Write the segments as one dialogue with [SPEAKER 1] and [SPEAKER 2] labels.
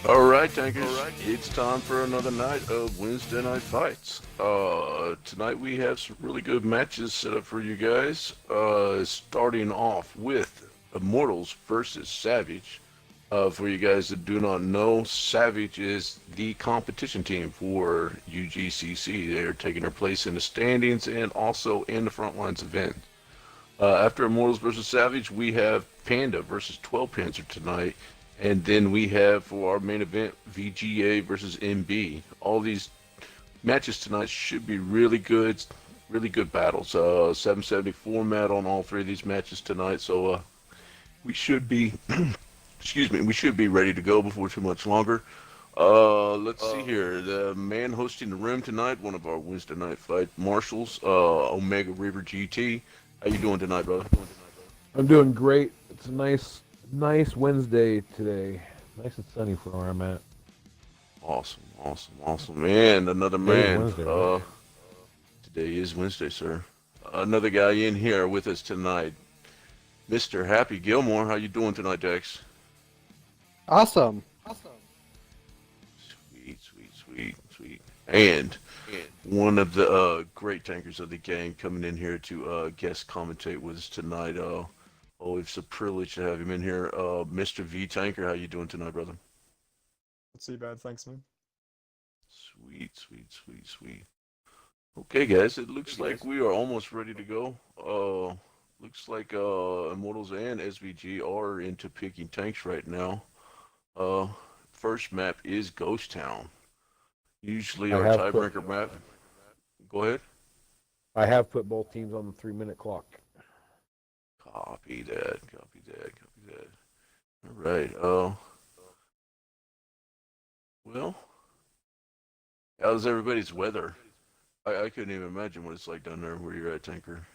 [SPEAKER 1] All right, tankers, it's time for another night of Wednesday Night Fights. Tonight we have some really good matches set up for you guys. Starting off with Immortals versus Savage. For you guys that do not know, Savage is the competition team for UGCC. They're taking their place in the standings and also in the Frontlines event. After Immortals versus Savage, we have Panda versus 12 Panzer tonight. And then we have for our main event VGA versus MB. All these matches tonight should be really good battles. 770 format on all three of these matches tonight. So we should be, excuse me, we should be ready to go before too much longer. Let's see here. The man hosting the room tonight, one of our Wednesday Night Fight marshals, Omega Reaver GT. How you doing tonight, brother?
[SPEAKER 2] I'm doing great. It's a nice Wednesday today. Nice and sunny for where I'm at.
[SPEAKER 1] Awesome. And another man.
[SPEAKER 2] Wednesday, right?
[SPEAKER 1] Today is Wednesday, sir. Another guy in here with us tonight, Mr. Happy Gilmore. How you doing tonight, Dex?
[SPEAKER 3] Awesome.
[SPEAKER 1] Sweet. And one of the great tankers of the game coming in here to guest commentate with us tonight. It's a privilege to have him in here. Mr. V Tanker, how you doing tonight, brother?
[SPEAKER 4] Not too bad, thanks, man.
[SPEAKER 1] Sweet. Okay, guys, it looks like we are almost ready to go. Looks like Immortals and SVG are into picking tanks right now. First map is Ghost Town. Usually our tiebreaker map. Go ahead.
[SPEAKER 2] I have put both teams on the 3-minute clock.
[SPEAKER 1] Copy that. All right. Well, how's everybody's weather? I couldn't even imagine what it's like down there where you're at, Tanker.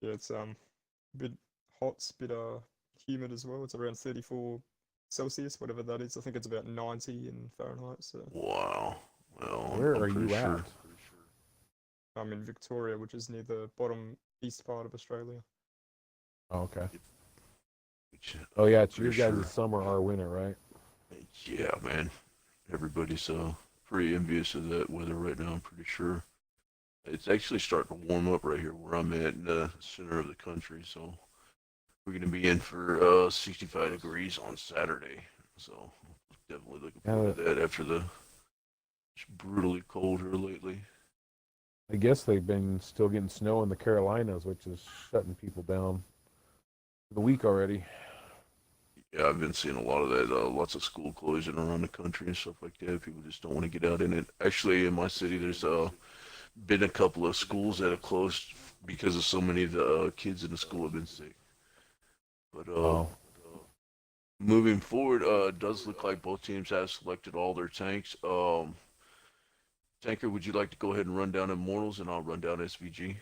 [SPEAKER 4] Yeah, it's a bit hot, bit humid as well. It's around 34 Celsius, whatever that is. I think it's about 90 in Fahrenheit. So.
[SPEAKER 1] Wow. Well,
[SPEAKER 2] where are you at?
[SPEAKER 4] I'm in Victoria, which is near the bottom east part of Australia.
[SPEAKER 2] Oh, okay. Oh yeah, it's your guys' summer, our winter, right?
[SPEAKER 1] Yeah, man. Everybody's pretty envious of that weather right now, I'm pretty sure. It's actually starting to warm up right here where I'm at in the center of the country, so we're going to be in for 65 degrees on Saturday. So definitely looking forward to that after the brutally cold here lately.
[SPEAKER 2] I guess they've been still getting snow in the Carolinas, which is shutting people down for the week already.
[SPEAKER 1] Yeah, I've been seeing a lot of that. Lots of school closing around the country and stuff like that. People just don't want to get out in it. Actually, in my city, there's been a couple of schools that have closed because of so many of the kids in the school have been sick. But moving forward, does look like both teams have selected all their tanks. Tanker, would you like to go ahead and run down Immortals, and I'll run down SVG?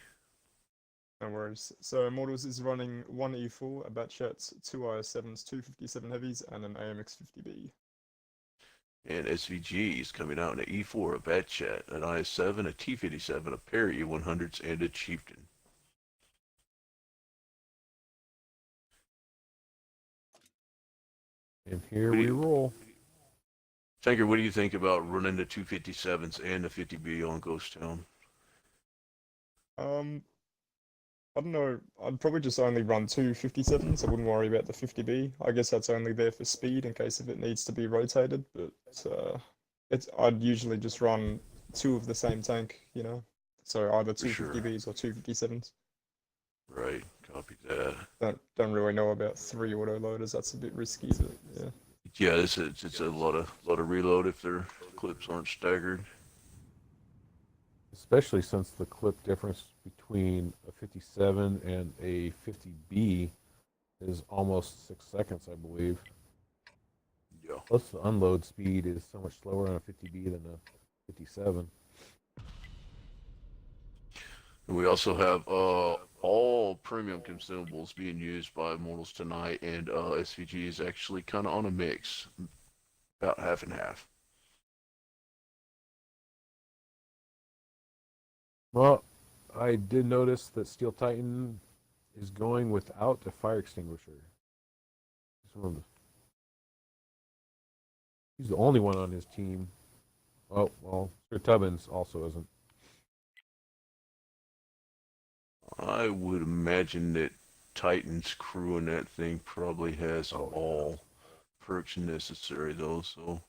[SPEAKER 4] No worries. So Immortals is running 1 E4, a Batchat, 2 IS7s, 257 heavies, and an AMX-50B.
[SPEAKER 1] And SVG is coming out in an E4, a Batchat, an IS7, a T57, a pair of E100s, and a Chieftain.
[SPEAKER 2] And here we roll.
[SPEAKER 1] Tanker, what do you think about running the 257s and the 50B on Ghost Town?
[SPEAKER 4] I don't know. I'd probably just only run two 57s. I wouldn't worry about the 50B. I guess that's only there for speed in case if it needs to be rotated. But I'd usually just run two of the same tank, you know. So either
[SPEAKER 1] For
[SPEAKER 4] two
[SPEAKER 1] sure.
[SPEAKER 4] 50Bs or two 57s.
[SPEAKER 1] Right. Copy that.
[SPEAKER 4] Don't really know about three auto loaders. That's a bit risky, but yeah.
[SPEAKER 1] Yeah, it's a lot of reload if their clips aren't staggered.
[SPEAKER 2] Especially since the clip difference between a 57 and a 50B is almost 6 seconds, I believe.
[SPEAKER 1] Yeah.
[SPEAKER 2] Plus, the unload speed is so much slower on a 50B than a 57.
[SPEAKER 1] And we also have all premium consumables being used by Immortals tonight, and SVG is actually kind of on a mix, about half and half.
[SPEAKER 2] Well, I did notice that Steel Titan is going without a fire extinguisher. He's the only one on his team. Oh, well, Sir Tubbins also isn't.
[SPEAKER 1] I would imagine that Titan's crew in that thing probably has
[SPEAKER 2] Oh,
[SPEAKER 1] all perks necessary, though, so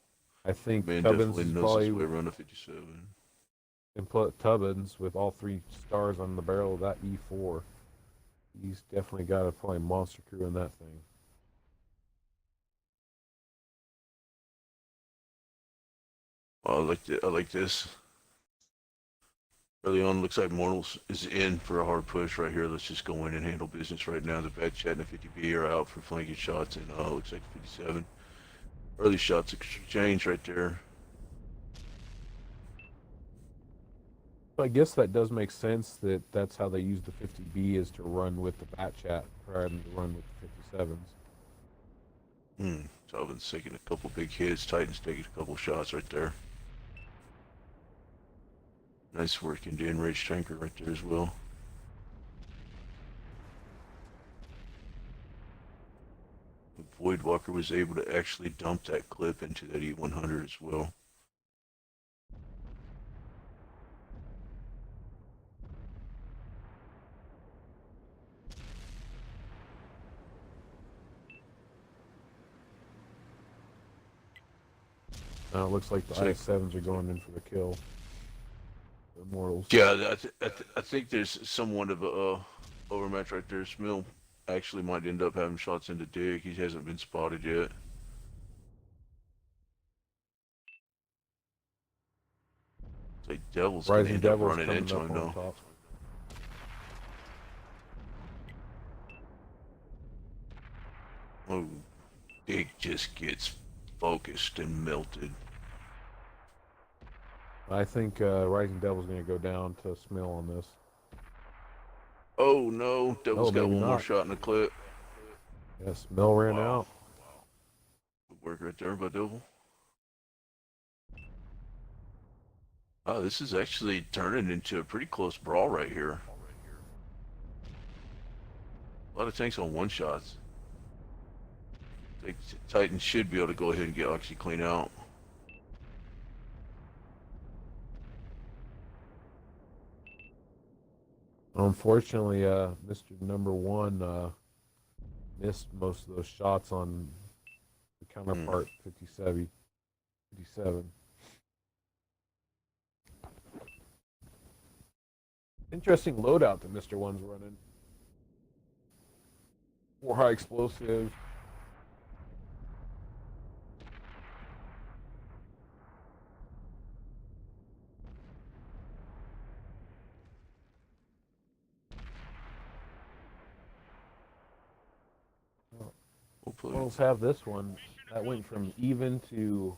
[SPEAKER 2] I think
[SPEAKER 1] man
[SPEAKER 2] Tubbins
[SPEAKER 1] definitely
[SPEAKER 2] is
[SPEAKER 1] knows
[SPEAKER 2] probably
[SPEAKER 1] his way around a 57.
[SPEAKER 2] and put Tubbins with all 3 stars on the barrel of that E4. He's definitely got a probably monster crew in that thing.
[SPEAKER 1] I like this. Early on, looks like Mortals is in for a hard push right here. Let's just go in and handle business right now. The Bad Chat and the 50B are out for flanking shots, and looks like 57. Early shots exchange right there.
[SPEAKER 2] So I guess that does make sense that that's how they use the 50B is to run with the Bat Chat rather than to run with the 57s.
[SPEAKER 1] Sullivan's taking a couple big hits. Titan's taking a couple shots right there. Nice work into Enraged Tanker right there as well. Voidwalker was able to actually dump that clip into that E100 as well.
[SPEAKER 2] Now it looks like the
[SPEAKER 1] So-
[SPEAKER 2] IS-7s are going in for the kill. The Immortals.
[SPEAKER 1] Yeah, I think there's somewhat of a overmatch right there. Smill actually might end up having shots into Dig. He hasn't been spotted yet. Like Devil's gonna
[SPEAKER 2] Rising
[SPEAKER 1] end up
[SPEAKER 2] Devil's
[SPEAKER 1] running
[SPEAKER 2] coming
[SPEAKER 1] into
[SPEAKER 2] up
[SPEAKER 1] him
[SPEAKER 2] on
[SPEAKER 1] though.
[SPEAKER 2] top.
[SPEAKER 1] Oh, Dig just gets focused and melted.
[SPEAKER 2] I think Rising Devil's going to go down to Smill on this.
[SPEAKER 1] Oh no, Devil's got
[SPEAKER 2] maybe
[SPEAKER 1] one more
[SPEAKER 2] not.
[SPEAKER 1] shot in the clip.
[SPEAKER 2] Yes, Mill ran
[SPEAKER 1] Wow.
[SPEAKER 2] out.
[SPEAKER 1] Good work right there by Devil. Oh, this is actually turning into a pretty close brawl right here. A lot of tanks on one shots. Titan should be able to go ahead and get OxyClean out.
[SPEAKER 2] Unfortunately, Mr. Number One missed most of those shots on the counterpart 57. Interesting loadout that Mr. One's running. 4 high explosive.
[SPEAKER 1] Hopefully.
[SPEAKER 2] Immortals have this one. That went from even to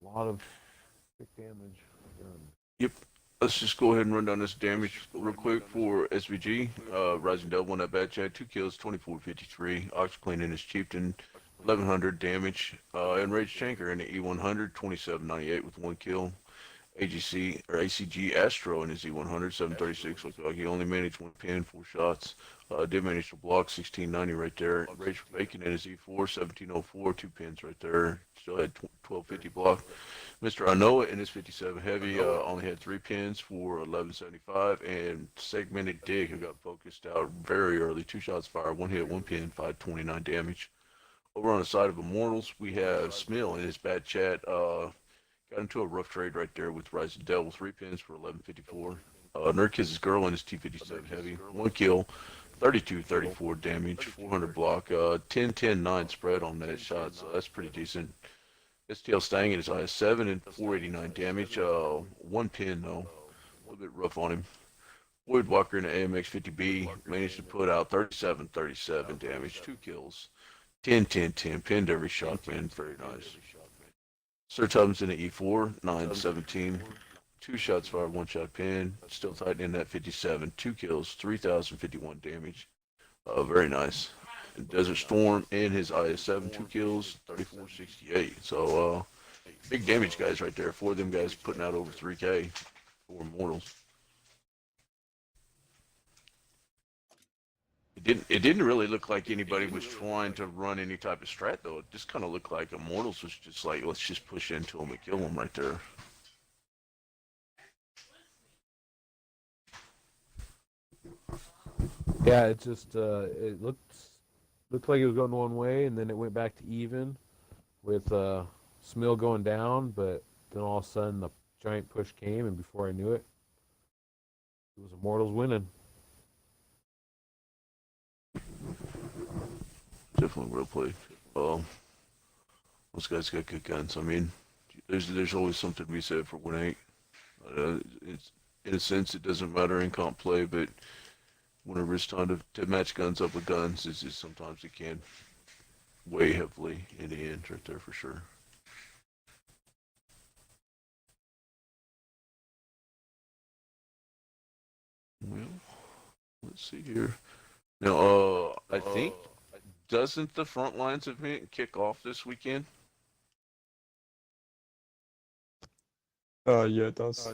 [SPEAKER 2] a lot of quick damage.
[SPEAKER 1] Yep. Let's just go ahead and run down this damage real quick for SVG. Rising Devil on that bad chat, 2 kills, 2453. OxyClean in his chieftain, 1100 damage. Enraged Tanker in the E100, 2798 with 1 kill. AGC or ACG Astro in his E100 736. Looked like he only managed one pin, 4 shots. Did manage to block 1690 right there. Rage for Bacon in his E4 1704, 2 pins right there. Still had 1250 block. Mr. Anoa in his 57 heavy only had 3 pins for 1175, and Segmented Dig, who got focused out very early, 2 shots fired, 1 hit, 1 pin, 529 damage. Over on the side of Immortals, we have Smill in his bad chat. Got into a rough trade right there with Rising Devil, 3 pins for 1154. Nerdkiss's Girl in his T57 heavy, 1 kill, 3234 damage, 400 block, 10-10-9 spread on that shot, so that's pretty decent. STL Stang in his IS-7 and 489 damage, 1 pin though, a little bit rough on him. Boyd Walker in the AMX-50B managed to put out 37-37 damage, 2 kills, 10-10-10, pinned every shot, man, very nice. Sir Tubbs in the E4, 9-17, 2 shots fired, 1 shot pin, still tightening that 57, 2 kills, 3051 damage, very nice. And Desert Storm in his IS-7, 2 kills, 3468. So big damage guys right there. 4 of them guys putting out over 3K for Immortals. It didn't really look like anybody was trying to run any type of strat though. It just kind of looked like Immortals was just like, let's just push into them and kill them right there.
[SPEAKER 2] Yeah, it just it looked like it was going one way, and then it went back to even with Smill going down, but then all of a sudden the giant push came, and before I knew it, it was Immortals winning.
[SPEAKER 1] Definitely well played. Those guys got good guns. I mean, there's always something to be said for 1-8. It's in a sense it doesn't matter in comp play, but whenever it's time to match guns up with guns, it's just sometimes it can weigh heavily in the end right there for sure. Well, let's see here. Now, I think doesn't the Frontlines event kick off this weekend?
[SPEAKER 4] Yeah, it does.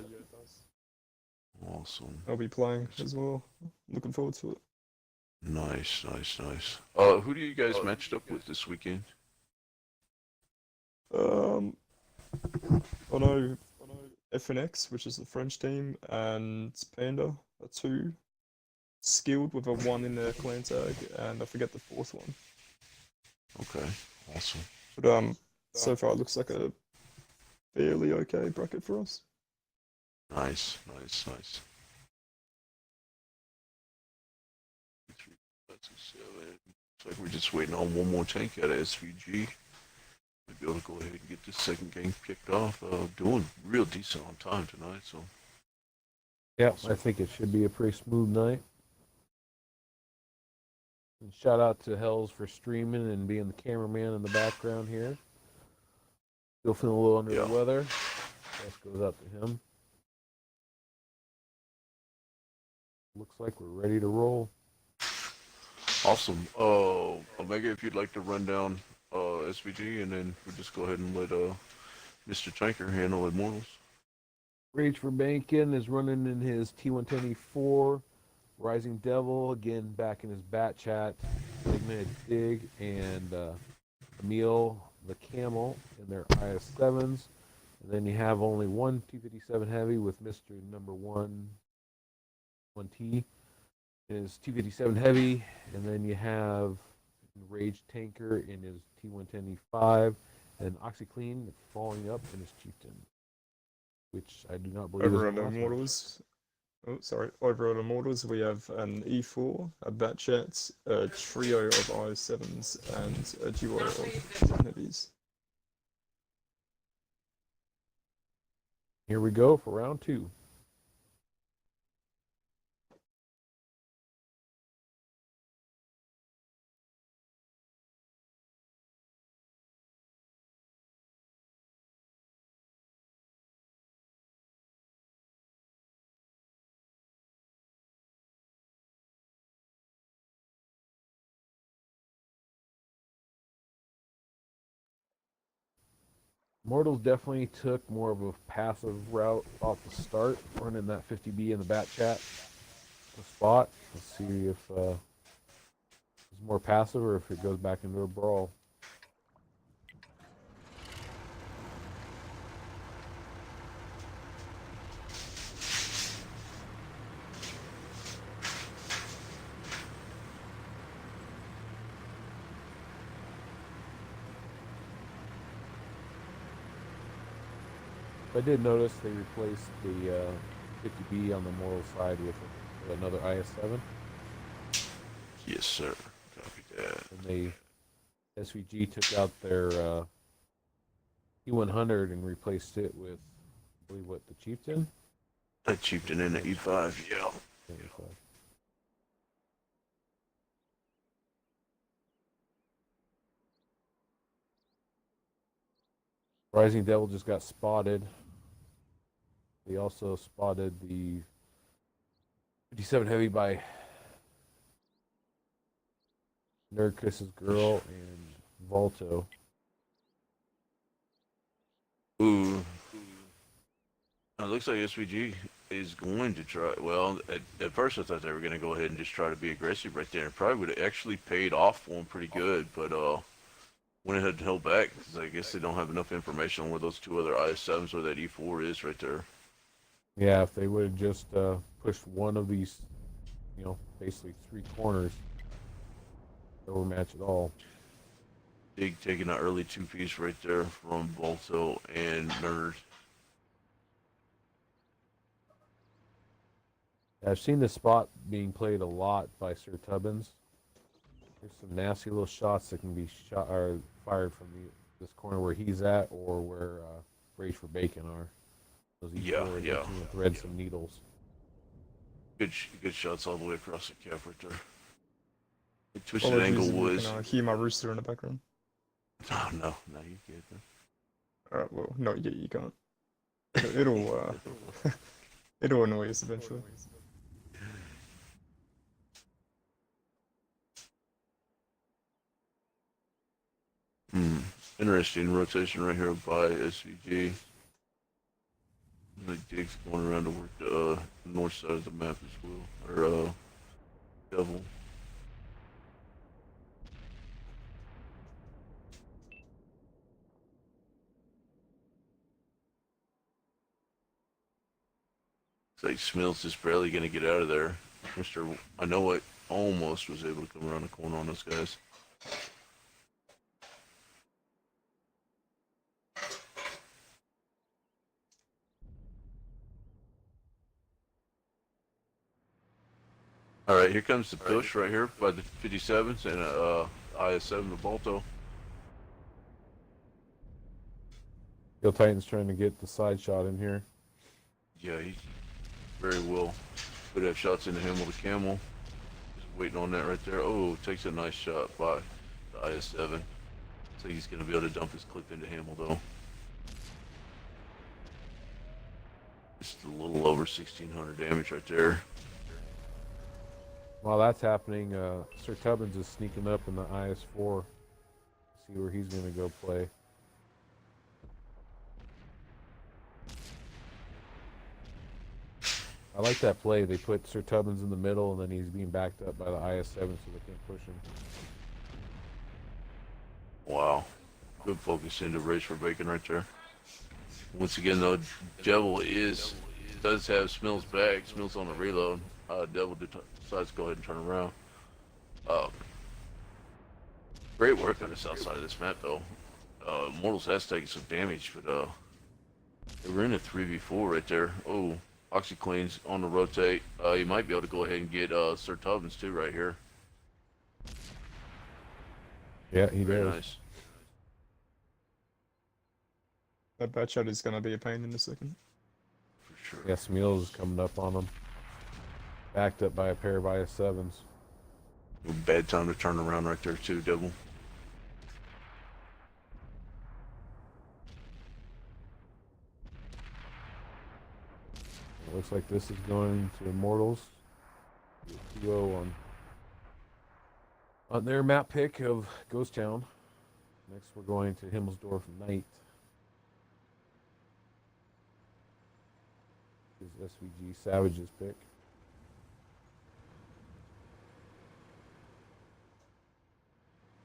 [SPEAKER 1] Awesome.
[SPEAKER 4] I'll be playing as well. Looking forward to it.
[SPEAKER 1] Nice, nice, nice. Who do you guys matched up with this weekend?
[SPEAKER 4] I know FNX, which is the French team, and Panda are 2 skilled with a 1 in their clan tag, and I forget the 4th one.
[SPEAKER 1] Okay, awesome.
[SPEAKER 4] But so far it looks like a fairly okay bracket for us.
[SPEAKER 1] Nice, nice, nice. 3, 5, 6, 7. Looks like we're just waiting on one more tank out of SVG. We'll be able to go ahead and get this second game kicked off. Doing real decent on time tonight, so.
[SPEAKER 2] Yeah, I think it should be a pretty smooth night. And shout out to Hells for streaming and being the cameraman in the background here. Still feeling a little under the weather. Best goes out to him. Looks like we're ready to roll.
[SPEAKER 1] Awesome. Omega, if you'd like to run down SVG, and then we'll just go ahead and let Mr. Tanker handle Immortals.
[SPEAKER 2] Rage for Bankin is running in his T110E4. Rising Devil, again, back in his bat chat. Segmented Dig and Emil the Camel in their IS-7s. And then you have only one T57 Heavy with Mr. Number 1T is T57 Heavy, and then you have Rage Tanker in his T110E5, and OxyClean following up in his Chieftain, which I do not believe
[SPEAKER 4] Over
[SPEAKER 2] is
[SPEAKER 4] on
[SPEAKER 2] awesome.
[SPEAKER 4] Immortals, over on Immortals we have an E4, a Batchat, a trio of IS7s, and a duo of heavies.
[SPEAKER 2] Here we go for round 2. Mortals definitely took more of a passive route off the start, running that 50B in the bat chat the spot. Let's see if it's more passive or if it goes back into a brawl. I did notice they replaced the 50B on the Mortal side with another IS-7,
[SPEAKER 1] Yes, sir. Copy that.
[SPEAKER 2] and they SVG took out their E100 and replaced it with, I believe, what, the Chieftain?
[SPEAKER 1] I chieftain in the E5. Yeah.
[SPEAKER 2] Yeah, E5. Rising Devil just got spotted. They also spotted the 57 Heavy by Nerd Chris's girl and Volto.
[SPEAKER 1] Ooh. It looks like SVG is going to try. Well, at first I thought they were going to go ahead and just try to be aggressive right there. It probably would have actually paid off for them pretty good, but went ahead and held back because I guess they don't have enough information on where those two other IS-7s or that E4 is right there.
[SPEAKER 2] Yeah, if they would have just pushed one of these, basically three corners, no match at all.
[SPEAKER 1] Dig taking an early two-piece right there from Volto and Nerd.
[SPEAKER 2] I've seen this spot being played a lot by Sir Tubbins. There's some nasty little shots that can be shot or fired from this corner where he's at, or where Rage for Bacon are. Those
[SPEAKER 1] Yeah.
[SPEAKER 2] with threads and needles.
[SPEAKER 1] Good shots all the way across the cap right there. The twisted
[SPEAKER 4] Apologies
[SPEAKER 1] angle
[SPEAKER 4] if you
[SPEAKER 1] was.
[SPEAKER 4] can hear my rooster in the background.
[SPEAKER 1] Oh no, you get man.
[SPEAKER 4] Alright, well, not yet, you can't. It'll it'll annoy us eventually.
[SPEAKER 1] Interesting rotation right here by SVG. The Dig's going around to work the north side of the map as well, or Devil. It's like Smills just barely gonna get out of there. I know it almost was able to come around the corner on those guys. All right, here comes the push right here by the 57s and IS-7 the Balto.
[SPEAKER 2] Steel Titan's trying to get the side shot in here.
[SPEAKER 1] Yeah, he very well could have shots into him with a camel. Just waiting on that right there. Oh, takes a nice shot by the IS-7. So he's going to be able to dump his clip into Hamel though. Just a little over 1,600 damage right there.
[SPEAKER 2] While that's happening, Sir Tubbins is sneaking up in the IS-4. See where he's going to go play. I like that play. They put Sir Tubbins in the middle, and then he's being backed up by the IS-7 so they can't push him.
[SPEAKER 1] Wow. Good focus into Race for Bacon right there. Once again though, Devil does have Smills back. Smills on the reload. Devil decides to go ahead and turn around. Great work on the south side of this map though. Mortals has taken some damage, but they were in a 3v4 right there. Oh, OxyClean's on the rotate. You might be able to go ahead and get Sir Tubbins too right here.
[SPEAKER 2] Yeah, he
[SPEAKER 1] Very
[SPEAKER 2] does.
[SPEAKER 1] nice.
[SPEAKER 4] That bad shot is gonna be a pain in a second.
[SPEAKER 1] For sure.
[SPEAKER 2] Yeah, Smills is coming up on him. Backed up by a pair of IS-7s.
[SPEAKER 1] Bad time to turn around right there too, Devil.
[SPEAKER 2] It looks like this is going to Immortals. 2-0 on their map pick of Ghost Town. Next we're going to Himmelsdorf Night. is SVG Savage's pick.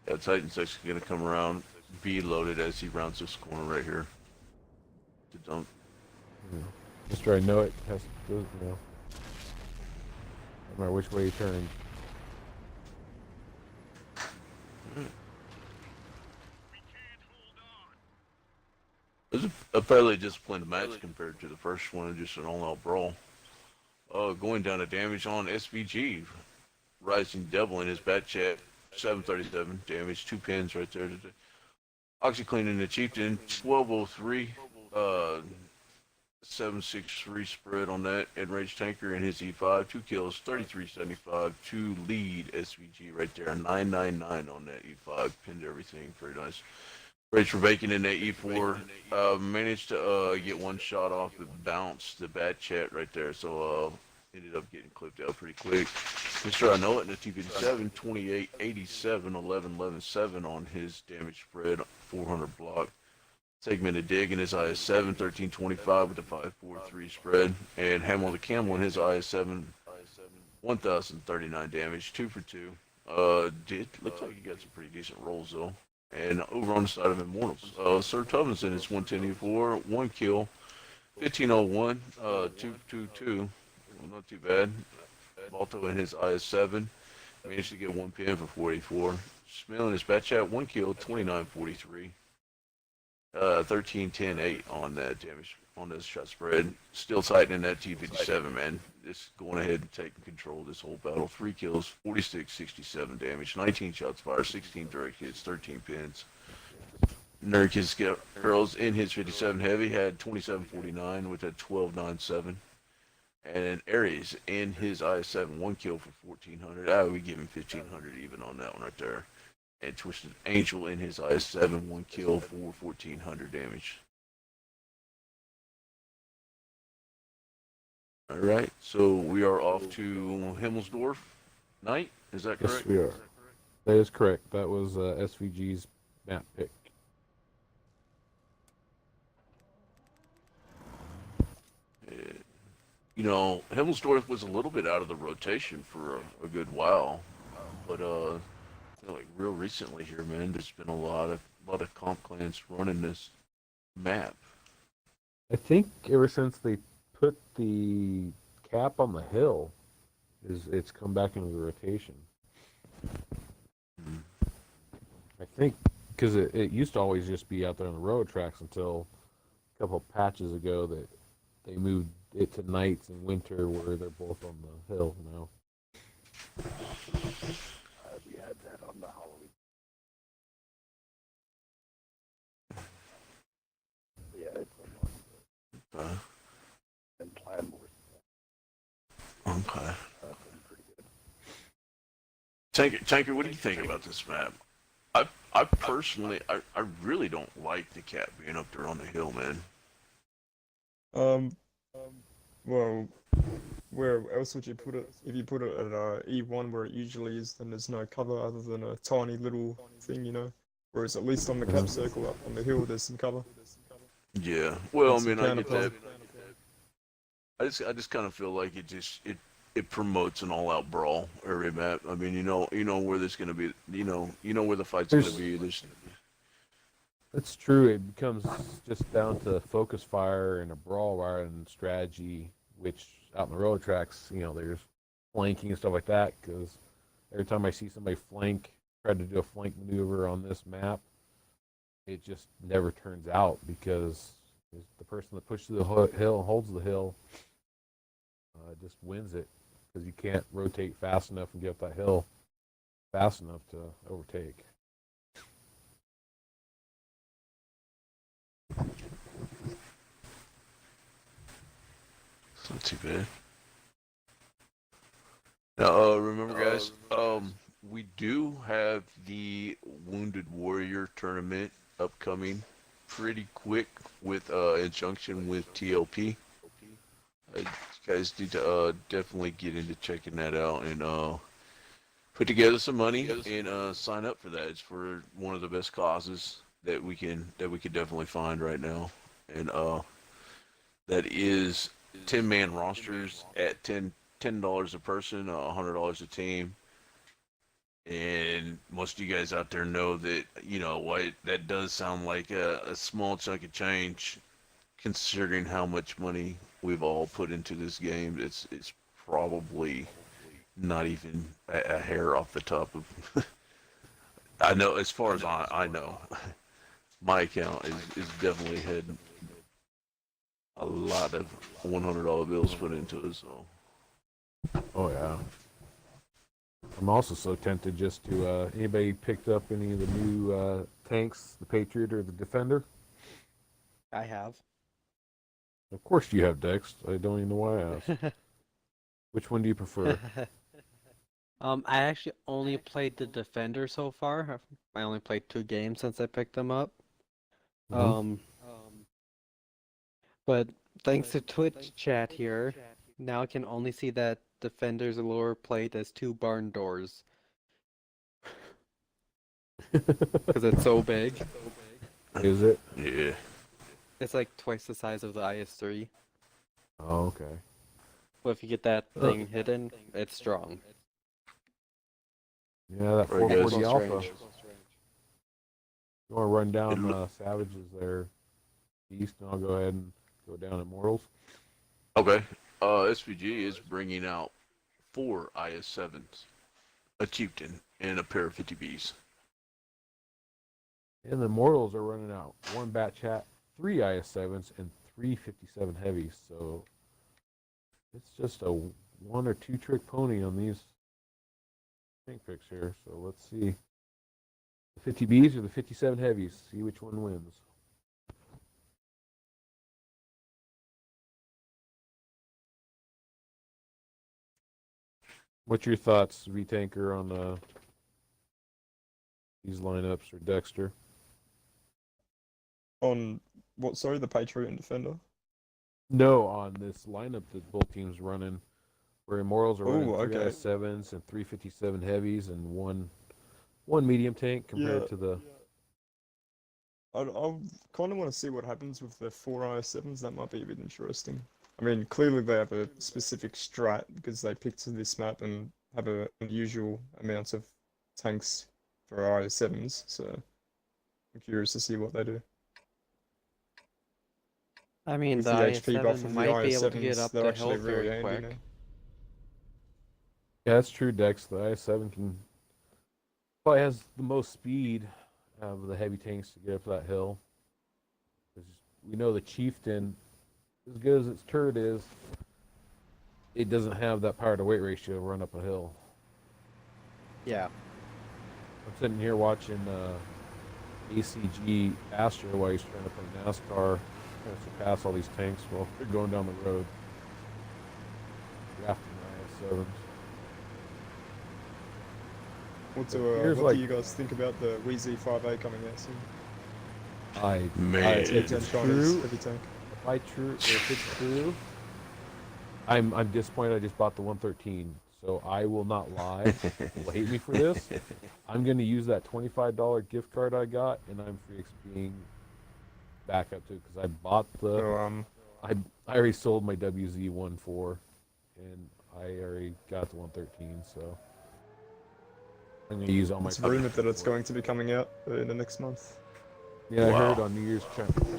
[SPEAKER 1] Yeah, Titan 6 is going to come around, be loaded as he rounds this corner right here. To dump.
[SPEAKER 2] Mr. I know it has to go, no matter which way he turns.
[SPEAKER 1] It was a fairly disciplined match compared to the first one, just an all-out brawl. Going down to damage on SVG. Rising Devil in his bat chat, 737 damage, 2 pins right there. OxyClean in the Chieftain, 1203, 763 spread on that. Enraged Tanker in his E5, 2 kills, 3375, 2 lead SVG right there, 999 on that E5, pinned everything, very nice. Rage for Bacon in that E4, managed to get one shot off the bounce, the bad chat right there, so ended up getting clipped out pretty quick. Mr. I Know It in the T57, 28, 87, 11, 11, 7 on his damage spread, 400 block. Segmented Dig in his IS7, 13, 25 with the 5, 4, 3 spread. And Hamill the Camel in his IS7, 1,039 damage, 2 for 2. Looks like he got some pretty decent rolls though. And over on the side of Immortals, Sir Tubbins in his 110E4, 1 kill, 1501, 222. Not too bad. Balto in his IS7 managed to get 1 pin for 44. Smell in his bat chat, 1 kill, 2943. 13, 10, 8 on that damage on this shot spread. Still tightening that T57, man. Just going ahead and taking control of this whole battle. 3 kills, 46, 67 damage, 19 shots fired, 16 direct hits, 13 pins. Nurkic girls in his 57 heavy had 2749 with a 1297. And Ares in his IS7, 1 kill for 1400. I would give him 1500 even on that one right there. And Twisted Angel in his IS7, 1 kill for 1400 damage. Alright, so we are off to Himmelsdorf Knight, is that correct?
[SPEAKER 2] Yes, we are. That is correct. That was SVG's map pick.
[SPEAKER 1] You know, Himmelsdorf was a little bit out of the rotation for a good while, but like real recently here, man, there's been a lot of comp clans running this map.
[SPEAKER 2] I think ever since they put the cap on the hill, it's come back into the rotation. I think because it used to always just be out there on the road tracks until a couple of patches ago that they moved it to nights and winter where they're both on the hill now.
[SPEAKER 5] We had that on the Halloween. Yeah, it's and plan more.
[SPEAKER 1] Okay.
[SPEAKER 5] Pretty good.
[SPEAKER 1] Tanker, what do you think about this map? I personally, I really don't like the cap being up there on the hill, man.
[SPEAKER 4] Well, where else would you put it? If you put it at E1 where it usually is, then there's no cover other than a tiny little thing, you know? Whereas at least on the cap circle up on the hill, there's some cover.
[SPEAKER 1] Yeah. Well, I
[SPEAKER 4] Some
[SPEAKER 1] mean, I get
[SPEAKER 4] counterpart.
[SPEAKER 1] that. I just kind of feel like it promotes an all-out brawl every map. I mean, you know where there's gonna be, you know where the fight's gonna be.
[SPEAKER 2] That's true. It becomes just down to focus fire and a brawl rather than strategy, which out in the road tracks, there's flanking and stuff like that. Because every time I see somebody try to do a flank maneuver on this map, it just never turns out because the person that pushes the hill, holds the hill, just wins it because you can't rotate fast enough and get up that hill fast enough to overtake.
[SPEAKER 1] It's not too bad. Now, remember, guys, we do have the Wounded Warrior tournament upcoming pretty quick with injunction with TLP. You guys need to definitely get into checking that out and put together some money and sign up for that. It's for one of the best causes that we can definitely find right now, and that is 10-man rosters at $10 a person, $100 a team. And most of you guys out there know that, what, that does sound like a small chunk of change considering how much money we've all put into this game. It's probably not even a hair off the top of. I know, as far as I know, my account is definitely had a lot of $100 bills put into it. So
[SPEAKER 2] Oh yeah. I'm also so tempted just to. Anybody picked up any of the new tanks, the Patriot or the Defender?
[SPEAKER 3] I have.
[SPEAKER 2] Of course you have, Dex. I don't even know why I asked. Which one do you prefer?
[SPEAKER 3] I actually only played the Defender so far. I only played 2 games since I picked them up.
[SPEAKER 2] Mhm.
[SPEAKER 3] But thanks to Twitch chat here, now I can only see that Defender's lower plate as 2 barn doors because it's so big.
[SPEAKER 2] Is it?
[SPEAKER 1] yeah,
[SPEAKER 3] It's like twice the size of the IS-3.
[SPEAKER 2] Oh, okay.
[SPEAKER 3] But if you get that thing hidden, it's strong.
[SPEAKER 2] Yeah, that
[SPEAKER 1] Very good.
[SPEAKER 2] 440 Alpha.
[SPEAKER 3] Strange.
[SPEAKER 2] You want to run down
[SPEAKER 1] It'll-
[SPEAKER 2] Savages there east, and I'll go ahead and go down at Mortals.
[SPEAKER 1] okay. SPG is bringing out 4 IS-7s, a Chieftain, and a pair of 50Bs.
[SPEAKER 2] And the Mortals are running out 1 Bat Chat, 3 IS-7s, and 3 57 heavies. So it's just a 1 or 2 trick pony on these tank picks here. So let's see. The 50Bs or the 57 heavies. See which one wins. What's your thoughts, V-Tanker, on these lineups, or Dexter?
[SPEAKER 4] On what? Sorry, the Patriot and Defender.
[SPEAKER 2] No, on this lineup that both teams running, where Immortals are running
[SPEAKER 4] Ooh,
[SPEAKER 2] 3
[SPEAKER 4] okay.
[SPEAKER 2] IS-7s and 3 57 heavies and one medium tank compared
[SPEAKER 4] Yeah.
[SPEAKER 2] to the.
[SPEAKER 4] I kind of want to see what happens with the 4 IS-7s. That might be a bit interesting. I mean, clearly they have a specific strat because they picked this map and have an unusual amount of tanks for IS-7s. So I'm curious to see what they do.
[SPEAKER 3] I mean,
[SPEAKER 4] With
[SPEAKER 3] the
[SPEAKER 4] the HP buff
[SPEAKER 3] IS-7
[SPEAKER 4] of the
[SPEAKER 3] might be able to get
[SPEAKER 4] IS-7s,
[SPEAKER 3] up
[SPEAKER 4] they're
[SPEAKER 3] the
[SPEAKER 4] actually
[SPEAKER 3] hill
[SPEAKER 4] really
[SPEAKER 3] very
[SPEAKER 4] handy
[SPEAKER 3] quick.
[SPEAKER 4] now.
[SPEAKER 2] Yeah, that's true, Dex. The IS-7 can probably has the most speed of the heavy tanks to get up that hill. 'Cause we know the Chieftain, as good as its turret is, it doesn't have that power to weight ratio to run up a hill.
[SPEAKER 3] Yeah.
[SPEAKER 2] I'm sitting here watching ACG Astro while he's trying to play NASCAR, trying to surpass all these tanks while they're going down the road. Drafting IS-7s.
[SPEAKER 4] What
[SPEAKER 2] Here's
[SPEAKER 4] do
[SPEAKER 2] like-
[SPEAKER 4] you guys think about the Wheezy 5A coming out soon?
[SPEAKER 1] Man,
[SPEAKER 4] It's
[SPEAKER 2] it's
[SPEAKER 4] Chinese
[SPEAKER 2] true.
[SPEAKER 4] heavy tank.
[SPEAKER 2] If it's true, I'm disappointed I just bought the 113. So I will not lie. You'll hate me for this. I'm going to use that $25 gift card I got, and I'm free XPing back up to it because I bought the.
[SPEAKER 4] So
[SPEAKER 2] I already sold my WZ14, and I already got the 113. So I'm going to use all my.
[SPEAKER 4] it's rumored that it's going to be coming out in the next month.
[SPEAKER 2] Yeah, I heard
[SPEAKER 1] Wow.
[SPEAKER 2] on New Year's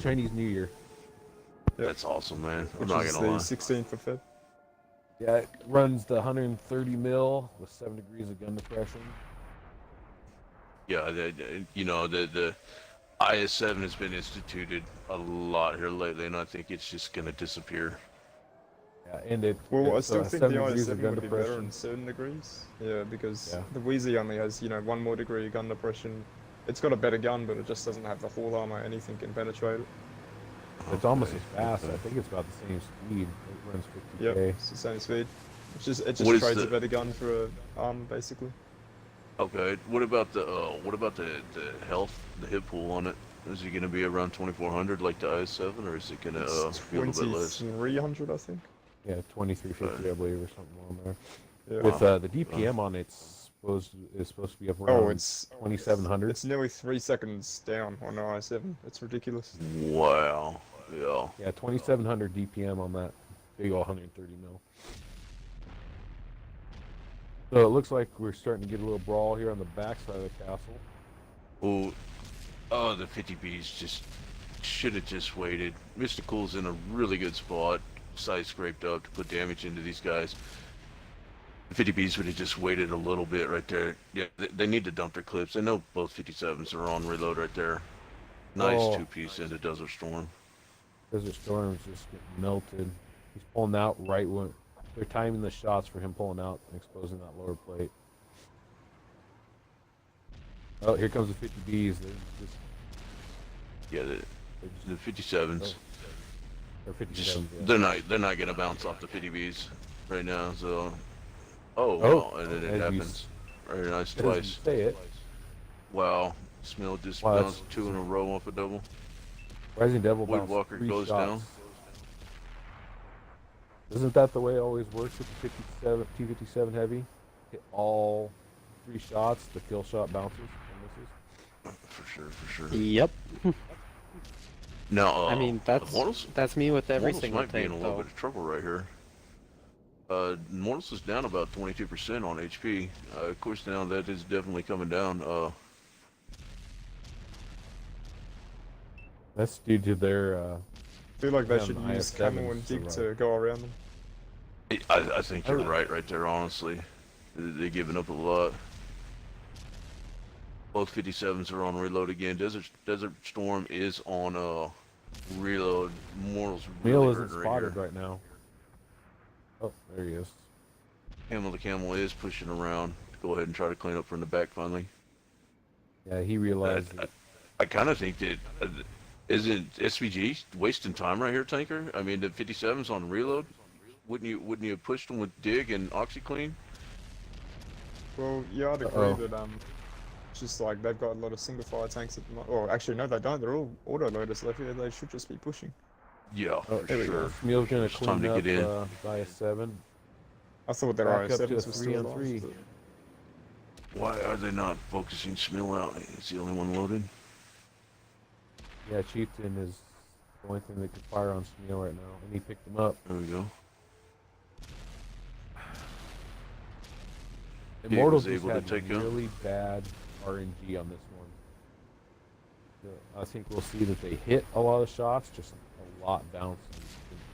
[SPEAKER 2] Chinese New Year.
[SPEAKER 1] that's awesome, man. I'm
[SPEAKER 4] Which
[SPEAKER 1] not
[SPEAKER 4] is
[SPEAKER 1] gonna
[SPEAKER 4] the
[SPEAKER 1] lie.
[SPEAKER 4] 16th of Feb.
[SPEAKER 2] Yeah, it runs the 130 mil with 7 degrees of gun depression.
[SPEAKER 1] Yeah, the IS-7 has been instituted a lot here lately, and I think it's just gonna disappear.
[SPEAKER 2] Yeah, and it.
[SPEAKER 4] Well, I
[SPEAKER 2] it's,
[SPEAKER 4] still think
[SPEAKER 2] 7
[SPEAKER 4] the
[SPEAKER 2] degrees of
[SPEAKER 4] IS-7
[SPEAKER 2] gun
[SPEAKER 4] would be better
[SPEAKER 2] depression.
[SPEAKER 4] in certain degrees. Yeah, because
[SPEAKER 2] Yeah.
[SPEAKER 4] the Wheezy only has, 1 more degree of gun depression. It's got a better gun, but it just doesn't have the hull armor. Anything can penetrate it.
[SPEAKER 2] It's almost as
[SPEAKER 1] Okay,
[SPEAKER 2] fast.
[SPEAKER 1] okay.
[SPEAKER 2] I think it's about the same speed. It runs 50k.
[SPEAKER 4] Yep, it's the same speed. It just
[SPEAKER 1] What is
[SPEAKER 4] trades
[SPEAKER 1] the-
[SPEAKER 4] a better gun for a arm, basically.
[SPEAKER 1] Okay, what about the health, the hit pool on it? Is it gonna be around 2400 like the IS-7, or is it gonna
[SPEAKER 4] It's
[SPEAKER 1] be a little bit less?
[SPEAKER 4] 2300, I think.
[SPEAKER 2] Yeah, 2350, I believe, or something on there.
[SPEAKER 4] Yeah.
[SPEAKER 2] With the DPM on it's supposed to be up around
[SPEAKER 4] Oh, it's
[SPEAKER 2] 2700.
[SPEAKER 4] It's nearly 3 seconds down on the IS-7. It's ridiculous.
[SPEAKER 1] Wow. Yeah.
[SPEAKER 2] Yeah, 2700 DPM on that. big old 130 mil. So it looks like we're starting to get a little brawl here on the backside of the castle.
[SPEAKER 1] Oh, the 50Bs just should have just waited. Mystical's in a really good spot, side scraped up to put damage into these guys. The 50Bs would have just waited a little bit right there. Yeah, they need to dump their clips. I know both 57s are on reload right there. Nice
[SPEAKER 2] Oh,
[SPEAKER 1] two-piece into Desert Storm.
[SPEAKER 2] Desert Storm's just getting melted. He's pulling out right when they're timing the shots for him pulling out and exposing that lower plate. Oh, here comes the 50Bs. They're just,
[SPEAKER 1] Yeah,
[SPEAKER 2] they're
[SPEAKER 1] the
[SPEAKER 2] just
[SPEAKER 1] 57s.
[SPEAKER 2] they're
[SPEAKER 1] Just,
[SPEAKER 2] 57s. Yeah.
[SPEAKER 1] they're not gonna bounce off the 50Bs right now. So,
[SPEAKER 2] Oh,
[SPEAKER 1] wow, and then it
[SPEAKER 2] as you
[SPEAKER 1] happens. Very nice
[SPEAKER 2] As you
[SPEAKER 1] twice.
[SPEAKER 2] say it,
[SPEAKER 1] Wow, Smil just
[SPEAKER 2] Wow,
[SPEAKER 1] bounced 2 in a row off a double.
[SPEAKER 2] Rising Devil bounced
[SPEAKER 1] Woodwalker
[SPEAKER 2] 3
[SPEAKER 1] goes
[SPEAKER 2] shots.
[SPEAKER 1] down.
[SPEAKER 2] Isn't that the way it always works with the 57, T57 heavy? Hit all 3 shots, the kill shot bounces and misses.
[SPEAKER 1] For sure.
[SPEAKER 3] Yep.
[SPEAKER 1] Now,
[SPEAKER 3] I mean,
[SPEAKER 1] Mortals
[SPEAKER 3] that's me with every
[SPEAKER 1] Mortals
[SPEAKER 3] single
[SPEAKER 1] might be in
[SPEAKER 3] tank,
[SPEAKER 1] a little
[SPEAKER 3] though.
[SPEAKER 1] bit of trouble right here. Mortals is down about 22% on HP. Of course, now that is definitely coming down.
[SPEAKER 2] That's due to their
[SPEAKER 4] I feel like they
[SPEAKER 2] Yeah,
[SPEAKER 4] should
[SPEAKER 2] the
[SPEAKER 4] use
[SPEAKER 2] IS-7s
[SPEAKER 4] Camel and
[SPEAKER 2] to
[SPEAKER 4] Dig
[SPEAKER 2] run.
[SPEAKER 4] to go around them.
[SPEAKER 1] I think you're right there, honestly. They're giving up a lot. Both 57s are on reload again. Desert Storm is on reload. Mortals
[SPEAKER 2] Meal
[SPEAKER 1] really
[SPEAKER 2] isn't
[SPEAKER 1] hurting right
[SPEAKER 2] spotted
[SPEAKER 1] here.
[SPEAKER 2] right now. Oh, there he is.
[SPEAKER 1] Camel the Camel is pushing around to go ahead and try to clean up from the back finally.
[SPEAKER 2] Yeah, he realized
[SPEAKER 1] I kind of think that isn't SVG wasting time right here, Tanker? I mean, the 57's on reload. Wouldn't you have pushed them with Dig and OxyClean?
[SPEAKER 4] Well, yeah, I'd agree,
[SPEAKER 2] Uh-oh.
[SPEAKER 4] but it's just like they've got a lot of single fire tanks at the moment. Or actually, no, they don't. They're all auto loaders left here. They should just be pushing.
[SPEAKER 1] Yeah,
[SPEAKER 2] oh,
[SPEAKER 1] for
[SPEAKER 2] there we
[SPEAKER 1] sure.
[SPEAKER 2] go. Meal's gonna
[SPEAKER 1] It's time
[SPEAKER 2] clean
[SPEAKER 1] to
[SPEAKER 2] up
[SPEAKER 1] get in.
[SPEAKER 2] IS-7.
[SPEAKER 4] I thought their
[SPEAKER 2] Back up to a
[SPEAKER 4] IS-7s were still
[SPEAKER 2] 3-on-3.
[SPEAKER 4] alive.
[SPEAKER 1] Why are they not focusing Smil out? He's the only one loaded.
[SPEAKER 2] Yeah, Chieftain is the only thing that can fire on Smeel right now, and he picked him up.
[SPEAKER 1] There we go.
[SPEAKER 2] Immortals
[SPEAKER 1] was
[SPEAKER 2] just
[SPEAKER 1] able to
[SPEAKER 2] had
[SPEAKER 1] take him.
[SPEAKER 2] really bad RNG on this one. So I think we'll see that they hit a lot of shots, just a lot bounce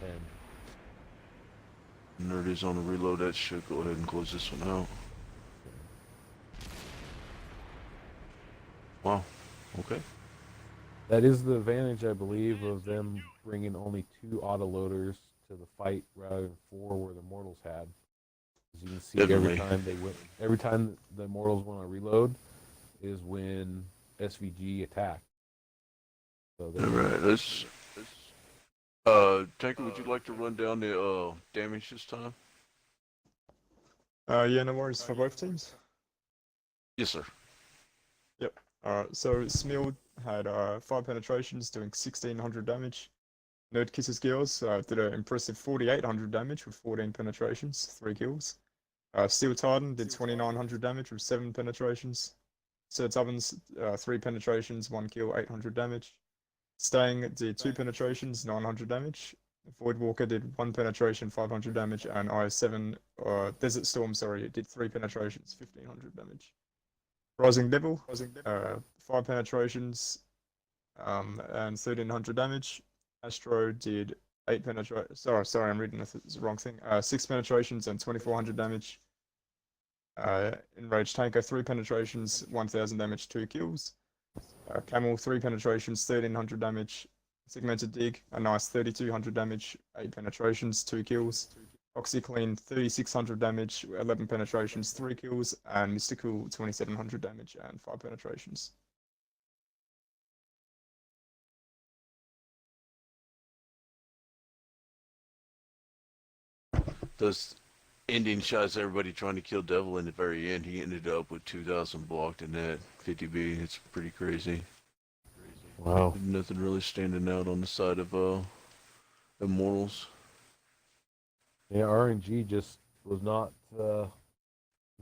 [SPEAKER 2] in 10.
[SPEAKER 1] Nerd is on a reload. That should go ahead and close this one out. Wow. Okay.
[SPEAKER 2] That is the advantage, I believe, of them bringing only 2 autoloaders to the fight rather than 4 where the Mortals had. As you can see,
[SPEAKER 1] Definitely.
[SPEAKER 2] every time the Mortals went on reload is when SVG attacked. So
[SPEAKER 1] All
[SPEAKER 2] they,
[SPEAKER 1] right. Let's. Tanker, would you like to run down the damage this time?
[SPEAKER 4] Yeah, no worries for both teams.
[SPEAKER 1] Yes, sir.
[SPEAKER 4] Alright, so Smil had 5 penetrations doing 1600 damage. Nerd Kisses Girls did an impressive 4800 damage with 14 penetrations, 3 kills. Steel Titan did 2900 damage with 7 penetrations. Sir Ovens 3 penetrations, 1 kill, 800 damage. Staying did 2 penetrations, 900 damage. Voidwalker did 1 penetration, 500 damage, and IS-7, Desert Storm, sorry, it did 3 penetrations, 1500 damage. Rising Devil, 5 penetrations, and 1300 damage. Astro did 8 penetrations. Sorry, I'm reading the wrong thing. 6 penetrations and 2400 damage. Enraged Tanker, 3 penetrations, 1000 damage, 2 kills. Camel, 3 penetrations, 1300 damage. Segmented Dig, a nice 3200 damage, 8 penetrations, 2 kills. OxyClean, 3600 damage, 11 penetrations, 3 kills. And Mystical, 2700 damage and 5 penetrations.
[SPEAKER 1] Those ending shots, everybody trying to kill Devil in the very end, he ended up with 2,000 blocked in that 50B. It's pretty crazy.
[SPEAKER 2] wow.
[SPEAKER 1] Nothing really standing out on the side of Immortals.
[SPEAKER 2] Yeah, RNG just was not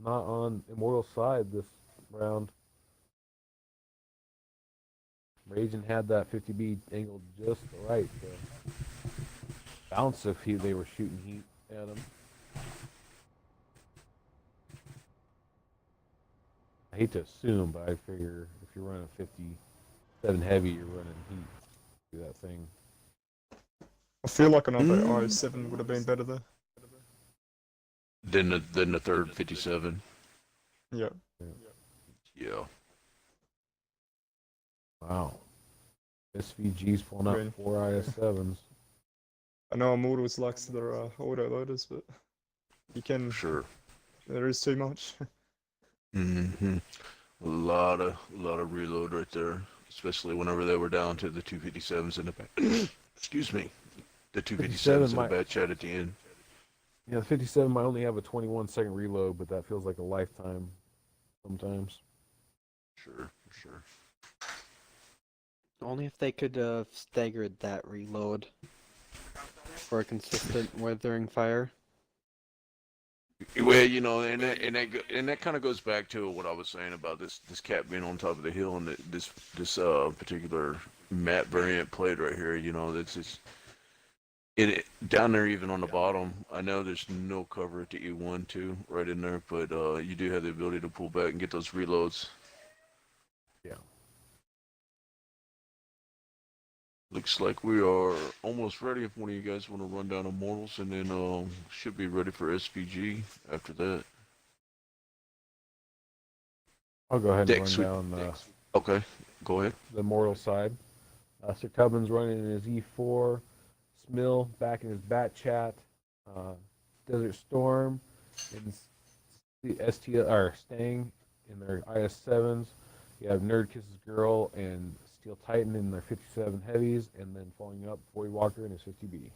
[SPEAKER 2] on Immortal's side this round. Raging had that 50B angled just right. bounce if they were shooting heat at him. I hate to assume, but I figure if you're running 57 heavy, you're running heat through that thing.
[SPEAKER 4] I feel like another i7 would have been better there.
[SPEAKER 1] Then the third 57.
[SPEAKER 4] Yeah.
[SPEAKER 1] Yeah.
[SPEAKER 2] Wow. SVG's pulling out
[SPEAKER 4] Green.
[SPEAKER 2] 4 IS7s.
[SPEAKER 4] I know Immortals likes their auto loaders, but you can.
[SPEAKER 1] Sure.
[SPEAKER 4] There is too much.
[SPEAKER 1] Mm-hmm. A lot of reload right there, especially whenever they were down to the 257s in the back. Excuse me. The 257s in the back chat at the end.
[SPEAKER 2] Yeah, the 57 might only have a 21-second reload, but that feels like a lifetime sometimes.
[SPEAKER 1] Sure.
[SPEAKER 3] Only if they could have staggered that reload for a consistent weathering fire.
[SPEAKER 1] Well, you know, and that kind of goes back to what I was saying about this cat being on top of the hill and this particular map variant played right here. You know, that's just down there even on the bottom. I know there's no cover at the E1 too, right in there, but you do have the ability to pull back and get those reloads.
[SPEAKER 2] Yeah.
[SPEAKER 1] Looks like we are almost ready. If one of you guys want to run down Immortals, and then should be ready for SPG after that.
[SPEAKER 2] I'll go ahead and
[SPEAKER 1] Dex,
[SPEAKER 2] run down
[SPEAKER 1] Okay, go ahead.
[SPEAKER 2] the Mortal side. Sir Cubbins running in his E4. Smill back in his Bat Chat. Desert Storm and the STL or Stang in their IS7s. You have Nerd Kisses Girl and Steel Titan in their 57 heavies, and then following up, Boy Walker in his 50B.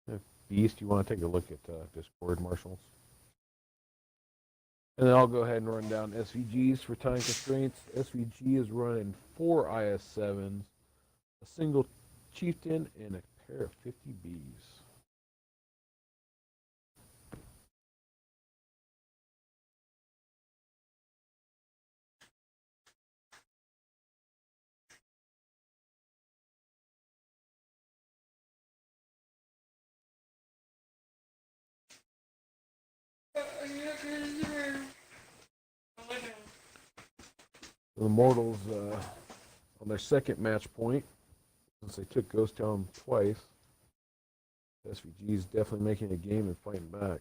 [SPEAKER 2] If Beast, you want to take a look at Discord, Marshals. And then I'll go ahead and run down SVGs for time constraints. SVG is running 4 IS7s, a single Chieftain, and a pair of 50Bs. The Immortals on their second match point, since they took Ghost Town twice. SVG is definitely making a game and fighting back.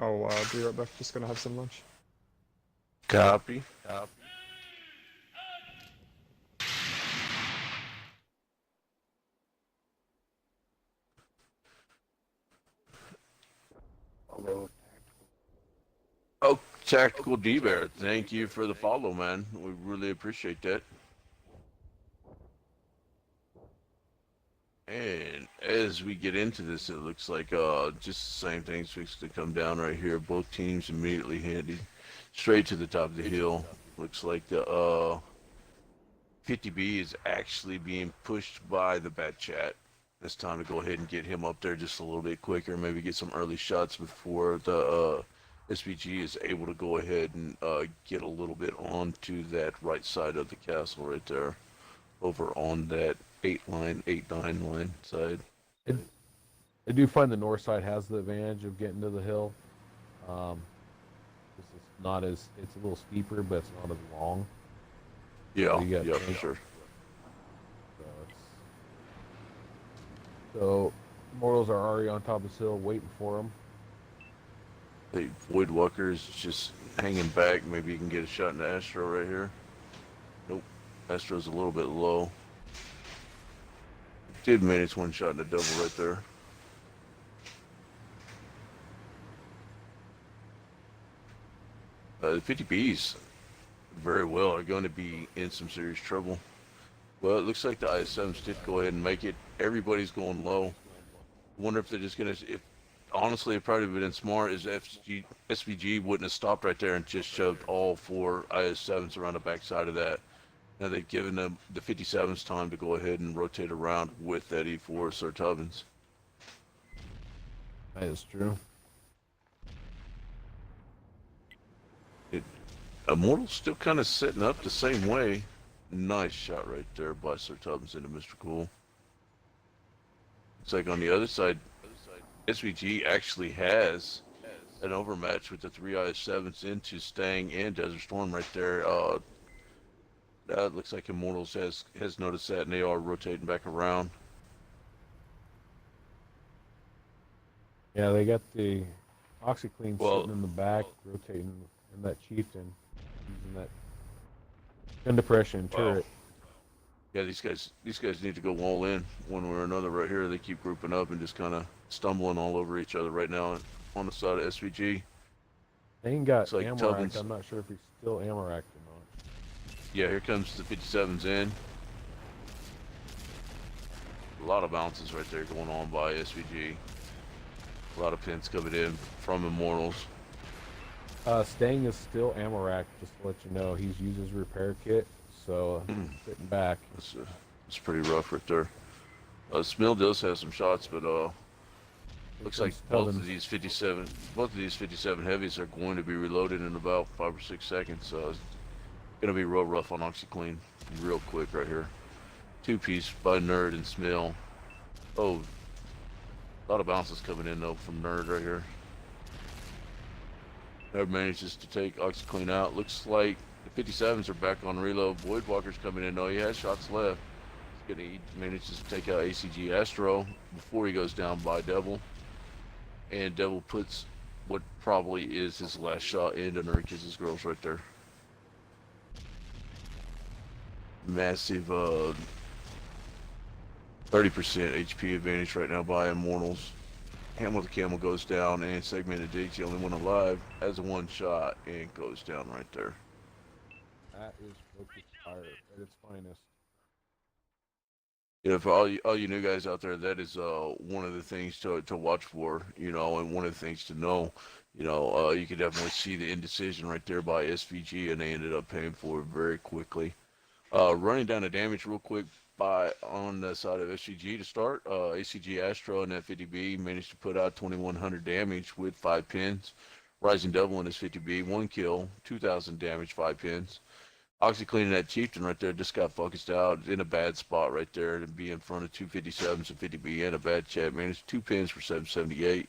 [SPEAKER 4] I'll be right back. Just gonna have some lunch.
[SPEAKER 1] Copy.
[SPEAKER 5] Although
[SPEAKER 1] Oh, Tactical D-Bear, thank you for the follow, man. We really appreciate that. And as we get into this, it looks like just the same things fixed to come down right here. Both teams immediately handed straight to the top of the hill. Looks like the 50B is actually being pushed by the Bat Chat. It's time to go ahead and get him up there just a little bit quicker. Maybe get some early shots before the SPG is able to go ahead and get a little bit onto that right side of the castle right there, over on that 8-9 line side.
[SPEAKER 2] I do find the north side has the advantage of getting to the hill. This is not as, it's a little steeper, but it's not as long.
[SPEAKER 1] Yeah,
[SPEAKER 2] You got
[SPEAKER 1] yeah,
[SPEAKER 2] tank.
[SPEAKER 1] for sure.
[SPEAKER 2] So Mortals are already on top of this hill waiting for him.
[SPEAKER 1] The Void Walker is just hanging back. Maybe you can get a shot into Astro right here. Nope. Astro's a little bit low. Did manage one shot in the double right there. The 50Bs very well are going to be in some serious trouble. Well, it looks like the IS7s did go ahead and make it. Everybody's going low. Wonder if they're just gonna. If honestly, it probably would have been smart is SVG wouldn't have stopped right there and just shoved all 4 IS7s around the backside of that. Now they've given them the 57s time to go ahead and rotate around with that E4 Sir Tubbins.
[SPEAKER 2] That is true.
[SPEAKER 1] Immortal's still kind of setting up the same way. Nice shot right there by Sir Tubbins into Mr. Cool. It's like on the other side, SVG actually has an overmatch with the 3 IS7s into Stang and Desert Storm right there. That looks like Immortals has noticed that, and they are rotating back around.
[SPEAKER 2] Yeah, they got the OxyClean
[SPEAKER 1] Well-
[SPEAKER 2] sitting in the back, rotating in that Chieftain, using that gun depression
[SPEAKER 1] Wow.
[SPEAKER 2] turret.
[SPEAKER 1] Yeah, these guys need to go all in one way or another right here. They keep grouping up and just kind of stumbling all over each other right now on the side of SVG.
[SPEAKER 2] They ain't got
[SPEAKER 1] It's like
[SPEAKER 2] Amarak.
[SPEAKER 1] Tubbins.
[SPEAKER 2] I'm not sure if he's still Amarak or not.
[SPEAKER 1] Yeah, here comes the 57s in. A lot of bounces right there going on by SVG. A lot of pins coming in from Immortals.
[SPEAKER 2] Stang is still Amarak, just to let you know. He's used his repair kit, so sitting back.
[SPEAKER 1] It's pretty rough right there. Smill does have some shots, but looks like both of these 57 heavies are going to be reloaded in about 5 or 6 seconds. It's gonna be real rough on OxyClean, real quick right here. 2-piece by Nerd and Smill. Oh, a lot of bounces coming in though from Nerd right here. Nerd manages to take OxyClean out. Looks like the 57s are back on reload. Voidwalker's coming in though. He has shots left. He manages to take out ACG Astro before he goes down by Devil. And Devil puts what probably is his last shot into Nerd Kisses Girls right there. Massive 30% HP advantage right now by Immortals. Hamlet the Camel goes down, and Segmented Dig's the only one alive, has a 1 shot, and goes down right there.
[SPEAKER 2] That is focused fire at its finest.
[SPEAKER 1] Yeah, for all you new guys out there, that is one of the things to watch for, you know, and one of the things to know. You know, you can definitely see the indecision right there by SVG, and they ended up paying for it very quickly. Running down the damage real quick on the side of SVG to start. ACG Astro and that 50B managed to put out 2,100 damage with 5 pins. Rising Devil in his 50B, 1 kill, 2,000 damage, 5 pins. OxyClean and that Chieftain right there just got focused out in a bad spot right there to be in front of 2 57s and 50B and a bad chat. Managed 2 pins for 778.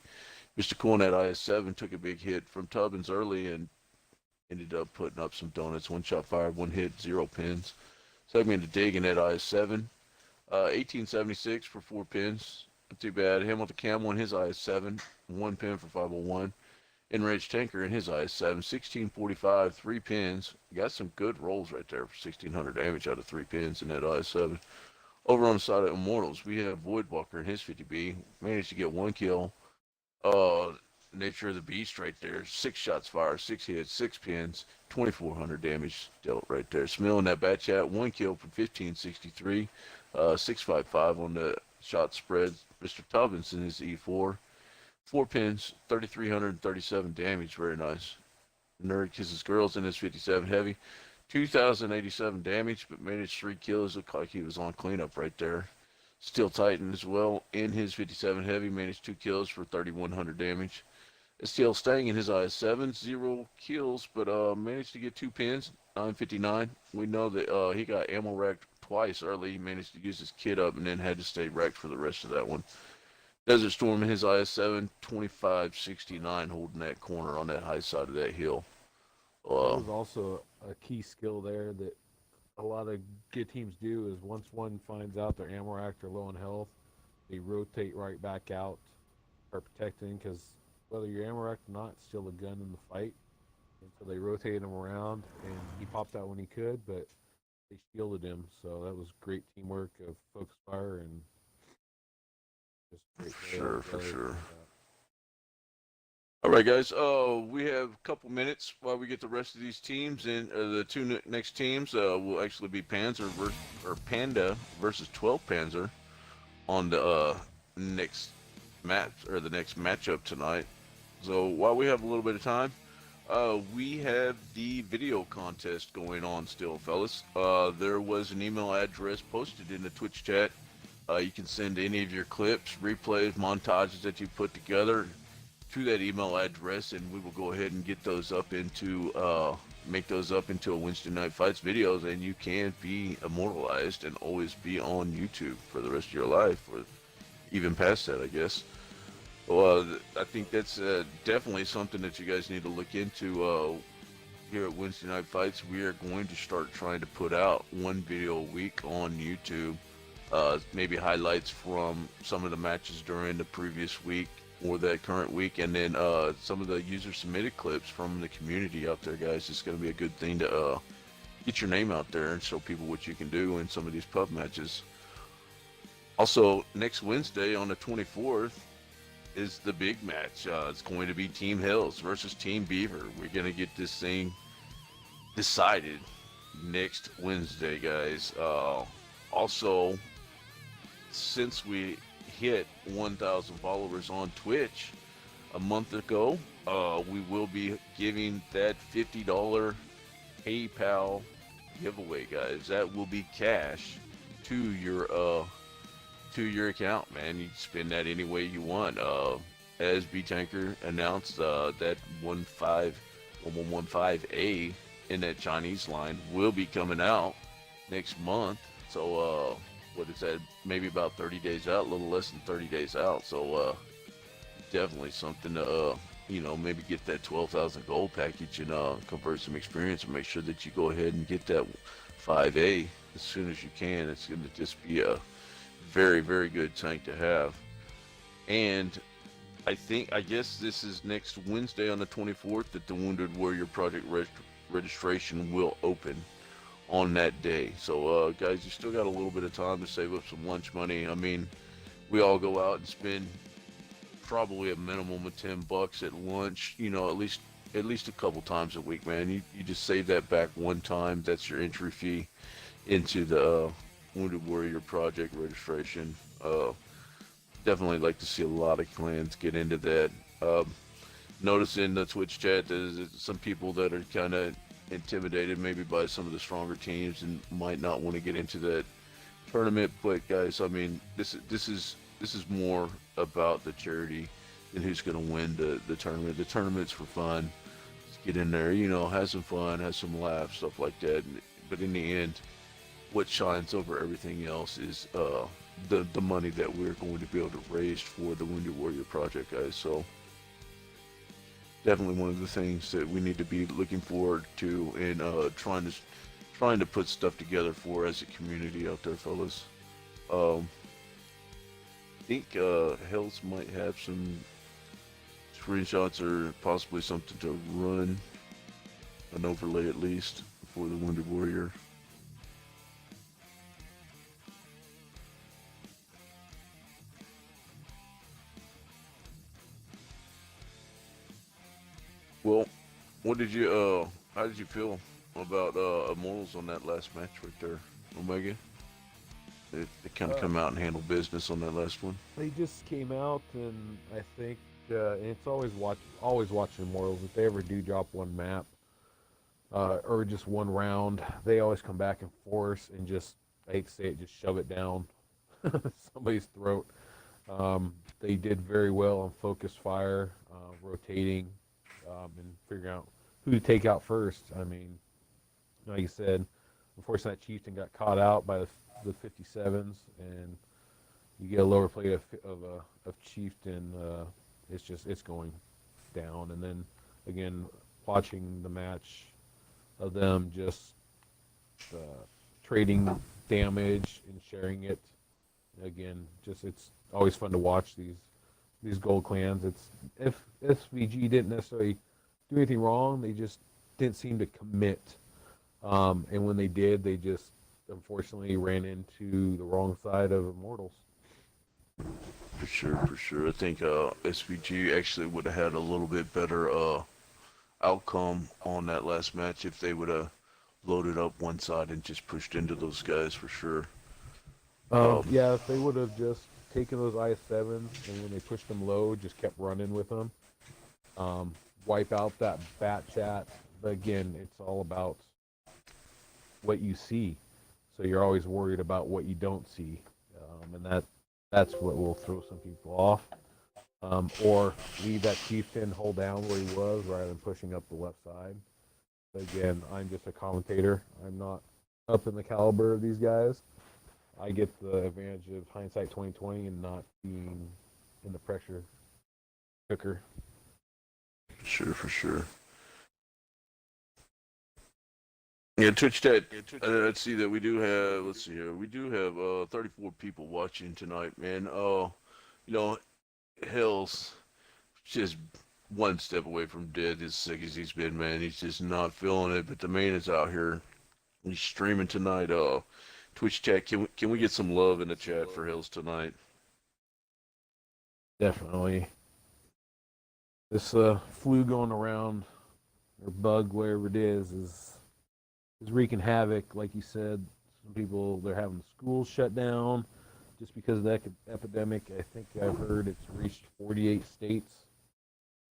[SPEAKER 1] Mr. Cool in that IS7 took a big hit from Tubbins early and ended up putting up some donuts. 1 shot fired, 1 hit, 0 pins. Segmented Dig in that IS7. 1876 for 4 pins. Not too bad. Him with the Camel in his IS7. 1 pin for 501. Enraged Tanker in his IS7. 1645, 3 pins. Got some good rolls right there for 1600 damage out of 3 pins in that IS7. Over on the side of Immortals, we have Voidwalker in his 50B. Managed to get 1 kill. Nature of the Beast right there. 6 shots fired, 6 hits, 6 pins, 2,400 damage dealt right there. Smill in that bat chat, 1 kill for 1563, 655 on the shot spread. Mr. Tubbins in his E4, 4 pins, 3,337 damage, very nice. Nerd Kisses Girls in his 57 heavy, 2,087 damage, but managed 3 kills. Looked like he was on cleanup right there. Steel Titan as well in his 57 heavy, managed 2 kills for 3,100 damage. STL Stang in his IS7, 0 kills, but managed to get 2 pins, 959. We know that he got ammo wrecked twice early. He managed to use his kit up and then had to stay wrecked for the rest of that one. Desert Storm in his IS7, 2569, holding that corner on that high side of that hill.
[SPEAKER 2] That was also a key skill there that a lot of good teams do is once one finds out their Amarak are low in health, they rotate right back out, start protecting, because whether you're Amarak or not, it's still a gun in the fight. And so they rotated him around, and he popped out when he could, but they shielded him. So that was great teamwork of focus fire and just great
[SPEAKER 1] For sure. All right, guys. We have a couple minutes while we get the rest of these teams in. The two next teams will actually be Panda versus 12 Panzer on the next match or the next matchup tonight. So while we have a little bit of time, we have the video contest going on still, fellas. There was an email address posted in the Twitch chat. You can send any of your clips, replays, montages that you put together to that email address, and we will go ahead and get those up into make those up into a Wednesday Night Fights videos, and you can be immortalized and always be on YouTube for the rest of your life, or even past that, I guess. Well, I think that's definitely something that you guys need to look into. Here at Wednesday Night Fights, we are going to start trying to put out one video a week on YouTube. Maybe highlights from some of the matches during the previous week or that current week, and then some of the user submitted clips from the community out there, guys. It's going to be a good thing to get your name out there and show people what you can do in some of these pub matches. Also, next Wednesday on the 24th is the big match. It's going to be Team Hills versus Team Beaver. We're going to get this thing decided next Wednesday, guys. Also, since we hit 1,000 followers on Twitch a month ago, we will be giving that $50 PayPal giveaway, guys. That will be cash to your account, man. You can spend that any way you want. As B Tanker announced, that 1115A in that Chinese line will be coming out next month. So what is that, maybe about 30 days out, a little less than 30 days out. So definitely something to maybe get that 12,000 gold package and convert some experience, and make sure that you go ahead and get that 5A as soon as you can. It's going to just be a very, very good tank to have. And I guess this is next Wednesday on the 24th that the Wounded Warrior Project registration will open on that day. So guys, you still got a little bit of time to save up some lunch money. I mean, we all go out and spend probably a minimum of $10 at lunch, at least a couple times a week, man. You just save that back one time. That's your entry fee into the Wounded Warrior Project registration. Definitely like to see a lot of clans get into that. Notice in the Twitch chat there's some people that are kind of intimidated maybe by some of the stronger teams and might not want to get into that tournament. But guys, I mean, this is more about the charity than who's going to win the tournament. The tournament's for fun. Just get in there, have some fun, have some laughs, stuff like that. But in the end, what shines over everything else is the money that we're going to be able to raise for the Wounded Warrior Project, guys. So definitely one of the things that we need to be looking forward to and trying to put stuff together for as a community out there, fellas. I think Hells might have some screenshots or possibly something to run an overlay at least for the Wounded Warrior. Well, how did you feel about Immortals on that last match right there, Omega? They kind of come out and handle business on that last one.
[SPEAKER 2] They just came out, and I think and it's always watching Immortals. If they ever do drop one map or just one round, they always come back and force and just, I hate to say it, just shove it down somebody's throat. They did very well on focus fire, rotating, and figuring out who to take out first. I mean, like you said, unfortunately that Chieftain got caught out by the 57s, and you get a lower plate of Chieftain. It's going down. And then again, watching the match of them just trading damage and sharing it. Again, it's always fun to watch these gold clans. It's if SVG didn't necessarily do anything wrong, they just didn't seem to commit. And when they did, they just unfortunately ran into the wrong side of Immortals.
[SPEAKER 1] For sure, for sure. I think SVG actually would have had a little bit better outcome on that last match if they would have loaded up one side and just pushed into those guys for sure.
[SPEAKER 2] Yeah, if they would have just taken those I-7s and when they pushed them low, just kept running with them, wipe out that bat chat. But again, it's all about what you see. So you're always worried about what you don't see, and that's what will throw some people off. Or leave that chieftain hold down where he was rather than pushing up the left side. But again, I'm just a commentator. I'm not up in the caliber of these guys. I get the advantage of hindsight 2020 and not being in the pressure cooker.
[SPEAKER 1] Sure, for sure. Yeah, Twitch chat. Let's see that we do have. Let's see here. We do have 34 people watching tonight, man. You know, Hill's just one step away from dead. As sick as he's been, man, he's just not feeling it. But the man is out here. He's streaming tonight. Twitch chat. Can we get some love in the chat for Hills tonight?
[SPEAKER 2] Definitely. This flu going around, or bug, wherever it is wreaking havoc. Like you said, some people, they're having schools shut down just because of the epidemic. I think I've heard it's reached 48 states,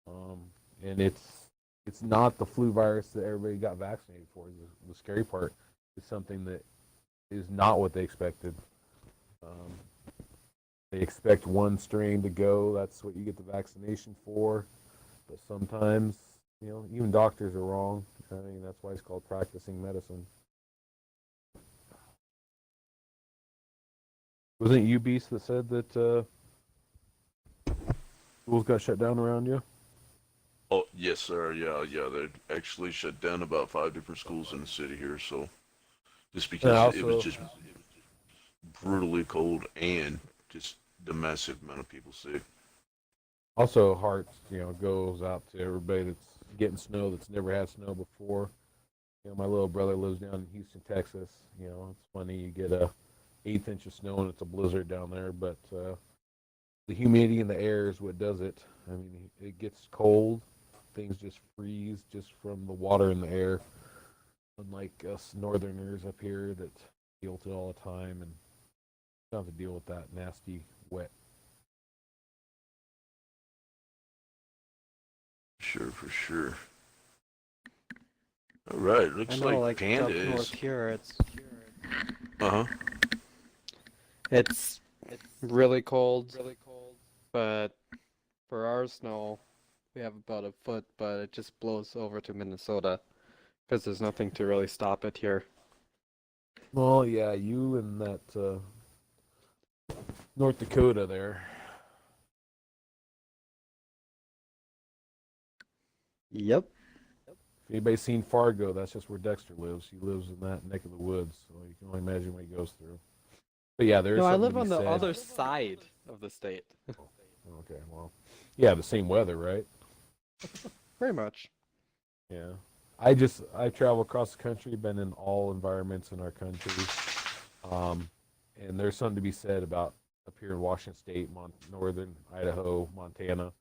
[SPEAKER 2] and it's not the flu virus that everybody got vaccinated for. The scary part is something that is not what they expected. They expect one strain to go. That's what you get the vaccination for. But sometimes, even doctors are wrong. I mean, that's why it's called practicing medicine. Wasn't it you, Beast, that said that schools got shut down around you?
[SPEAKER 1] Oh, yes, sir. Yeah. They actually shut down about 5 different schools in the city here. So just because it was just brutally cold and just the massive amount of people sick.
[SPEAKER 2] Also, hearts, goes out to everybody that's getting snow that's never had snow before. My little brother lives down in Houston, Texas. It's funny, you get a 1/8 inch of snow and it's a blizzard down there, but the humidity in the air is what does it. I mean, it gets cold, things just freeze just from the water in the air. Unlike us northerners up here that deal with it all the time and don't have to deal with that nasty wet.
[SPEAKER 1] Sure, for sure. All right,
[SPEAKER 3] I
[SPEAKER 1] looks
[SPEAKER 3] know,
[SPEAKER 1] like
[SPEAKER 3] like up
[SPEAKER 1] Panda
[SPEAKER 3] north
[SPEAKER 1] is.
[SPEAKER 3] here,
[SPEAKER 1] Uh huh.
[SPEAKER 3] it's really cold, but for our snow, we have about a foot, but it just blows over to Minnesota because there's nothing to really stop it here.
[SPEAKER 2] Well, yeah, you and that North Dakota there.
[SPEAKER 3] Yep.
[SPEAKER 2] If anybody's seen Fargo, that's just where Dexter lives. He lives in that neck of the woods, so you can only imagine what he goes through. But yeah, there's
[SPEAKER 3] No, I
[SPEAKER 2] something
[SPEAKER 3] live
[SPEAKER 2] to be
[SPEAKER 3] on the
[SPEAKER 2] said.
[SPEAKER 3] other side of the state.
[SPEAKER 2] Okay, well, yeah, the same weather, right?
[SPEAKER 3] Pretty much.
[SPEAKER 2] Yeah. I travel across the country, been in all environments in our country. And there's something to be said about up here in Washington State, northern Idaho, Montana.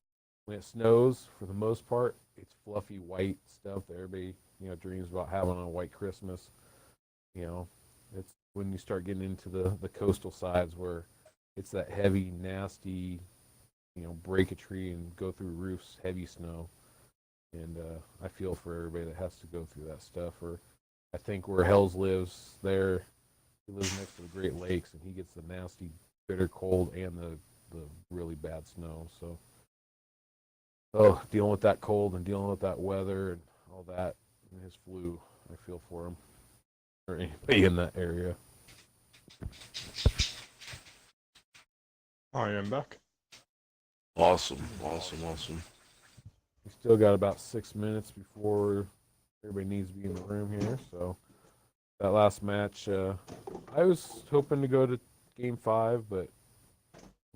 [SPEAKER 2] When it snows, for the most part, it's fluffy white stuff that everybody, dreams about having on a white Christmas. It's when you start getting into the coastal sides where it's that heavy, nasty, break a tree and go through roofs, heavy snow. And I feel for everybody that has to go through that stuff. Or I think where Hells lives, he lives next to the Great Lakes, and he gets the nasty, bitter cold and the really bad snow. So, dealing with that cold and dealing with that weather and all that, and his flu, I feel for him or anybody in that area.
[SPEAKER 4] I am back.
[SPEAKER 1] Awesome.
[SPEAKER 2] We still got about 6 minutes before everybody needs to be in the room here. So that last match, I was hoping to go to Game 5, but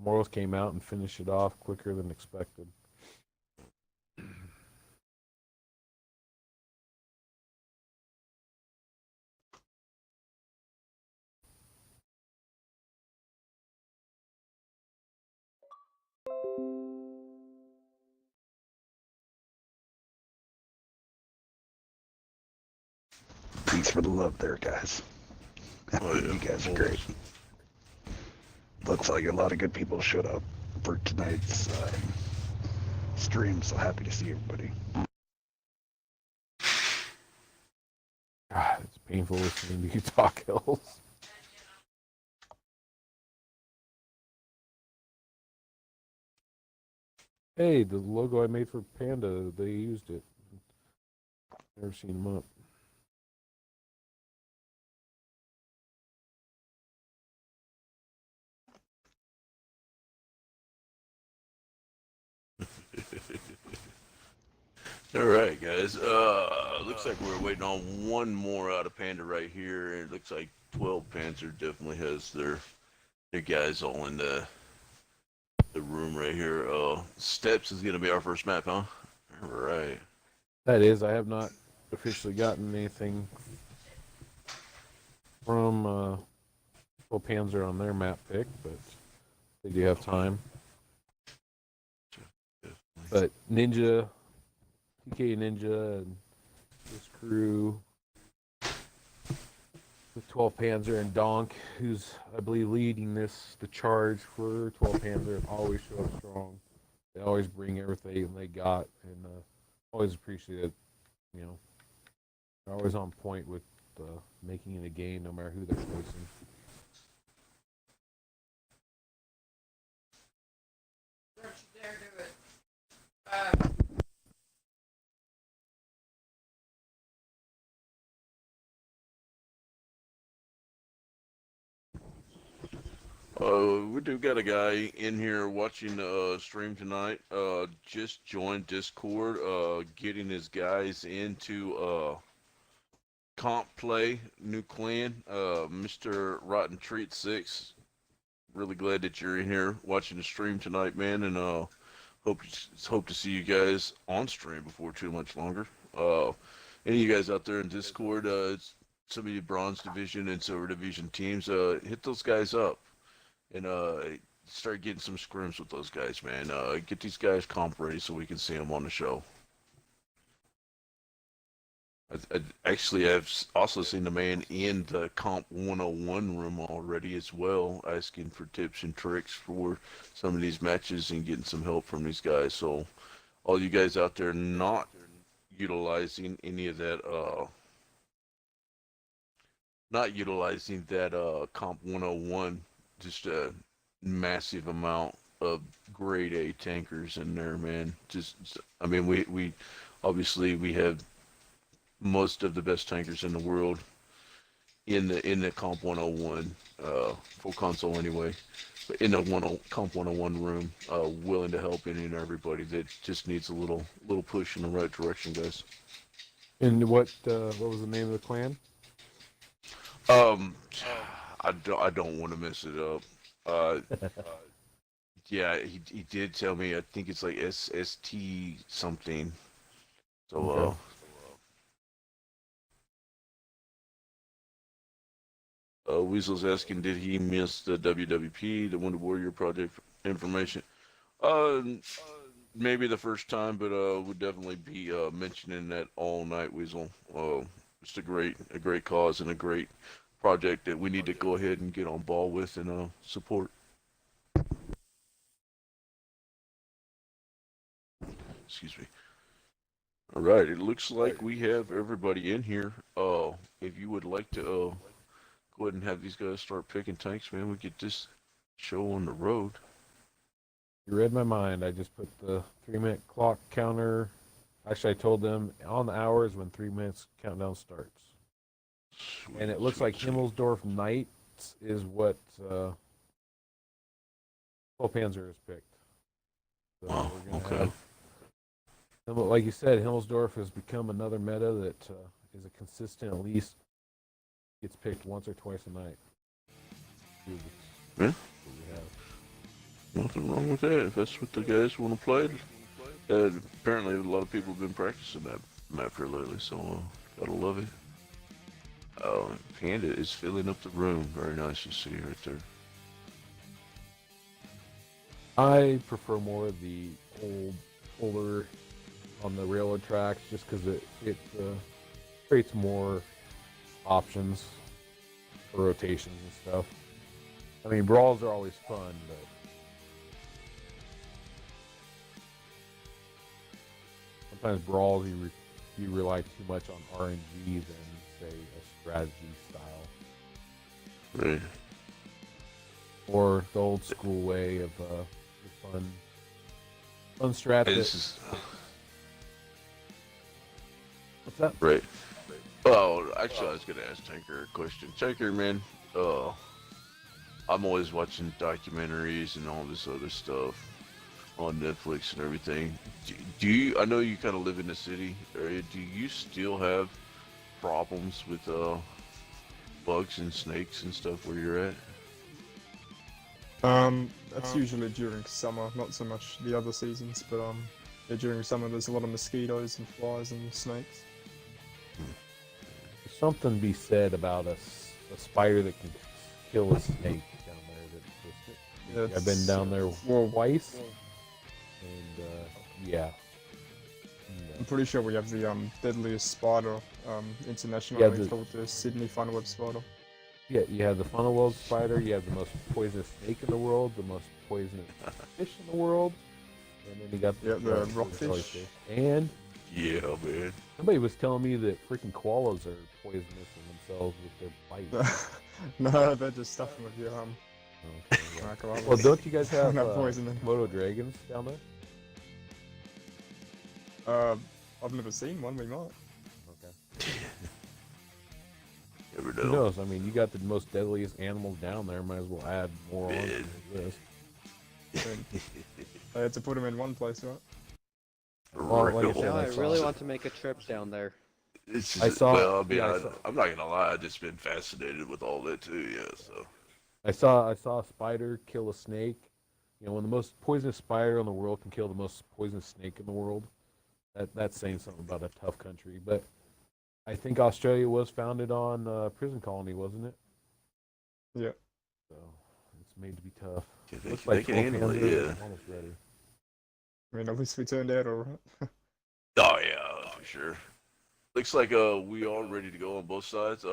[SPEAKER 2] Morals came out and finished it off quicker than expected.
[SPEAKER 5] Thanks for the love there, guys.
[SPEAKER 1] Oh, yeah.
[SPEAKER 5] You guys are great. Looks like a lot of good people showed up for tonight's stream, so happy to see everybody.
[SPEAKER 2] God, it's painful listening to you talk, Hills. Hey, the logo I made for Panda, they used it. Never seen them up.
[SPEAKER 1] All right, guys. Looks like we're waiting on one more out of Panda right here. It looks like 12 Panzer definitely has their guys all in the room right here. Steps is gonna be our first map, huh? All right.
[SPEAKER 2] That is, I have not officially gotten anything from Panzer on their map pick, but they do have time. But Ninja, TK Ninja, and this crew with 12 Panzer and Donk, who's I believe leading the charge for 12 Panzer, always show up strong. They always bring everything they got, and always appreciate it. You know, they're always on point with making it a game, no matter who they're facing.
[SPEAKER 6] Don't you dare do it.
[SPEAKER 1] We do got a guy in here watching the stream tonight. Just joined Discord, getting his guys into comp play, new clan. Mr. Rotten Treat 6. Really glad that you're in here watching the stream tonight, man, and hope to see you guys on stream before too much longer. Any of you guys out there in Discord, some of you Bronze Division and Silver Division teams, hit those guys up. And start getting some scrims with those guys, man. Get these guys comp ready so we can see them on the show. I've also seen the man in the Comp 101 room already as well, asking for tips and tricks for some of these matches and getting some help from these guys. So all you guys out there not utilizing any of that, Comp 101, just a massive amount of grade A tankers in there, man. I mean, we obviously we have most of the best tankers in the world in the Comp 101 full console anyway, but in the Comp 101 room, willing to help any and everybody that just needs a little push in the right direction, guys.
[SPEAKER 2] And what was the name of the clan?
[SPEAKER 1] I don't want to mess it up. Yeah, he did tell me. I think it's like SST something. So Weasel's asking, did he miss the WWP, the Wounded Warrior Project information? Maybe the first time, but would definitely be mentioning that all night, Weasel. It's a great cause and a great project that we need to go ahead and get on ball with and support. Excuse me. All right, it looks like we have everybody in here. If you would like to go ahead and have these guys start picking tanks, man, we get this show on the road.
[SPEAKER 2] You read my mind. I just put the 3-minute clock counter. Actually, I told them on the hours when 3 minutes countdown starts.
[SPEAKER 1] Sweet,
[SPEAKER 2] And it looks
[SPEAKER 1] sweet,
[SPEAKER 2] like
[SPEAKER 1] sweet.
[SPEAKER 2] Himmelsdorf Knights is what Panzer has picked. So
[SPEAKER 1] Wow,
[SPEAKER 2] we're gonna
[SPEAKER 1] okay.
[SPEAKER 2] have, like you said, Himmelsdorf has become another meta that is a consistent, at least gets picked once or twice a night.
[SPEAKER 1] Yeah.
[SPEAKER 2] What we have.
[SPEAKER 1] Nothing wrong with that if that's what the guys want to play. Apparently, a lot of people have been practicing that map here lately, so gotta love it. Panda is filling up the room. Very nice to see right there.
[SPEAKER 2] I prefer more of the older on the railroad tracks just because it creates more options for rotations and stuff. I mean, brawls are always fun, but sometimes brawls you rely too much on RNG than say a strategy style,
[SPEAKER 1] Right.
[SPEAKER 2] or the old school way of the fun strat.
[SPEAKER 1] Hey,
[SPEAKER 2] That,
[SPEAKER 1] this is
[SPEAKER 2] what's that?
[SPEAKER 1] right. Oh, actually, I was gonna ask Tanker a question. Tanker, man, I'm always watching documentaries and all this other stuff on Netflix and everything. Do you? I know you kind of live in the city area. Do you still have problems with bugs and snakes and stuff where you're at?
[SPEAKER 4] That's usually during summer, not so much the other seasons, but yeah, during summer there's a lot of mosquitoes and flies and snakes.
[SPEAKER 2] There's something to be said about a spider that can kill a snake down there. I've been down there twice, and yeah.
[SPEAKER 4] I'm pretty sure we have the deadliest spider internationally.
[SPEAKER 2] Yeah,
[SPEAKER 4] It's
[SPEAKER 2] the-
[SPEAKER 4] called the Sydney funnel-web spider.
[SPEAKER 2] Yeah, you have the funnel web spider, you have the most poisonous snake in the world, the most poisonous fish in the world, and then you got
[SPEAKER 4] Yeah, the
[SPEAKER 2] jellyfish.
[SPEAKER 4] rockfish.
[SPEAKER 2] And
[SPEAKER 1] Yeah, man.
[SPEAKER 2] somebody was telling me that freaking koalas are poisonous in themselves with their bite.
[SPEAKER 4] No, they're just stuffing with your
[SPEAKER 2] Okay, yeah.
[SPEAKER 4] koalas.
[SPEAKER 2] Well, don't you guys have
[SPEAKER 4] Not poisoning.
[SPEAKER 2] Komodo dragons down there?
[SPEAKER 4] I've never seen one. We might.
[SPEAKER 2] Okay.
[SPEAKER 1] Never
[SPEAKER 2] Who
[SPEAKER 1] know.
[SPEAKER 2] knows? I mean, you got the most deadliest animals down there. Might as well add more on to
[SPEAKER 1] Man.
[SPEAKER 2] the list.
[SPEAKER 4] I mean, they had to put them in one place, right?
[SPEAKER 2] Well, like I
[SPEAKER 1] Real.
[SPEAKER 2] said,
[SPEAKER 3] Now
[SPEAKER 2] I
[SPEAKER 3] I
[SPEAKER 2] saw
[SPEAKER 3] really
[SPEAKER 2] it.
[SPEAKER 3] want to make a trip down there.
[SPEAKER 1] It's just,
[SPEAKER 2] I saw-
[SPEAKER 1] well, I mean,
[SPEAKER 2] yeah, I saw-
[SPEAKER 1] I'm not gonna lie. I've just been fascinated with all that too. Yeah, so
[SPEAKER 2] I saw a spider kill a snake. You know, when the most poisonous spider in the world can kill the most poisonous snake in the world, that's saying something about a tough country. But I think Australia was founded on a prison colony, wasn't it?
[SPEAKER 4] Yeah.
[SPEAKER 2] So it's made to be tough.
[SPEAKER 1] yeah,
[SPEAKER 2] Looks
[SPEAKER 1] they
[SPEAKER 2] like
[SPEAKER 1] can handle it.
[SPEAKER 2] Panthers
[SPEAKER 1] Yeah.
[SPEAKER 2] are almost ready.
[SPEAKER 4] I mean, at least we turned out alright.
[SPEAKER 1] Oh yeah, for sure. Looks like we are ready to go on both sides.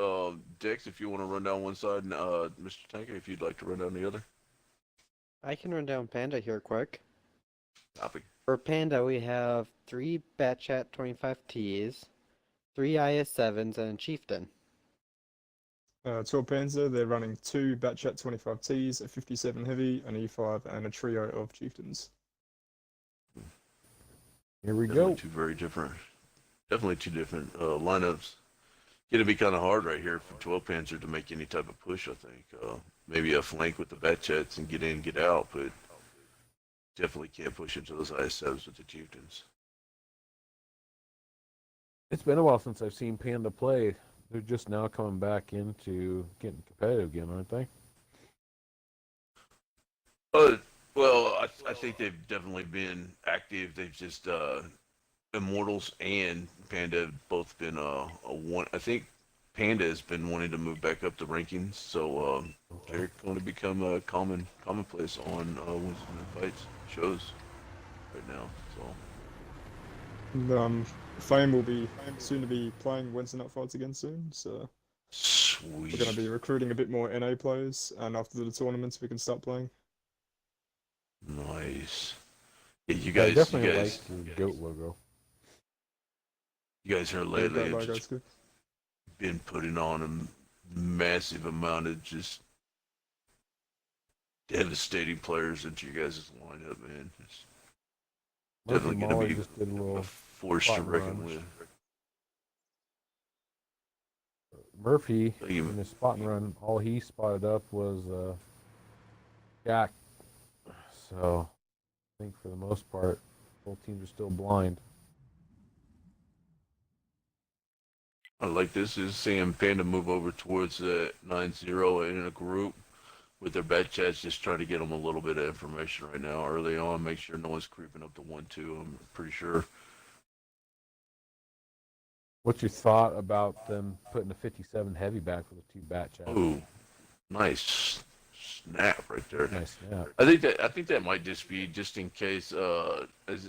[SPEAKER 1] Dex, if you want to run down one side, and Mr. Tanker, if you'd like to run down the other.
[SPEAKER 3] I can run down Panda here quick.
[SPEAKER 1] Copy.
[SPEAKER 3] For Panda, we have 3 Batchat 25Ts, 3 IS7s, and a Chieftain.
[SPEAKER 4] Torpenza, they're running 2 Batchat 25Ts, a 57 heavy, an E5, and a trio of chieftains.
[SPEAKER 2] Here we
[SPEAKER 1] Definitely
[SPEAKER 2] go.
[SPEAKER 1] two very different, definitely two different lineups. Gonna be kind of hard right here for 12 Panzer to make any type of push. I think maybe a flank with the Batchets and get in, get out, but definitely can't push into those IS7s with the Chieftains.
[SPEAKER 2] It's been a while since I've seen Panda play. They're just now coming back into getting competitive again, aren't they?
[SPEAKER 1] Well, I think they've definitely been active. They've just Immortals and Panda have both been a one. I think Panda has been wanting to move back up the rankings, so they're going to become a commonplace on Winston and Fights shows right now. So
[SPEAKER 4] And, Fame will be soon to be playing Wednesday Night Fights again soon, so
[SPEAKER 1] sweet.
[SPEAKER 4] we're going to be recruiting a bit more NA players, and after the tournaments we can start playing.
[SPEAKER 1] Nice. Yeah, you
[SPEAKER 2] I
[SPEAKER 1] guys,
[SPEAKER 2] definitely
[SPEAKER 1] you guys,
[SPEAKER 2] like your goat logo.
[SPEAKER 1] you guys here
[SPEAKER 4] Yeah,
[SPEAKER 1] lately
[SPEAKER 4] that
[SPEAKER 1] have
[SPEAKER 4] logo's
[SPEAKER 1] just
[SPEAKER 4] good.
[SPEAKER 1] been putting on a massive amount of just devastating players into you guys' lineup, man. It's
[SPEAKER 2] Murphy
[SPEAKER 1] definitely going
[SPEAKER 2] Mahler
[SPEAKER 1] to be
[SPEAKER 2] just did a
[SPEAKER 1] a
[SPEAKER 2] little.
[SPEAKER 1] force to
[SPEAKER 2] spot and
[SPEAKER 1] reckon
[SPEAKER 2] run.
[SPEAKER 1] with.
[SPEAKER 2] Murphy
[SPEAKER 1] Thank you.
[SPEAKER 2] in his spot and run, all he spotted up was Jack. So I think for the most part, both teams are still blind.
[SPEAKER 1] I like this is seeing Panda move over towards 9-0 in a group with their bat chats, just trying to get them a little bit of information right now early on, make sure no one's creeping up to 1-2. I'm pretty sure.
[SPEAKER 2] What's your thought about them putting a 57 heavy back with a 2 bat chat?
[SPEAKER 1] Ooh, nice snap right there.
[SPEAKER 2] Nice snap.
[SPEAKER 1] I think that might just be just in case,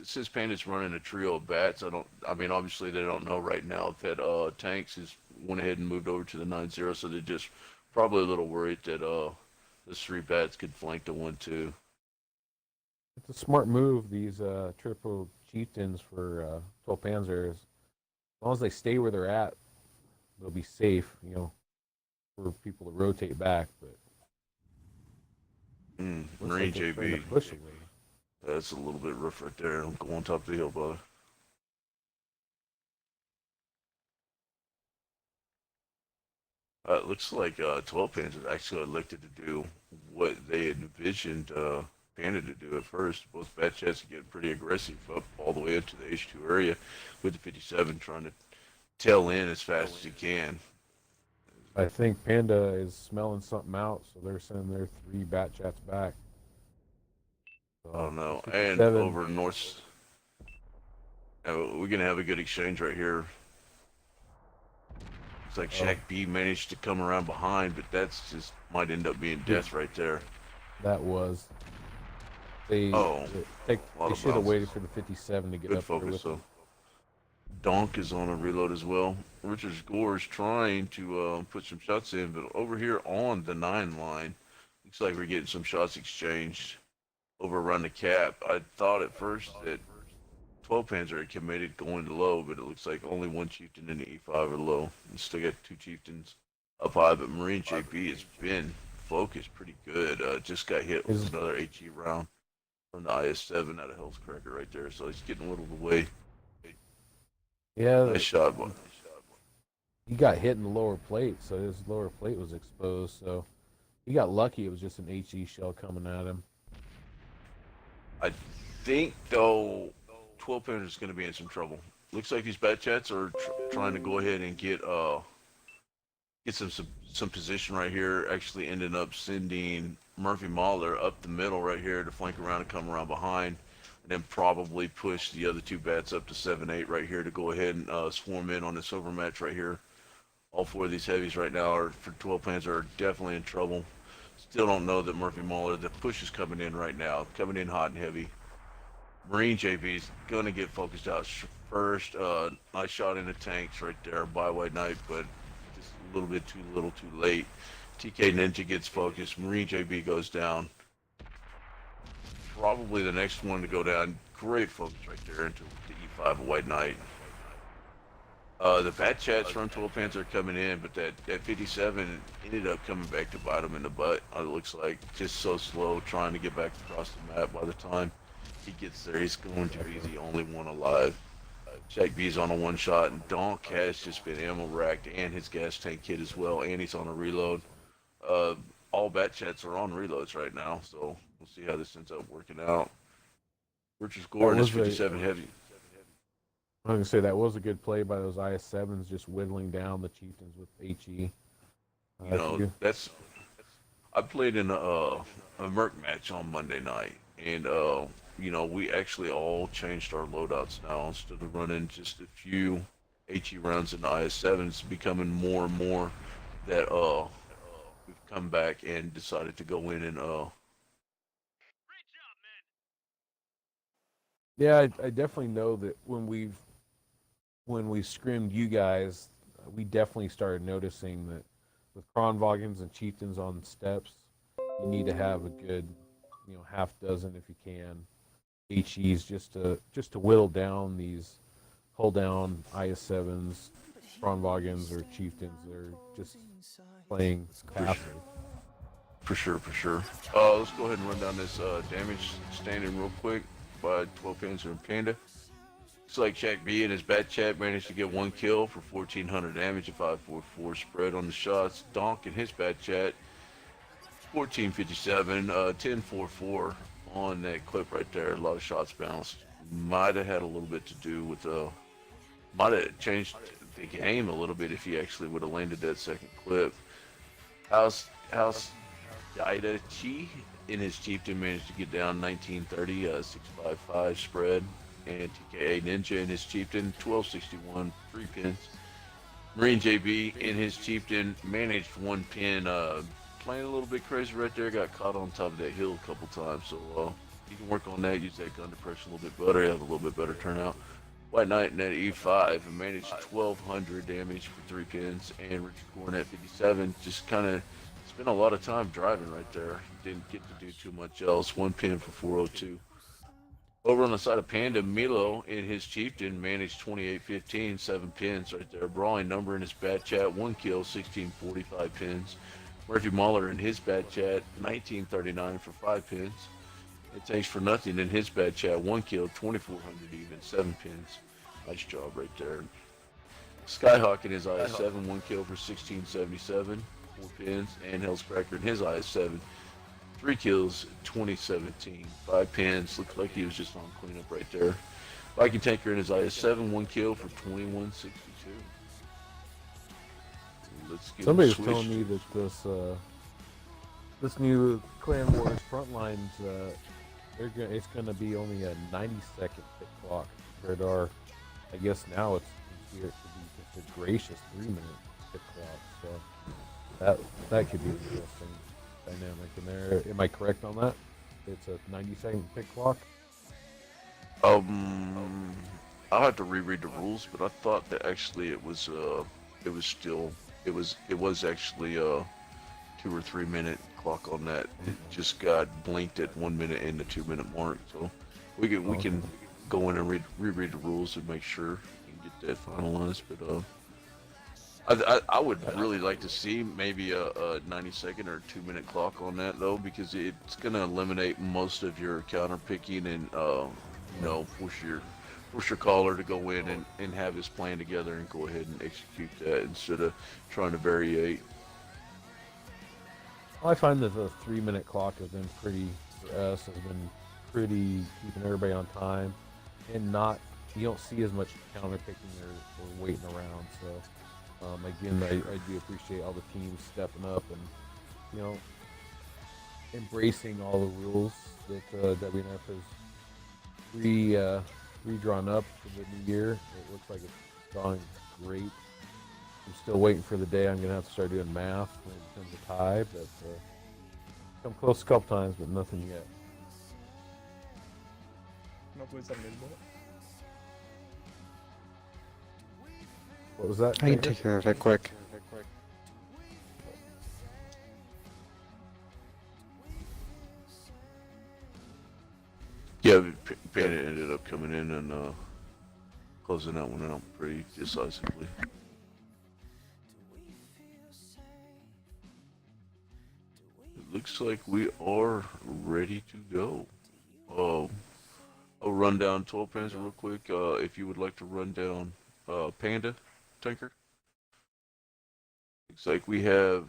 [SPEAKER 1] since Panda's running a trio of bats. I mean, obviously they don't know right now that Tanks is went ahead and moved over to the 9-0, so they're just probably a little worried that the 3 bats could flank the 1-2.
[SPEAKER 2] It's a smart move. These triple chieftains for 12 Panzers. As long as they stay where they're at, they'll be safe. You know, for people to rotate back. But looks
[SPEAKER 1] Marine
[SPEAKER 2] like they're trying to
[SPEAKER 1] JB.
[SPEAKER 2] push away.
[SPEAKER 1] That's a little bit rough right there. Don't go on top of the hill, brother. It looks like 12 Panzers actually elected to do what they had envisioned Panda to do at first. Both Batchats are getting pretty aggressive up all the way up to the H2 area with the 57 trying to tail in as fast as he can.
[SPEAKER 2] I think Panda is smelling something out, so they're sending their 3 bat chats back. So,
[SPEAKER 1] I don't know. And
[SPEAKER 2] 57
[SPEAKER 1] over north, we're going to have a good exchange right here. Looks like Shaq B managed to come around behind, but that's just might end up being death right there.
[SPEAKER 2] that was. They they
[SPEAKER 1] lot of
[SPEAKER 2] should have
[SPEAKER 1] bounces.
[SPEAKER 2] waited for the 57 to get
[SPEAKER 1] Good
[SPEAKER 2] up there
[SPEAKER 1] focus,
[SPEAKER 2] with
[SPEAKER 1] though.
[SPEAKER 2] them.
[SPEAKER 1] Donk is on a reload as well. Richard Gore is trying to put some shots in, but over here on the 9 line, looks like we're getting some shots exchanged over around the cap. I thought at first that 12 Panzer had committed going low, but it looks like only 1 chieftain in the E5 are low. You still got 2 chieftains up high, but Marine JP has been focused pretty good. Just got hit with another HE round from the IS-7 out of Hell's Cracker right there, so he's getting whittled away.
[SPEAKER 2] Yeah,
[SPEAKER 1] Nice shot, boy.
[SPEAKER 2] he got hit in the lower plate, so his lower plate was exposed. So he got lucky. It was just an HE shell coming at him.
[SPEAKER 1] I think, though, 12 Panzer is going to be in some trouble. Looks like these bat chats are trying to go ahead and get some position right here. Actually ended up sending Murphy Mahler up the middle right here to flank around and come around behind, and then probably push the other 2 bats up to 7-8 right here to go ahead and swarm in on this overmatch right here. All 4 of these heavies right now are for 12 Panzer are definitely in trouble. Still don't know that Murphy Mahler, the push is coming in right now, coming in hot and heavy. Marine JB is going to get focused out first. Nice shot in the tanks right there by White Knight, but just a little bit too little too late. TK Ninja gets focused. Marine JB goes down. Probably the next one to go down. Great focus right there into the E5 of White Knight. The bat chats from 12 Panzer are coming in, but that 57 ended up coming back to bite him in the butt. It looks like just so slow trying to get back across the map. By the time he gets there, he's going to be the only one alive. Shaq B's on a 1 shot, and Donk has just been ammo racked, and his gas tank kit as well, and he's on a reload. All bat chats are on reloads right now, so we'll see how this ends up working out. Richard Gordon is 57 heavy.
[SPEAKER 2] I was gonna say that was a good play by those IS-7s, just whittling down the chieftains with HE.
[SPEAKER 1] You know, that's. I played in a Merc match on Monday night, and you know, we actually all changed our loadouts now. Instead of running just a few HE rounds in the IS-7s, it's becoming more and more that we've come back and decided to go in and
[SPEAKER 2] Yeah, I definitely know that when we scrimmed you guys, we definitely started noticing that with Kronwagens and chieftains on steps, you need to have a good, half dozen if you can, HEs just to whittle down these hull down IS-7s, Kronwagens or chieftains. They're just playing passive.
[SPEAKER 1] For sure. Let's go ahead and run down this damage standing real quick by 12 Panzer and Panda. Looks like Shaq B and his bat chat managed to get 1 kill for 1,400 damage, a 544 spread on the shots. Donk and his bat chat, 1457, 1044 on that clip right there. A lot of shots bounced. Might have had a little bit to do with might have changed the game a little bit if he actually would have landed that second clip. House Ida Chi in his chieftain managed to get down 1930, 655 spread, and TKA Ninja in his chieftain 1261, 3 pins. Marine JB in his chieftain managed 1 pin, playing a little bit crazy right there, got caught on top of that hill a couple times, so you can work on that, use that gun depression a little bit better, have a little bit better turnout. White Knight in at E5 and managed 1,200 damage for 3 pins, and Richard Corn at 57 just kind of spent a lot of time driving right there. Didn't get to do too much else. 1 pin for 402. Over on the side of Panda, Milo in his Chieftain managed 28-15, 7 pins right there. Brawling Number in his Bat Chat, 1 kill, 1645 pins. Murphy Mahler in his Bat Chat, 1939 for 5 pins. And Thanks for Nothing in his Bat Chat, 1 kill, 2400 even, 7 pins. Nice job right there. Skyhawk in his IS-7, 1 kill for 1677, 4 pins. And Hellscracker in his IS-7, 3 kills, 2017, 5 pins. Looks like he was just on cleanup right there. Viking Tanker in his IS-7, 1 kill for 2162. Let's get
[SPEAKER 2] Somebody was
[SPEAKER 1] switched.
[SPEAKER 2] telling me that this new Clan Wars Frontlines, it's gonna be only a 90-second tick clock compared to our. I guess now it's considered to be just a gracious 3-minute tick clock. So that could be an interesting dynamic in there. Am I correct on that? It's a 90-second tick clock.
[SPEAKER 1] I'll have to reread the rules, but I thought that actually it was actually a 2 or 3 minute clock on that. It just got blinked at 1 minute and the 2 minute mark. So we can go in and reread the rules and make sure and get that finalized. But I would really like to see maybe a 90-second or 2 minute clock on that though, because it's gonna eliminate most of your counter picking and force your caller to go in and have his plan together and go ahead and execute that instead of trying to variate.
[SPEAKER 2] I find that the 3-minute clock has been pretty for us. Has been pretty keeping everybody on time, and you don't see as much counter picking or waiting around. So again, I do appreciate all the teams stepping up and embracing all the rules that WNF has redrawn up for the new year. It looks like it's gone great. I'm still waiting for the day I'm gonna have to start doing math when it comes to tie, but come close a couple times, but nothing yet.
[SPEAKER 4] Monopoly's having a minute.
[SPEAKER 2] What was that?
[SPEAKER 3] I can
[SPEAKER 2] Tanner?
[SPEAKER 3] take care of it quick.
[SPEAKER 1] Yeah, Panda ended up coming in and closing that one out pretty decisively. It looks like we are ready to go. I'll run down 12 pans real quick. If you would like to run down Panda Tanker. Looks like we have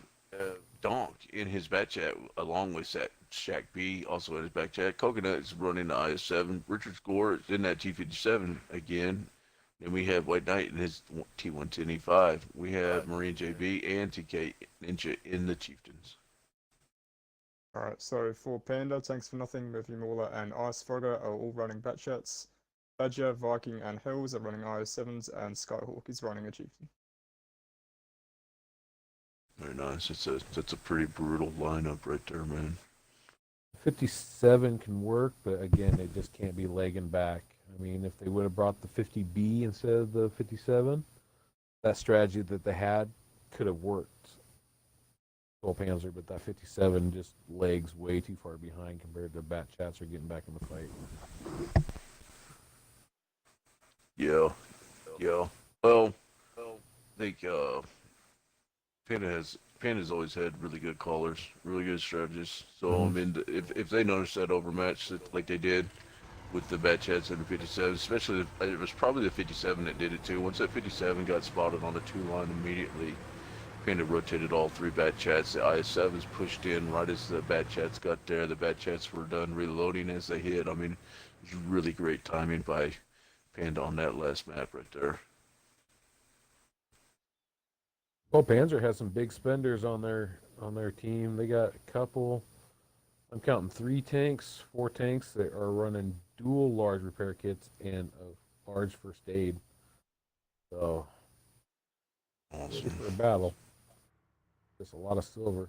[SPEAKER 1] Donk in his back chat along with Shaq B also in his back chat. Coconut is running the IS-7. Richard Score is in that T57 again. Then we have White Knight in his T110E5. We have Marine JB and TK Ninja in the Chieftains.
[SPEAKER 4] Alright, so for Panda, Thanks for Nothing, Murphy Mauler, and Ice Frogger are all running Batchats. Badger, Viking, and Hells are running IS-7s, and Skyhawk is running a Chieftain.
[SPEAKER 1] Very nice. That's a pretty brutal lineup right there, man.
[SPEAKER 2] 57 can work, but again, it just can't be legging back. I mean, if they would have brought the 50B instead of the 57, that strategy that they had could have worked. Soul Panzer, but that 57 just legs way too far behind compared to Bat Chats are getting back in the fight.
[SPEAKER 1] Yeah. Well, I think Panda's always had really good callers, really good strategists. So I mean, if they noticed that overmatch like they did with the Bat Chats and the 57, especially it was probably the 57 that did it too. Once that 57 got spotted on the 2 line immediately, Panda rotated all 3 Bat Chats. The IS-7s pushed in right as the Bat Chats got there. The Bat Chats were done reloading as they hit. I mean, it was really great timing by Panda on that last map right there.
[SPEAKER 2] Well, Panzer has some big spenders on their team. They got a couple. I'm counting 3 tanks, 4 tanks that are running dual large repair kits and a large first aid. So, ready
[SPEAKER 1] Awesome.
[SPEAKER 2] for a battle. Just a lot of silver.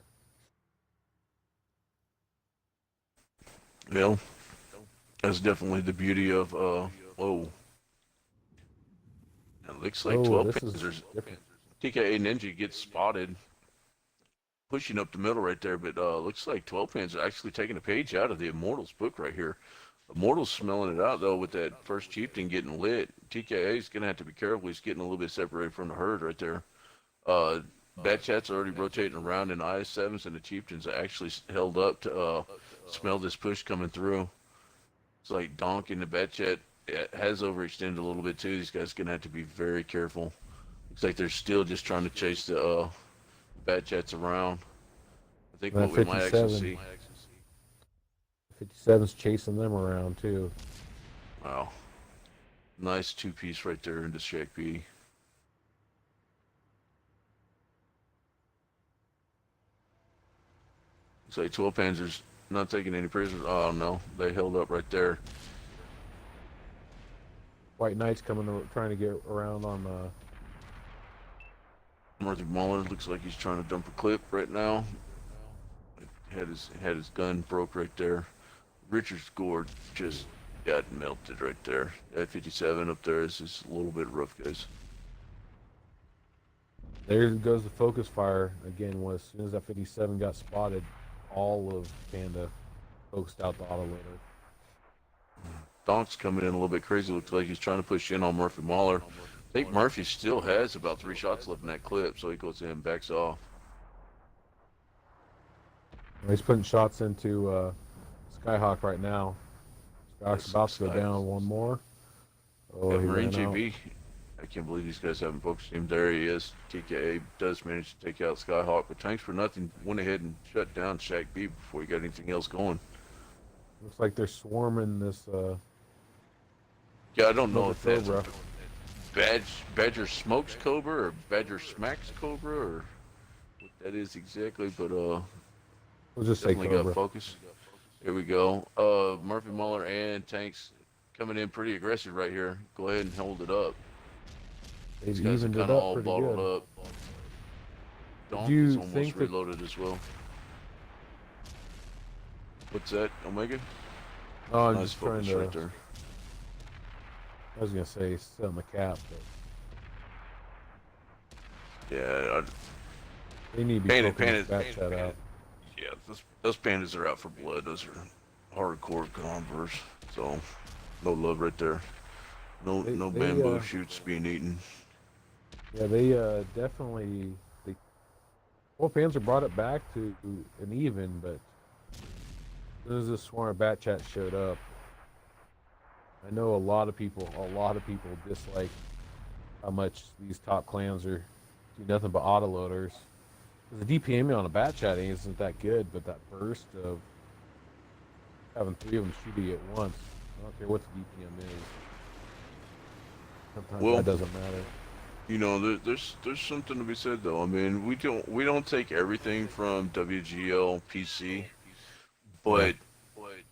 [SPEAKER 1] Well, that's definitely the beauty of It looks like
[SPEAKER 2] Oh,
[SPEAKER 1] 12
[SPEAKER 2] this is
[SPEAKER 1] Panzers.
[SPEAKER 2] different.
[SPEAKER 1] TKA Ninja gets spotted pushing up the middle right there, but looks like 12 Panzer actually taking a page out of the Immortals book right here. Immortals smelling it out though with that first chieftain getting lit. TKA is gonna have to be careful. He's getting a little bit separated from the herd right there. Bat Chat's already rotating around in IS7s, and the chieftains are actually held up to smell this push coming through. It's like Donk and the Bat Chat has overextended a little bit too. These guys gonna have to be very careful. Looks like they're still just trying to chase the Bat Chats around. I think
[SPEAKER 2] That
[SPEAKER 1] what we might actually
[SPEAKER 2] 57.
[SPEAKER 1] see.
[SPEAKER 2] 57's chasing them around too.
[SPEAKER 1] Wow. Nice two-piece right there into Shaq B. Looks like 12 Panzers not taking any prisoners. Oh no, they held up right there.
[SPEAKER 2] White Knight's trying to get around on
[SPEAKER 1] Murphy Muller looks like he's trying to dump a clip right now. Had his gun broke right there. Richard's Gord just got melted right there. That 57 up there is just a little bit rough, guys.
[SPEAKER 2] There goes the focus fire again. As soon as that 57 got spotted, all of Panda focused out the autoloader.
[SPEAKER 1] Donk's coming in a little bit crazy. Looks like he's trying to push in on Murphy Mahler. I think Murphy still has about 3 shots left in that clip, so he goes in and backs off.
[SPEAKER 2] He's putting shots into Skyhawk right now. Skyhawk's about to go down one more. Oh,
[SPEAKER 1] Yeah,
[SPEAKER 2] he
[SPEAKER 1] Marine
[SPEAKER 2] ran out.
[SPEAKER 1] JB. I can't believe these guys haven't focused him. There he is. TKA does manage to take out Skyhawk, but Tanks for Nothing went ahead and shut down Shaq B before he got anything else going.
[SPEAKER 2] Looks like they're swarming this.
[SPEAKER 1] Yeah, I don't know
[SPEAKER 2] Another
[SPEAKER 1] if that's
[SPEAKER 2] Cobra.
[SPEAKER 1] Badger Smokes Cobra or Badger Smacks Cobra or what that is exactly, but
[SPEAKER 2] We'll just say
[SPEAKER 1] definitely got
[SPEAKER 2] Cobra.
[SPEAKER 1] focus. Here we go. Murphy Muller and Tanks coming in pretty aggressive right here. Go ahead and hold it up.
[SPEAKER 2] They've
[SPEAKER 1] These guys are
[SPEAKER 2] evened
[SPEAKER 1] kind
[SPEAKER 2] it
[SPEAKER 1] of
[SPEAKER 2] up
[SPEAKER 1] all
[SPEAKER 2] pretty
[SPEAKER 1] bottled
[SPEAKER 2] good.
[SPEAKER 1] up. Donk
[SPEAKER 2] you
[SPEAKER 1] is almost
[SPEAKER 2] think that-
[SPEAKER 1] reloaded as well. What's that, Omega?
[SPEAKER 2] Oh, I'm
[SPEAKER 1] Nice
[SPEAKER 2] just trying
[SPEAKER 1] focus
[SPEAKER 2] to.
[SPEAKER 1] right there.
[SPEAKER 2] I was gonna say sit on the cap, but
[SPEAKER 1] Yeah,
[SPEAKER 2] they need to be
[SPEAKER 1] Painted,
[SPEAKER 2] poking
[SPEAKER 1] painted,
[SPEAKER 2] that
[SPEAKER 1] painted,
[SPEAKER 2] chat
[SPEAKER 1] painted.
[SPEAKER 2] out.
[SPEAKER 1] yeah. Those pandas are out for blood. Those are hardcore Converse. So, no love right there. No,
[SPEAKER 2] They-
[SPEAKER 1] no
[SPEAKER 2] they,
[SPEAKER 1] bamboo shoots being eaten.
[SPEAKER 2] Yeah, they definitely. Panzer brought it back to an even, but as soon as this swarm of Bat Chat showed up, I know a lot of people dislike how much these top clans are do nothing but autoloaders. The DPM on a Bat Chat isn't that good, but that burst of having 3 of them shooting at once, I don't care what the DPM is. Sometimes
[SPEAKER 1] Well,
[SPEAKER 2] that doesn't matter.
[SPEAKER 1] You know, there's something to be said though. I mean, we don't take everything from WGL PC, but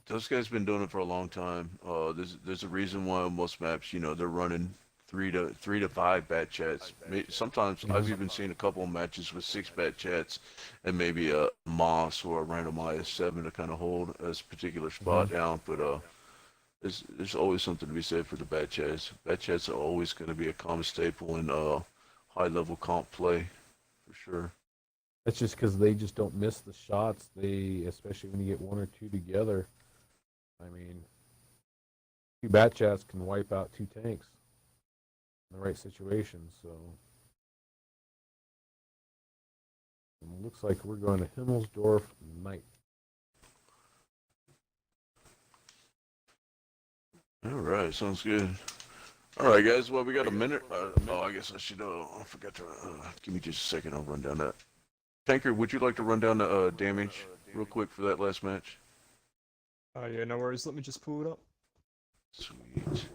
[SPEAKER 1] those guys been doing it for a long time. There's a reason why on most maps, you know, they're running three to five Bat Chats. Sometimes I've even seen a couple of matches with 6 Bat Chats and maybe a Moss or a random IS7 to kind of hold a particular spot down. But there's always something to be said for the Bat Chats. Bat Chats are always going to be a common staple in high level comp play, for sure.
[SPEAKER 2] That's just because they just don't miss the shots. Especially when you get 1 or 2 together. I mean, 2 Bat Chats can wipe out 2 tanks in the right situation. So it looks like we're going to Himmelsdorf Knight.
[SPEAKER 1] All right, sounds good. All right, guys. Well, we got a minute. I guess I should. I forgot to. Give me just a second. I'll run down that. Tanker, would you like to run down the damage real quick for that last match?
[SPEAKER 4] Yeah, no worries. Let me just pull it up.
[SPEAKER 1] Sweet.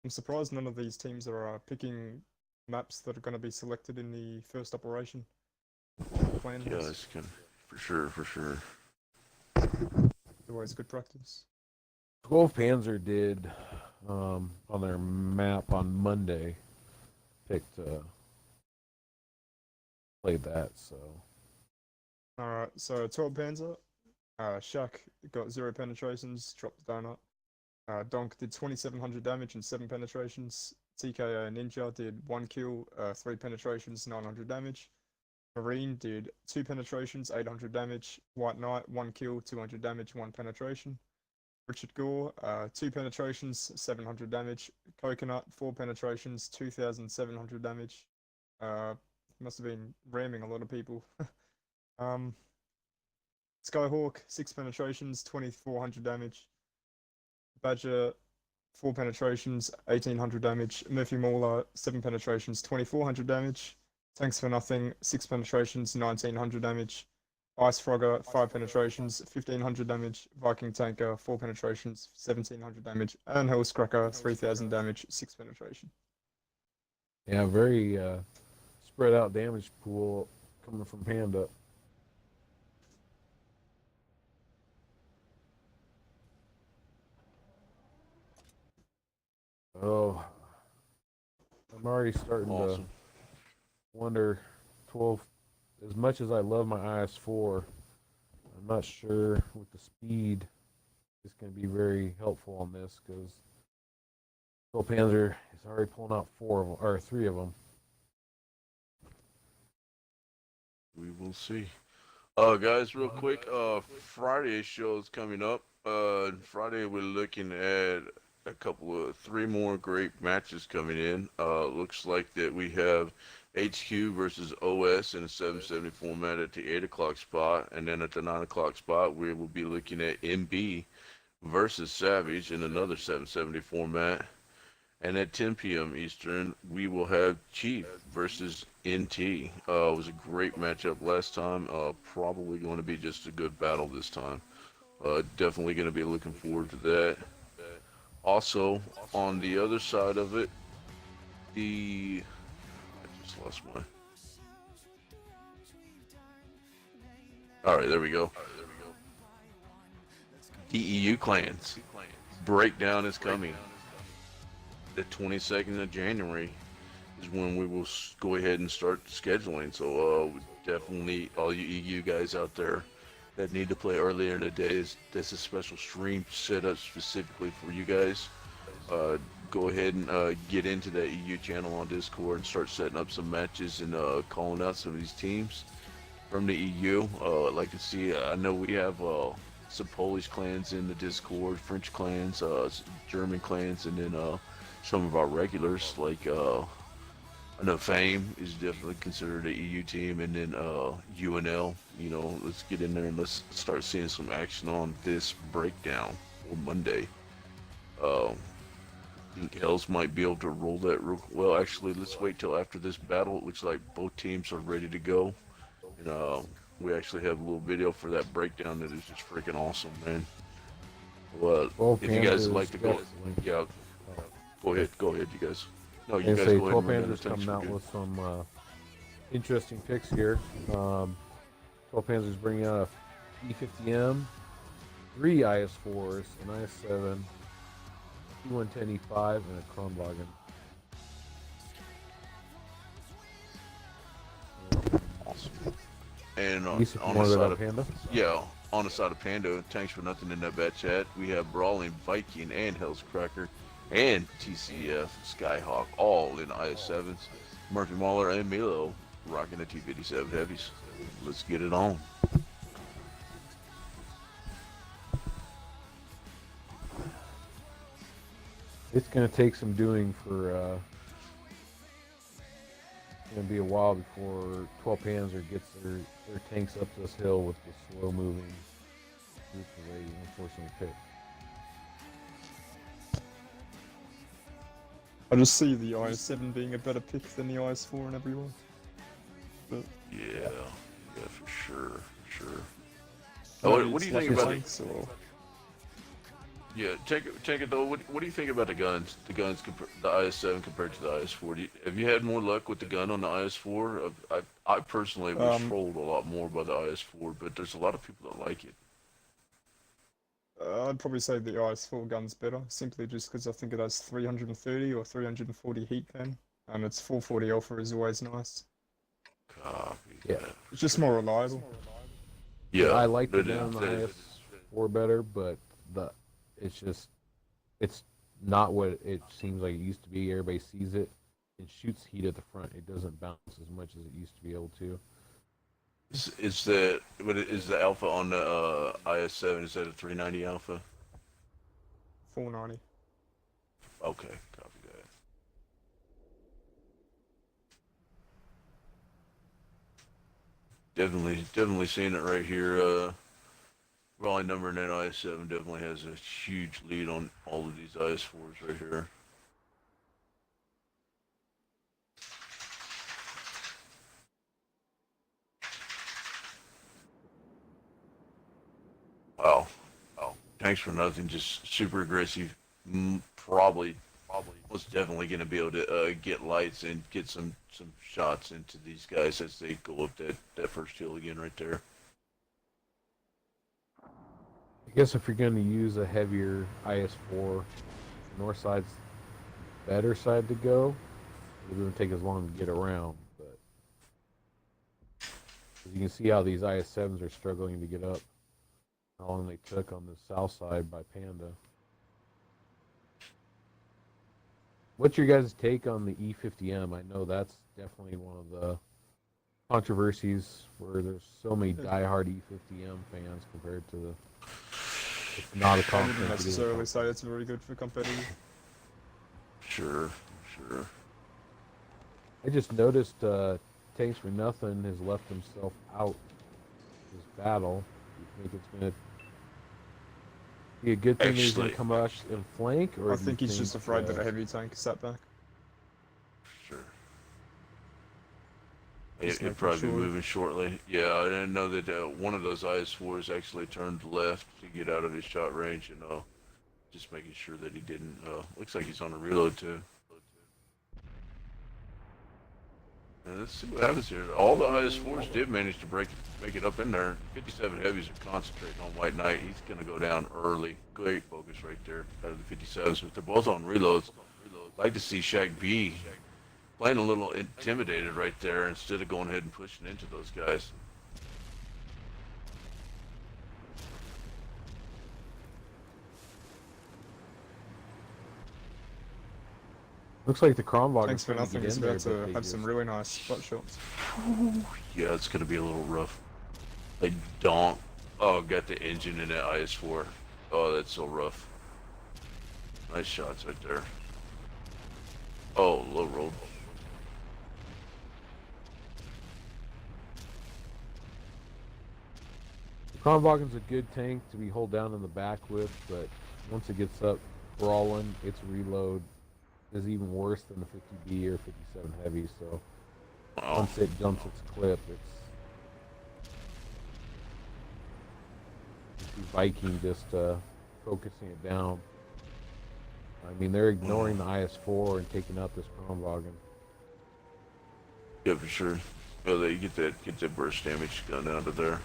[SPEAKER 4] I'm surprised none of these teams are picking maps that are going to be selected in the first operation. Plan
[SPEAKER 1] Yeah,
[SPEAKER 4] has.
[SPEAKER 1] it's kind of, for sure, for sure.
[SPEAKER 4] Always good practice.
[SPEAKER 2] 12 Panzer did on their map on Monday. Played that, so.
[SPEAKER 4] Alright, so 12 Panzer. Shaq got 0 penetrations, dropped the donut. Donk did 2700 damage and 7 penetrations. TKO Ninja did 1 kill, 3 penetrations, 900 damage. Marine did 2 penetrations, 800 damage. White Knight, 1 kill, 200 damage, 1 penetration. Richard Gore, 2 penetrations, 700 damage. Coconut, 4 penetrations, 2700 damage. Must have been ramming a lot of people. Skyhawk, 6 penetrations, 2400 damage. Badger, 4 penetrations, 1800 damage. Murphy Mauler, 7 penetrations, 2400 damage. Tanks for Nothing, 6 penetrations, 1900 damage. Ice Frogger, 5 penetrations, 1500 damage. Viking Tanker, 4 penetrations, 1700 damage. And Hellscracker, 3000 damage, 6 penetration.
[SPEAKER 2] Yeah, very spread out damage pool coming from Panda. Oh, I'm already starting
[SPEAKER 1] Awesome.
[SPEAKER 2] to wonder 12. As much as I love my IS4, I'm not sure with the speed it's going to be very helpful on this because Panzer is already pulling out 4 of them, or 3 of them.
[SPEAKER 1] We will see. Guys, real quick, Friday's show is coming up. Friday we're looking at a couple of 3 more great matches coming in. Looks like that we have HQ versus OS in a 770 format at the 8 o'clock spot, and then at the 9 o'clock spot we will be looking at MB versus Savage in another 770 format. And at 10 p.m. Eastern, we will have Chief versus NT. It was a great matchup last time. Probably going to be just a good battle this time. Definitely going to be looking forward to that. Also, on the other side of it, I just lost my... Alright, there we go. DEU clans. Breakdown is coming. The 22nd of January is when we will go ahead and start scheduling. So definitely all you EU guys out there that need to play earlier in the day, this is a special stream set up specifically for you guys. Go ahead and get into that EU channel on Discord and start setting up some matches and calling out some of these teams from the EU. I'd like to see, I know we have some Polish clans in the Discord, French clans, German clans, and then some of our regulars, like I know Fame is definitely considered an EU team, and then UNL. You know, let's get in there and let's start seeing some action on this breakdown on Monday. Hells might be able to roll that well. Actually, let's wait till after this battle. It looks like both teams are ready to go, and we actually have a little video for that breakdown that is just freaking awesome, man. Well, if you guys would like to go, yeah. Go ahead, you guys. No, you guys
[SPEAKER 2] say
[SPEAKER 1] go
[SPEAKER 2] 12
[SPEAKER 1] ahead and
[SPEAKER 2] Panzer's coming out with some interesting picks here. 12 Panzer's bringing out a P50M, 3 IS4s, an IS7, T110 E5, and a Kronwagen.
[SPEAKER 1] Awesome. And on
[SPEAKER 2] Lisa,
[SPEAKER 1] the side of
[SPEAKER 2] Panda?
[SPEAKER 1] yeah, on the side of Panda, thanks for nothing in that bad chat. We have Brawling Viking and Hellscracker and TCF Skyhawk all in IS7s. Murphy Mauler and Milo rocking the T57 heavies. Let's get it on.
[SPEAKER 2] It's going to take some doing for. It's going to be a while before 12 Panzer gets their tanks up this hill with the slow moving group that they unfortunately picked.
[SPEAKER 4] I just see the IS7 being a better pick than the IS4 and everyone. But
[SPEAKER 1] Yeah, for sure. Oh, what do you think about it? Yeah, take it though. What do you think about the guns? The IS7 compared to the IS4. Have you had more luck with the gun on the IS4? I personally was trolled a lot more by the IS4, but there's a lot of people that like it.
[SPEAKER 4] I'd probably say the IS4 gun's better, simply just because I think it has 330 or 340 heat pen, and its 440 alpha is always nice.
[SPEAKER 1] Copy.
[SPEAKER 2] Yeah.
[SPEAKER 4] It's just more reliable.
[SPEAKER 1] Yeah,
[SPEAKER 2] I like the
[SPEAKER 1] it
[SPEAKER 2] gun on
[SPEAKER 1] is.
[SPEAKER 2] the IS4 better, but it's it's not what it seems like it used to be. Everybody sees it and shoots heat at the front. It doesn't bounce as much as it used to be able to.
[SPEAKER 1] Is the alpha on the IS-7? Is that a 390 alpha?
[SPEAKER 4] 490.
[SPEAKER 1] Okay, copy that. Definitely seeing it right here. Raleigh number in that IS-7 definitely has a huge lead on all of these IS-4s right here. Wow. Wow. Tanks for nothing, just super aggressive. Probably, most definitely going to be able to get lights and get some shots into these guys as they go up that first hill again right there.
[SPEAKER 2] I guess if you're going to use a heavier IS-4, the north side's the better side to go. It doesn't take as long to get around, but as you can see how these IS-7s are struggling to get up. How long they took on the south side by Panda. What's your guys' take on the E50M? I know that's definitely one of the controversies where there's so many diehard E50M fans compared to the. It's not a
[SPEAKER 4] I wouldn't
[SPEAKER 2] confidence.
[SPEAKER 4] necessarily say it's very good for competitive.
[SPEAKER 1] Sure.
[SPEAKER 2] I just noticed Tanks for Nothing has left himself out this battle. Do you think it's going to be a good thing that he's going to come rush and flank? Or
[SPEAKER 4] I
[SPEAKER 2] do you
[SPEAKER 4] think he's just afraid that a heavy tank is sat back.
[SPEAKER 1] Sure.
[SPEAKER 4] Just
[SPEAKER 1] It'll
[SPEAKER 4] making
[SPEAKER 1] probably be
[SPEAKER 4] sure.
[SPEAKER 1] moving shortly. Yeah, I didn't know that one of those IS-4s actually turned left to get out of his shot range, and just making sure that he didn't. Looks like he's on a reload too. And let's see what happens here. All the IS-4s did manage to make it up in there. 57 heavies are concentrating on White Knight. He's going to go down early. Great focus right there out of the 57s, but they're both on reloads. I'd like to see Shaq B playing a little intimidated right there instead of going ahead and pushing into those guys.
[SPEAKER 2] Looks like the Kronwagen.
[SPEAKER 4] Thanks for nothing. It's about to have some really nice butt shots.
[SPEAKER 1] Yeah, it's going to be a little rough. They don't. Oh, got the engine in that IS-4. Oh, that's so rough. Nice shots right there. Oh, low roll.
[SPEAKER 2] Kronwagen's a good tank to be hold down in the back with, but once it gets up brawling, its reload is even worse than the 50B or 57 heavy. So
[SPEAKER 1] Oh,
[SPEAKER 2] once it jumps its clip, it's you see Viking just focusing it down. I mean, they're ignoring the IS-4 and taking out this Kronwagen.
[SPEAKER 1] yeah, for sure. Oh, they get that burst damage gun out of there.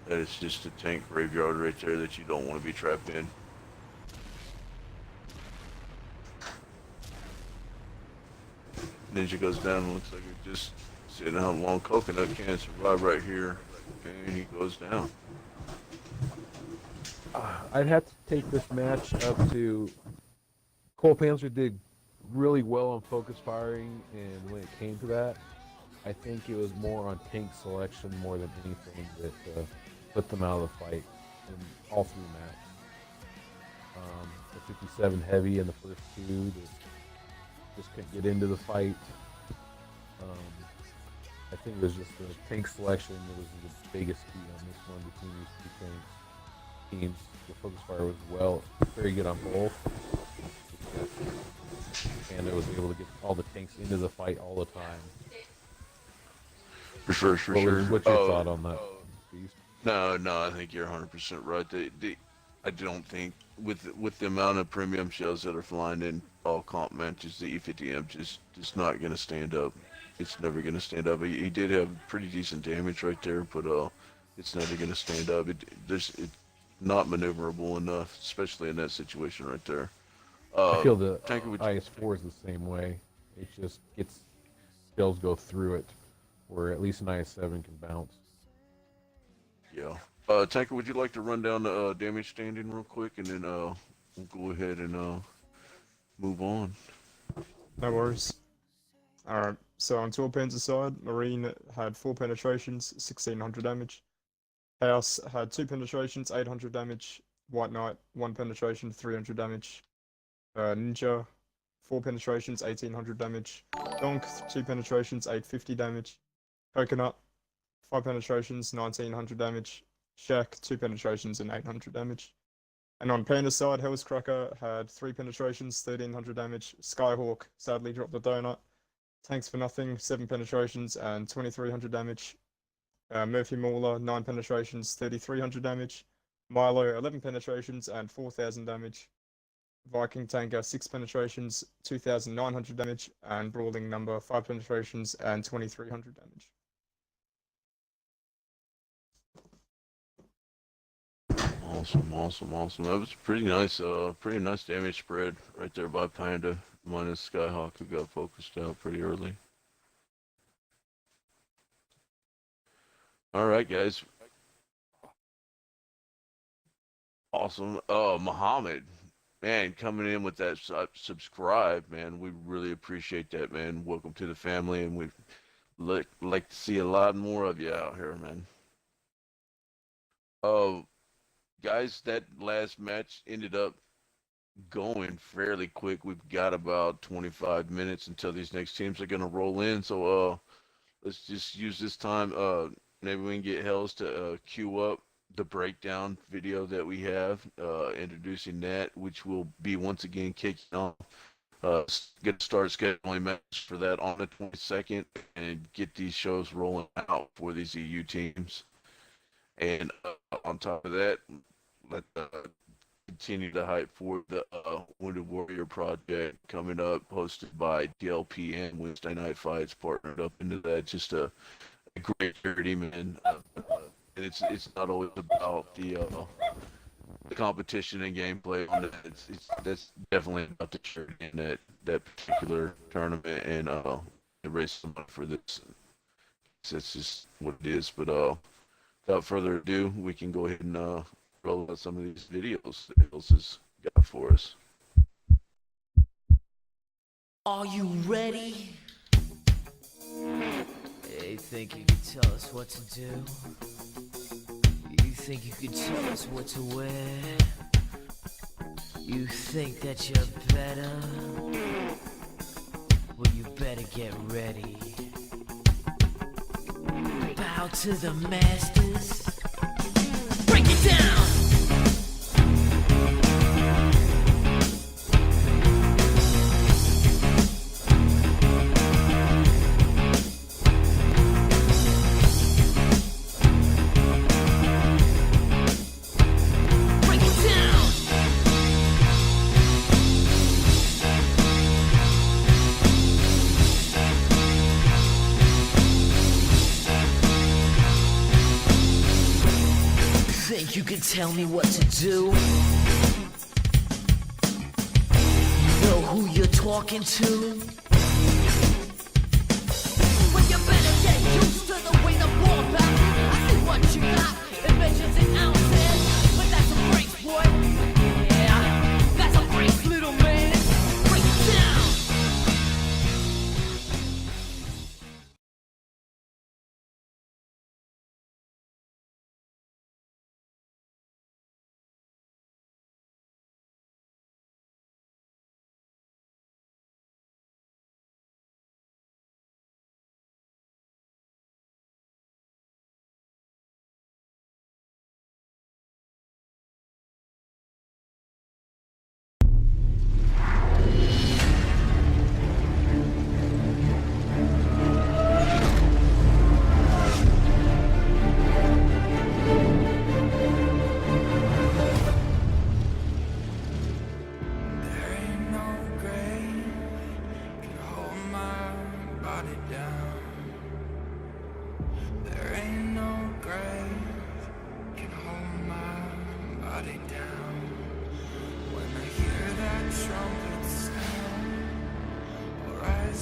[SPEAKER 1] That is just a tank graveyard right there that you don't want to be trapped in. Ninja goes down and looks like he's just sitting out long coconut can survive right here. And he goes down.
[SPEAKER 2] I'd have to take this match up to Cole Panzer did really well on focus firing, and when it came to that, I think it was more on tank selection more than anything that put them out of the fight in all three matches. The 57 heavy in the first two that just couldn't get into the fight. I think it was just the tank selection that was the biggest key on this one between these two tanks. Teams, the focus fire was very good on both. And it was able to get all the tanks into the fight all the time.
[SPEAKER 1] For sure.
[SPEAKER 2] What's your thought on that, Beast?
[SPEAKER 1] No, I think you're 100% right. I don't think with the amount of premium shells that are flying in all comp matches, the E50M just not going to stand up. It's never going to stand up. He did have pretty decent damage right there, but it's never going to stand up. It's not maneuverable enough, especially in that situation right there.
[SPEAKER 2] I feel the
[SPEAKER 1] Tanker would-
[SPEAKER 2] IS-4 is the same way. It just gets shells go through it. where at least an IS-7 can bounce.
[SPEAKER 1] Yeah. Tanker, would you like to run down the damage standing real quick, and then we'll go ahead and move on.
[SPEAKER 4] No worries. Alright, so on Torpen's side, Marine had 4 penetrations, 1600 damage. House had 2 penetrations, 800 damage. White Knight, 1 penetration, 300 damage. Ninja, 4 penetrations, 1800 damage. Donk, 2 penetrations, 850 damage. Coconut, 5 penetrations, 1900 damage. Shack, 2 penetrations and 800 damage. And on Panda's side, Hell's Cracker had 3 penetrations, 1300 damage. Skyhawk sadly dropped the donut. Tanks for Nothing, 7 penetrations and 2300 damage. Murphy Mauler, 9 penetrations, 3300 damage. Milo, 11 penetrations and 4000 damage. Viking Tanker, 6 penetrations, 2900 damage. And Brawling Number, 5 penetrations and 2300 damage.
[SPEAKER 1] Awesome. That was pretty nice damage spread right there by Panda, minus Skyhawk, who got focused out pretty early. All right, guys. Awesome. Muhammad, man, coming in with that subscribe, man. We really appreciate that, man. Welcome to the family, and we'd like to see a lot more of you out here, man. Guys, that last match ended up going fairly quick. We've got about 25 minutes until these next teams are going to roll in. So let's just use this time. Maybe we can get Hells to queue up the breakdown video that we have, introducing that, which will be once again kicking off. Get to start scheduling matches for that on the 22nd and get these shows rolling out for these EU teams. And on top of that, let's continue the hype for the Wounded Warrior project coming up, hosted by DLP and Wednesday Night Fights, partnered up into that. Just a great charity, man. And it's not always about the competition and gameplay. That's definitely about the charity in that particular tournament, and raise some money for this. That's just what it is. But without further ado, we can go ahead and roll out some of these videos that Hills has got for us.
[SPEAKER 7] Are you ready? You think you can tell us what to do? You think you can tell us what to wear? You think that you're better? Well, you better get ready. Bow to the masters. Break it down! You can tell me what to do. You know who you're talking to. Well, you better get used to the way the war back. I see what you got. It measures in ounces, but that's a brace, boy. Yeah, that's a brace, little man. Break it down.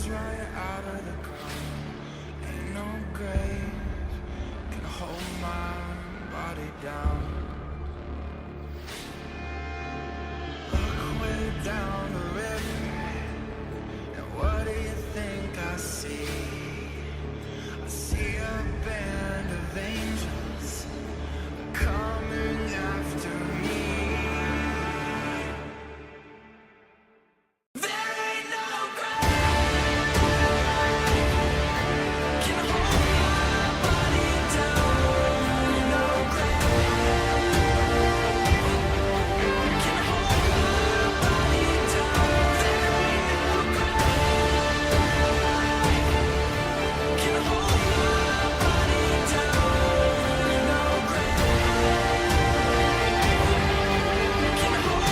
[SPEAKER 7] Right out of the ground, ain't no
[SPEAKER 8] down. Look way down the river, and what do you think I see? I see a band of angels coming after me. There ain't no grave can hold my body down. No grave can hold my body down. There ain't no grave can hold my body down. No grave can hold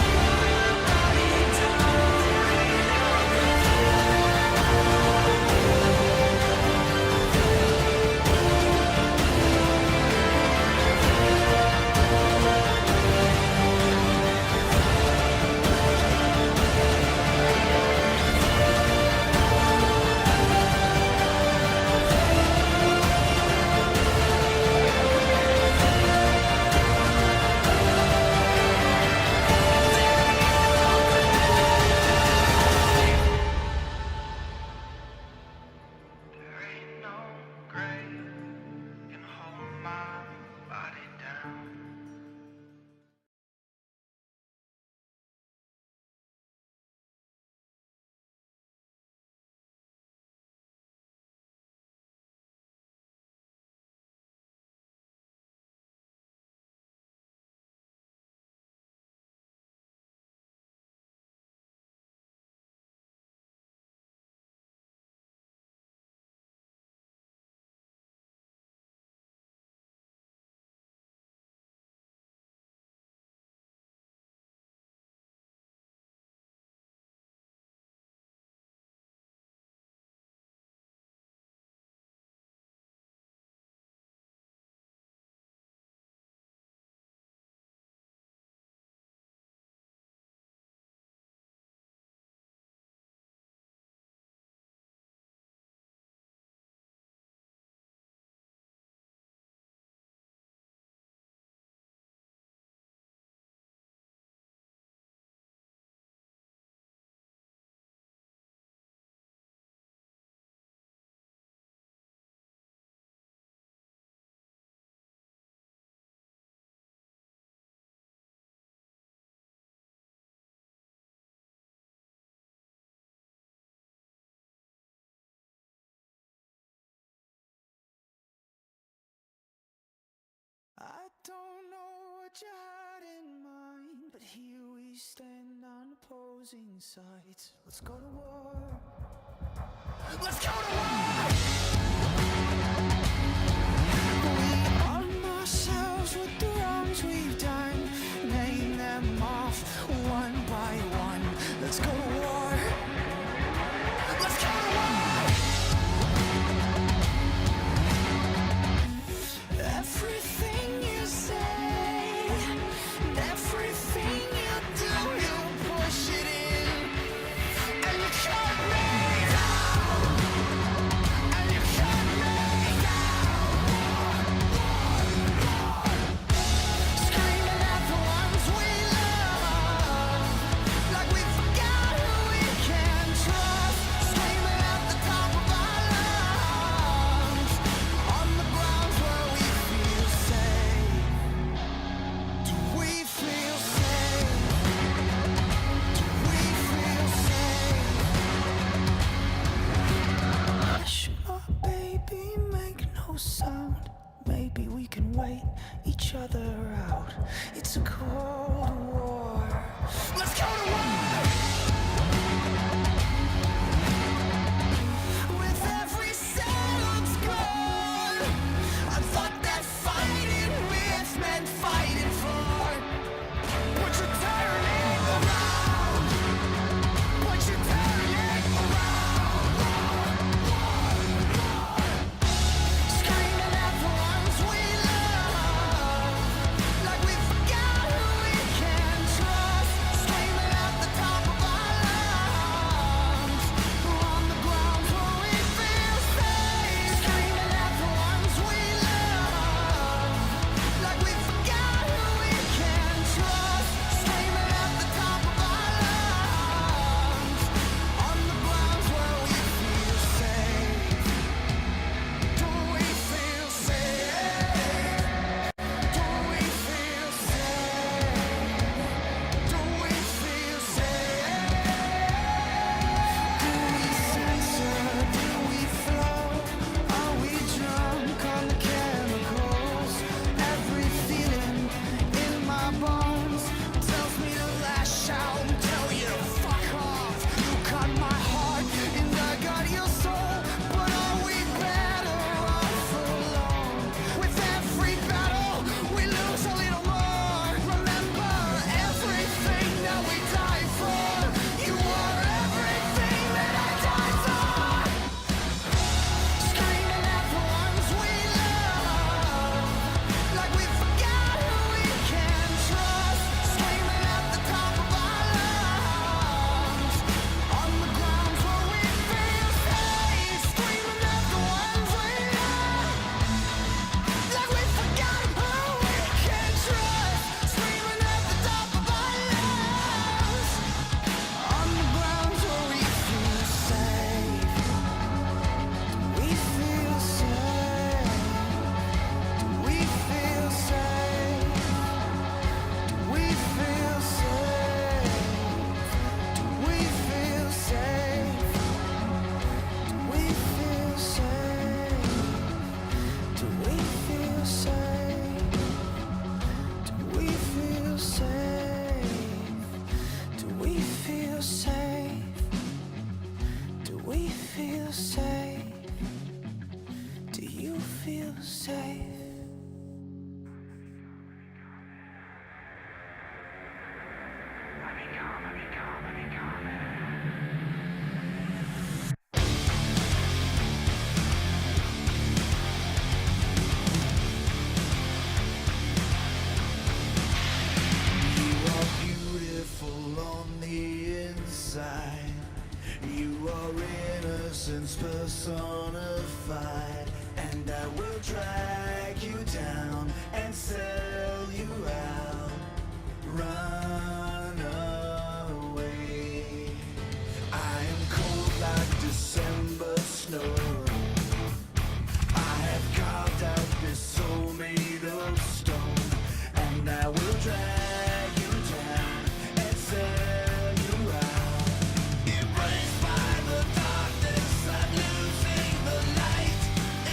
[SPEAKER 8] there ain't no grave can hold my body down. I don't know what you had in mind, but here we stand on opposing sides. Let's go to war. Let's go to war! We arm ourselves with the wrongs we've done, name them off one by one. Let's go to war. Let's go to war! Everything you say, everything you do, you push it in, and you cut me down, and you cut me down. Screaming at the ones we love, like we forgot who we can trust. Screaming at the top of our lungs, on the grounds where we feel safe. Do we feel safe? Do we feel safe? Hush, my baby, make no sound. Maybe we can wait each other out. It's a cold war. Let's go to war! With every settled score, I thought that fighting with meant fighting for. But you're turning around. But you're turning around. Screaming at the ones we love, like we forgot who we can trust. Screaming at the top of our personified, and I will drag you down and sell you out. Run away. I am cold like December snow. I have carved out this soul made of stone, and I will drag you down and sell you out. Embraced by the darkness, I'm losing the light.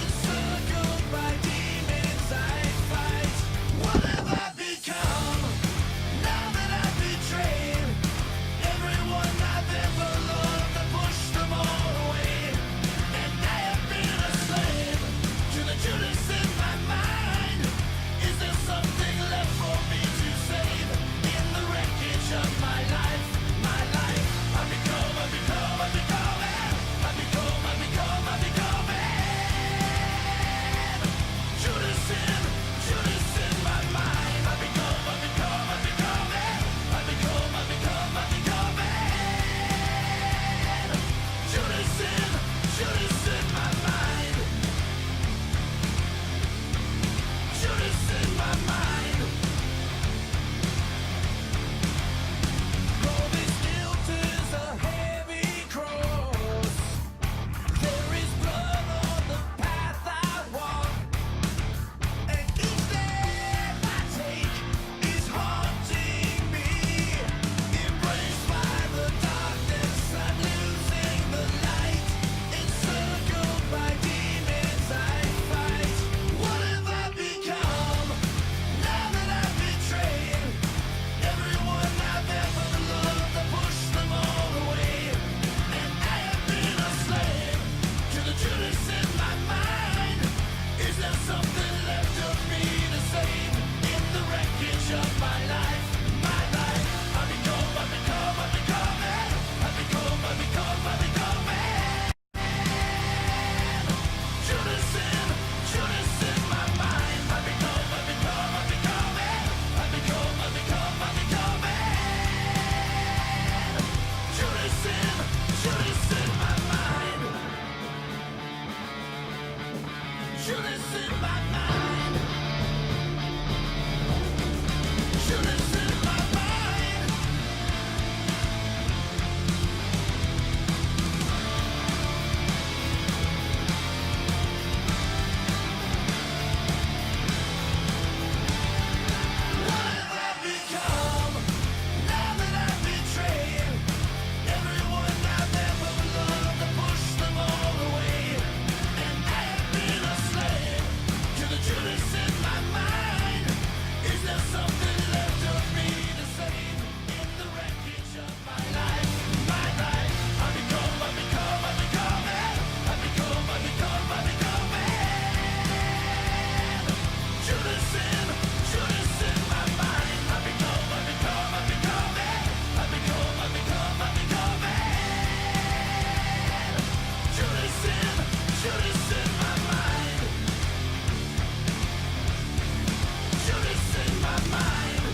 [SPEAKER 8] Encircled by demons I fight. What have I become now that I've betrayed everyone I've ever loved? I pushed them all away, and I have been a slave to the Judas in my mind. Is there something left for me to save in the wreckage of my life? My life. I become it. I become it. Judas in my mind. I become it. I become it. Judas in my mind. Judas in my mind. Roby's guilt is a heavy cross. There is blood on the path I walk, and each step I take is haunting me. Embraced by the darkness, I'm losing the light. Encircled by demons I fight. What have I become now that I've betrayed everyone I've ever loved? I pushed them all away, and I have been a slave to the Judas in my mind. Is there something left of me to save in the wreckage of my life? My life. I become it. Judas in my mind. I become it. Judas in my mind. Judas in my mind. Judas in my mind. What have I become now that I've betrayed everyone I've ever loved? I pushed them all away, and I have been a slave to the Judas in my mind. Is there something left of me to save in the wreckage of my life? My life. I become it. Judas in my mind. I become it. Judas in my mind. Judas in my mind.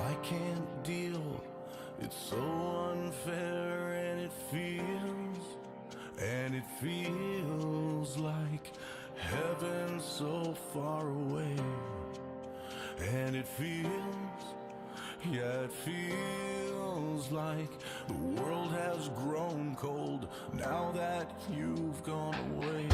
[SPEAKER 9] I can't deal. It's so unfair and it feels like heaven so far away. And it feels, yeah, it feels like the world has grown cold now that you've gone away.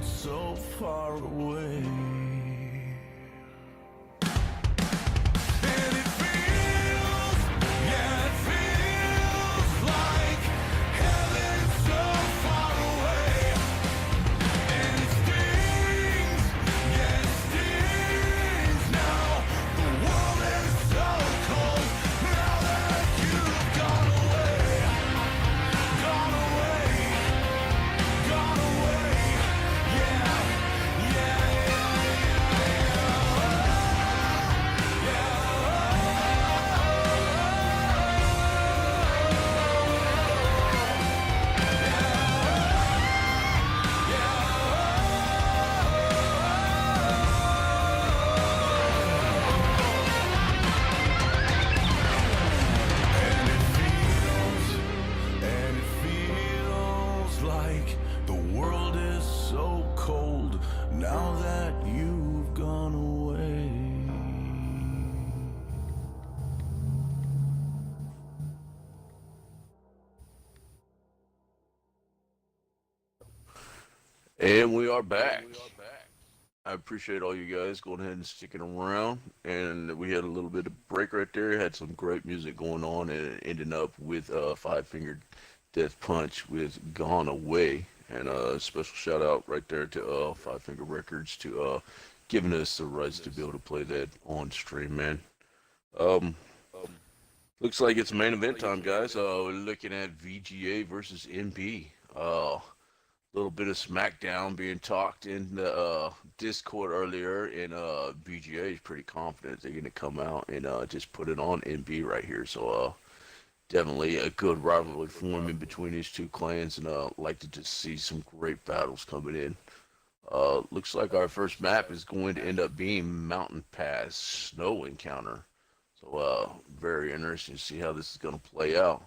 [SPEAKER 9] So far away. And it feels, yeah, it feels like heaven so far away. And it stings, yeah, it stings now. The world is so cold now that you've gone away. Gone away, gone away. Now that you've gone away.
[SPEAKER 1] And we are back. I appreciate all you guys going ahead and sticking around. And we had a little bit of break right there. Had some great music going on, and it ended up with Five Finger Death Punch with Gone Away. And a special shout out right there to Five Finger Records to giving us the rights to be able to play that on stream, man. Looks like it's main event time, guys. We're looking at VGA versus MB. Little bit of SmackDown being talked in the Discord earlier, and VGA is pretty confident they're gonna come out and just put it on MB right here. So definitely a good rivalry forming between these two clans, and like to just see some great battles coming in. Looks like our first map is going to end up being Mountain Pass Snow Encounter. So, very interesting to see how this is going to play out.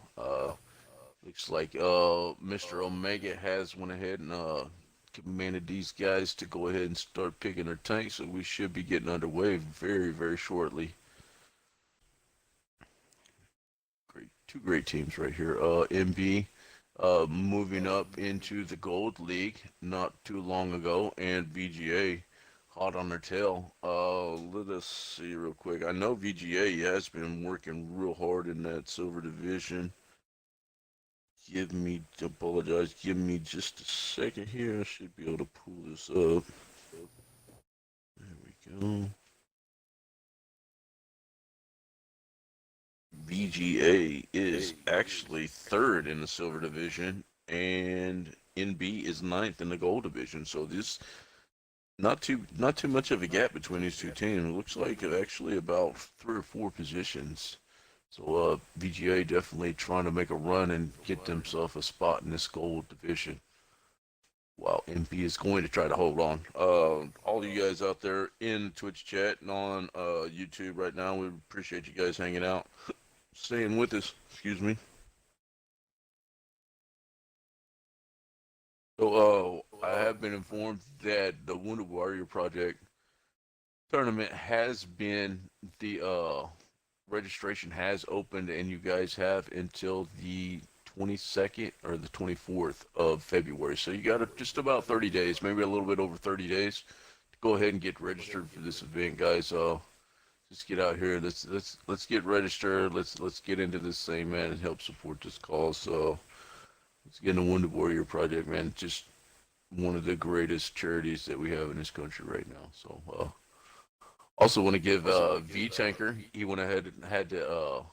[SPEAKER 1] Looks like Mr. Omega has went ahead and commanded these guys to go ahead and start picking their tanks, so we should be getting underway very, very shortly. Two great teams right here. MB moving up into the Gold League not too long ago, and VGA hot on their tail. Let us see real quick. I know VGA has been working real hard in that Silver Division. Give me just a second here. I should be able to pull this up. There we go. VGA is actually third in the Silver Division, and NB is ninth in the Gold Division. So this not too much of a gap between these two teams. It looks like actually about 3 or 4 positions. So VGA definitely trying to make a run and get themselves a spot in this Gold Division, while MP is going to try to hold on. All you guys out there in Twitch chat and on YouTube right now, we appreciate you guys hanging out, staying with us. Excuse me. So I have been informed that the Wounded Warrior Project tournament has been registration has opened, and you guys have until the 22nd or the 24th of February. So you got just about 30 days, maybe a little bit over 30 days, to go ahead and get registered for this event, guys. Just get out here. Let's get registered. Let's get into this thing, man, and help support this cause. So let's get in the Wounded Warrior Project, man. Just one of the greatest charities that we have in this country right now. So also want to give V Tanker. He went ahead and had to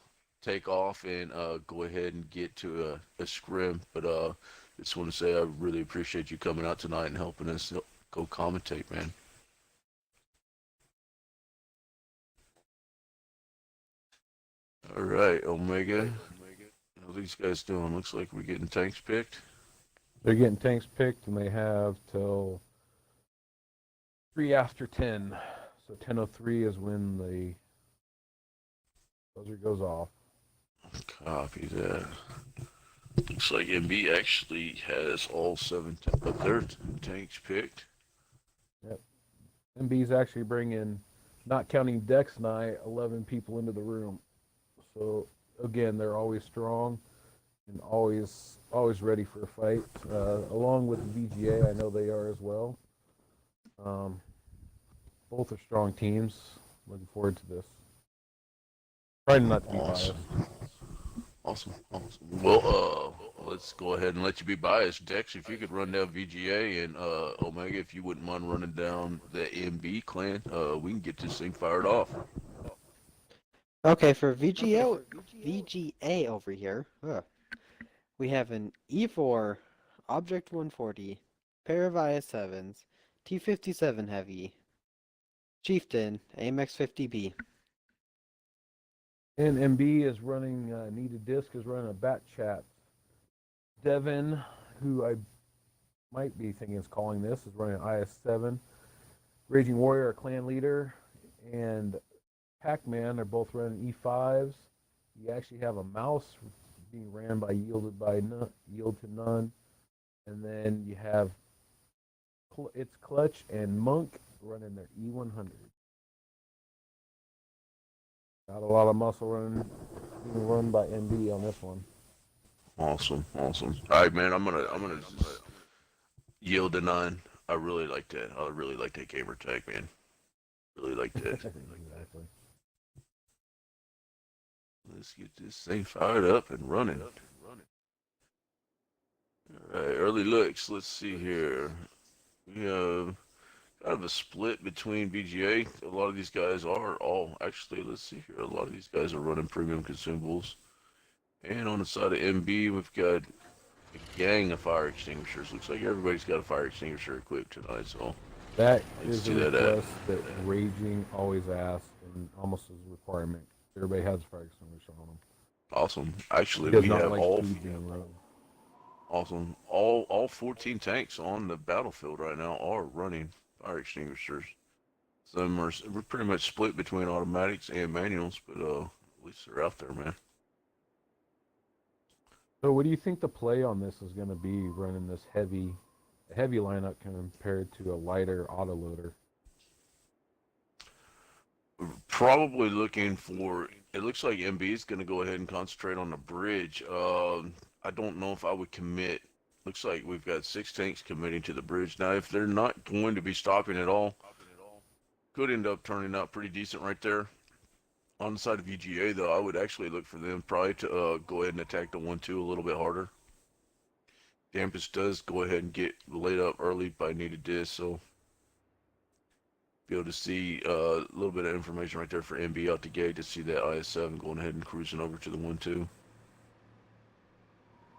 [SPEAKER 1] take off and go ahead and get to a scrim. But just want to say I really appreciate you coming out tonight and helping us go commentate, man. All right, Omega. How these guys doing? Looks like we're getting tanks picked.
[SPEAKER 2] They're getting tanks picked, and they have till 3 after 10. So 10:03 is when the buzzer goes off.
[SPEAKER 1] Copy that. Looks like MB actually has all 7 of their tanks picked.
[SPEAKER 2] Yep. MB's actually bringing, not counting Dex and I, 11 people into the room. So again, they're always strong and always ready for a fight. Along with VGA, I know they are as well. Both are strong teams. Looking forward to this. Trying not to be biased.
[SPEAKER 1] Awesome. Well, let's go ahead and let you be biased. Dex, if you could run down VGA, and Omega, if you wouldn't mind running down the MB clan, we can get this thing fired off.
[SPEAKER 3] Okay, for VGA over here, we have an E4, Object 140, pair of IS-7s, T-57 Heavy, Chieftain, AMX 50B.
[SPEAKER 2] And MB is running, Needed Disc is running a Bat Chat. Devin, who I might be thinking is calling this, is running IS-7. Raging Warrior, our clan leader, and Pac-Man are both running E5s. You actually have a mouse being ran by Yield to None. And then you have It's Clutch and Monk running their E100. Got a lot of muscle being run by MB on this one.
[SPEAKER 1] Awesome. All right, man. I'm gonna just Yield to None. I really like that. I really like that gamer tag, man. Really like that.
[SPEAKER 2] Exactly.
[SPEAKER 1] Let's get this thing fired up and running. All right, early looks. Let's see here. We have kind of a split between VGA. A lot of these guys are all actually. Let's see here. A lot of these guys are running premium consumables. And on the side of MB, we've got a gang of fire extinguishers. Looks like everybody's got a fire extinguisher equipped tonight. So
[SPEAKER 2] that
[SPEAKER 1] let's
[SPEAKER 2] is
[SPEAKER 1] do
[SPEAKER 2] a
[SPEAKER 1] that.
[SPEAKER 2] request that Raging always asks, and almost as a requirement. Everybody has a fire extinguisher on them.
[SPEAKER 1] Awesome. Actually,
[SPEAKER 2] Does
[SPEAKER 1] we
[SPEAKER 2] not
[SPEAKER 1] have
[SPEAKER 2] like
[SPEAKER 1] all.
[SPEAKER 2] food being run.
[SPEAKER 1] Awesome. All 14 tanks on the battlefield right now are running fire extinguishers. Some are we're pretty much split between automatics and manuals, but at least they're out there, man.
[SPEAKER 2] So what do you think the play on this is going to be, running this heavy lineup compared to a lighter autoloader?
[SPEAKER 1] Probably looking for. It looks like MB is going to go ahead and concentrate on the bridge. I don't know if I would commit. Looks like we've got 6 tanks committing to the bridge now. If they're not going to be stopping at all, could end up turning out pretty decent right there. On the side of VGA, though, I would actually look for them probably to go ahead and attack the 1-2 a little bit harder. Dampus does go ahead and get laid up early by needed disc, so be able to see a little bit of information right there for MB out the gate to see that IS-7 going ahead and cruising over to the 1-2.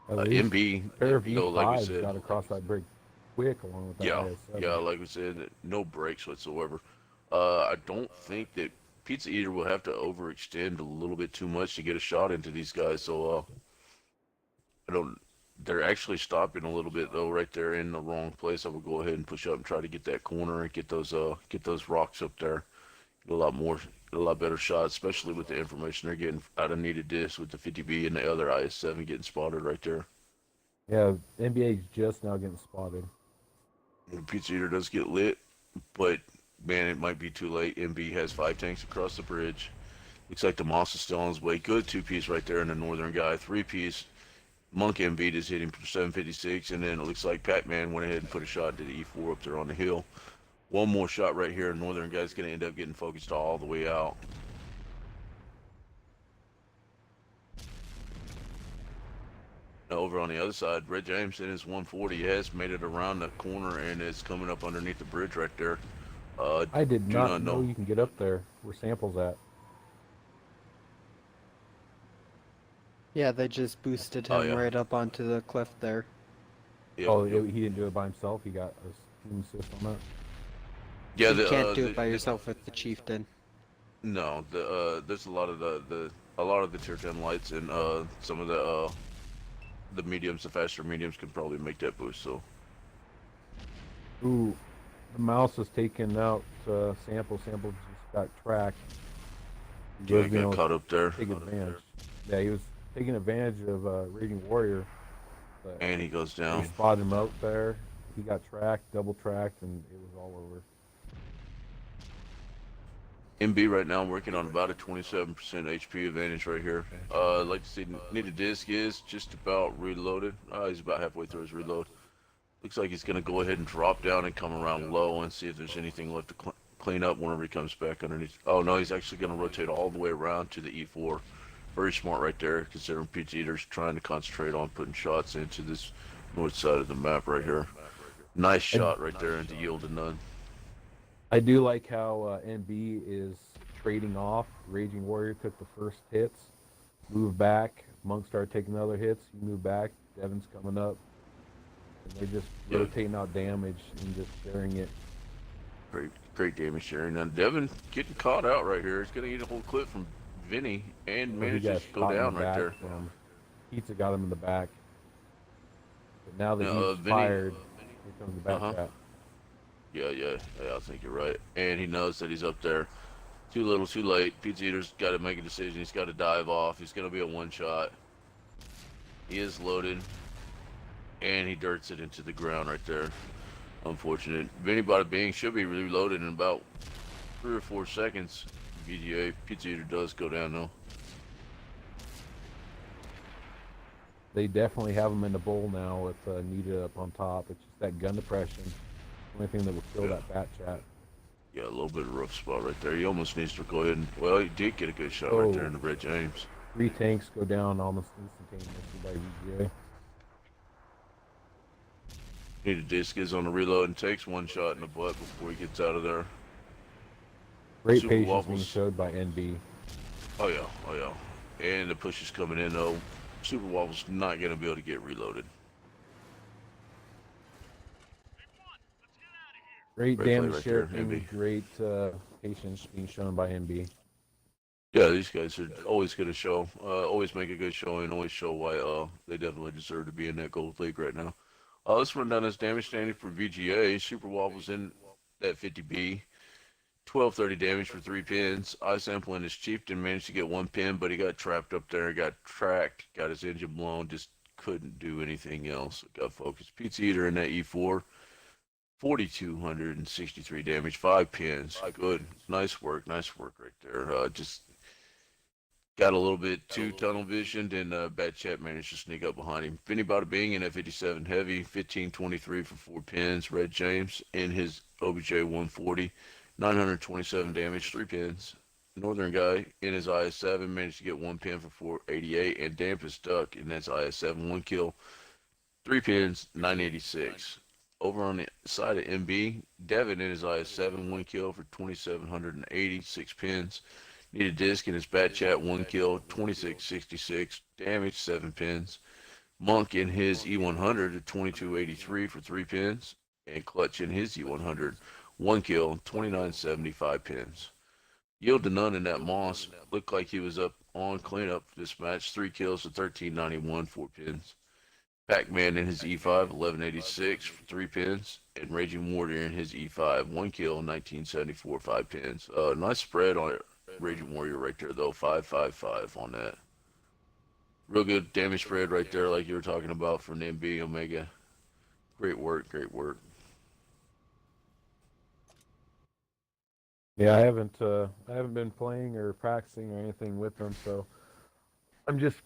[SPEAKER 2] At least
[SPEAKER 1] MB,
[SPEAKER 2] pair of
[SPEAKER 1] you know, like we
[SPEAKER 2] E5s
[SPEAKER 1] said,
[SPEAKER 2] got across that bridge quick along with that IS-7.
[SPEAKER 1] yeah, like we said, no brakes whatsoever. I don't think that Pizza Eater will have to overextend a little bit too much to get a shot into these guys, so I don't. They're actually stopping a little bit though, right there in the wrong place. I would go ahead and push up and try to get that corner and get those rocks up there. Get a lot better shots, especially with the information they're getting out of needed disc with the 50B and the other IS-7 getting spotted right there.
[SPEAKER 2] Yeah, NBA's just now getting spotted.
[SPEAKER 1] The Pizza Eater does get lit, but man, it might be too late. MB has 5 tanks across the bridge. Looks like the Moss is still on his way. Good 2-piece right there in the northern guy. 3-piece. Monk MB is hitting for 756, and then it looks like Pac-Man went ahead and put a shot to the E4 up there on the hill. One more shot right here. Northern guy's going to end up getting focused all the way out. Now over on the other side, Red James in his 140 has made it around the corner and is coming up underneath the bridge right there.
[SPEAKER 2] I did
[SPEAKER 1] do
[SPEAKER 2] not know you can get up there where Sample's at.
[SPEAKER 3] Yeah, they just boosted him
[SPEAKER 1] Oh, yeah.
[SPEAKER 3] right up onto the cliff there.
[SPEAKER 1] Yep,
[SPEAKER 2] Oh,
[SPEAKER 1] yep.
[SPEAKER 2] he didn't do it by himself. He got a team assist on that.
[SPEAKER 1] Yeah,
[SPEAKER 3] You can't do it by yourself with the chieftain.
[SPEAKER 1] No, there's a lot of the tier 10 lights and some of the mediums, the faster mediums can probably make that boost. So
[SPEAKER 2] Ooh, the mouse was taken out. Sample just got tracked. He
[SPEAKER 1] yeah,
[SPEAKER 2] was gonna
[SPEAKER 1] got caught up there,
[SPEAKER 2] take advantage. Yeah, he was taking advantage of Raging Warrior. But
[SPEAKER 1] and he goes
[SPEAKER 2] they
[SPEAKER 1] down.
[SPEAKER 2] spotted him out there. He got tracked, double tracked, and it was all over.
[SPEAKER 1] MB right now working on about a 27% HP advantage right here. I'd like to see needed disc is just about reloaded. He's about halfway through his reload. Looks like he's gonna go ahead and drop down and come around low and see if there's anything left to clean up whenever he comes back underneath. Oh no, he's actually gonna rotate all the way around to the E4. Very smart right there, considering Pizza Eater's trying to concentrate on putting shots into this north side of the map right here. Nice shot right there into yield to none.
[SPEAKER 2] I do like how NB is trading off. Raging Warrior took the first hits, moved back. Monk started taking the other hits. He moved back. Devin's coming up. And they're just
[SPEAKER 1] Yeah.
[SPEAKER 2] rotating out damage and just sharing it.
[SPEAKER 1] Great damage sharing. Now Devin getting caught out right here. He's gonna get a whole clip from Vinny and
[SPEAKER 2] He
[SPEAKER 1] manages
[SPEAKER 2] got
[SPEAKER 1] to go
[SPEAKER 2] shot in
[SPEAKER 1] down
[SPEAKER 2] the
[SPEAKER 1] right
[SPEAKER 2] back
[SPEAKER 1] there.
[SPEAKER 2] from- Pizza got him in the back. But now that
[SPEAKER 1] No,
[SPEAKER 2] he's
[SPEAKER 1] Vinny-
[SPEAKER 2] fired, here comes the back
[SPEAKER 1] Uh-huh.
[SPEAKER 2] trap.
[SPEAKER 1] Yeah, I think you're right. And he knows that he's up there. Too little, too late. Pizza Eater's got to make a decision. He's got to dive off. He's going to be a one-shot. He is loaded. And he dirts it into the ground right there. Unfortunate. Vinny Bada Bing should be reloaded in about 3 or 4 seconds. VGA. Pizza Eater does go down, though.
[SPEAKER 2] They definitely have him in the bowl now with Nita up on top. It's just that gun depression. The only thing that will kill
[SPEAKER 1] Yeah.
[SPEAKER 2] that bat chat.
[SPEAKER 1] Yeah, a little bit of a rough spot right there. He almost needs to go ahead and... Well, he did get a good shot right there in the Red James.
[SPEAKER 2] 3 tanks go down almost instantaneously by VGA.
[SPEAKER 1] Needed disc is on the reload and takes one shot in the butt before he gets out of there.
[SPEAKER 2] Great
[SPEAKER 1] Super
[SPEAKER 2] patience being
[SPEAKER 1] Waffles.
[SPEAKER 2] showed by NB.
[SPEAKER 1] Oh yeah. And the push is coming in though. Super Waffle's not gonna be able to get reloaded.
[SPEAKER 2] Great
[SPEAKER 1] Great play
[SPEAKER 2] damage
[SPEAKER 1] right there,
[SPEAKER 2] sharing,
[SPEAKER 1] NB.
[SPEAKER 2] great patience being shown by NB.
[SPEAKER 1] Yeah, these guys are always going to show, always make a good showing, always show why they definitely deserve to be in that gold league right now. Let's run down this damage standing for VGA. Super Wobbles in that 50B. 1230 damage for 3 pins. Eye Sample in his Chieftain managed to get 1 pin, but he got trapped up there, got tracked, got his engine blown, just couldn't do anything else. Got focused. Pizza Eater in that E4. 4,263 damage, 5 pins. Good. Nice work right there. Just got a little bit too tunnel visioned, and Bad Chat managed to sneak up behind him. Finny Bada Bing in at 57 heavy, 1523 for 4 pins. Red James in his OBJ 140, 927 damage, 3 pins. Northern Guy in his IS7 managed to get 1 pin for 488, and Dampest Duck in his IS7, 1 kill, 3 pins, 986. Over on the side of MB, Devin in his IS7, 1 kill for 2,786 pins. Needed Disc in his Bat Chat, 1 kill, 2666, damage, 7 pins. Monk in his E100 at 2283 for 3 pins. And Clutch in his E100, 1 kill, 2975 pins. Yield to None in that Moss looked like he was up on cleanup for this match, 3 kills to 1391, 4 pins. Pac-Man in his E5, 1186 for 3 pins. And Raging Warrior in his E5, 1 kill, 1974, 5 pins. Nice spread on it. Raging Warrior right there, though. 555 on that. Real good damage spread right there, like you were talking about from MB Omega. Great work, great work.
[SPEAKER 2] Yeah, I haven't been playing or practicing or anything with them, so I'm just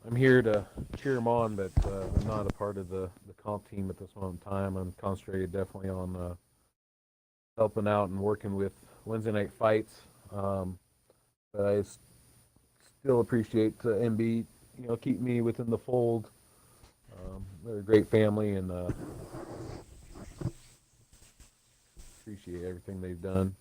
[SPEAKER 2] I'm here to cheer them on, but I'm not a part of the comp team at this moment in time. I'm concentrated definitely on helping out and working with Wednesday Night Fights. But I still appreciate MB, keep me within the fold. They're a great family, and appreciate everything they've done.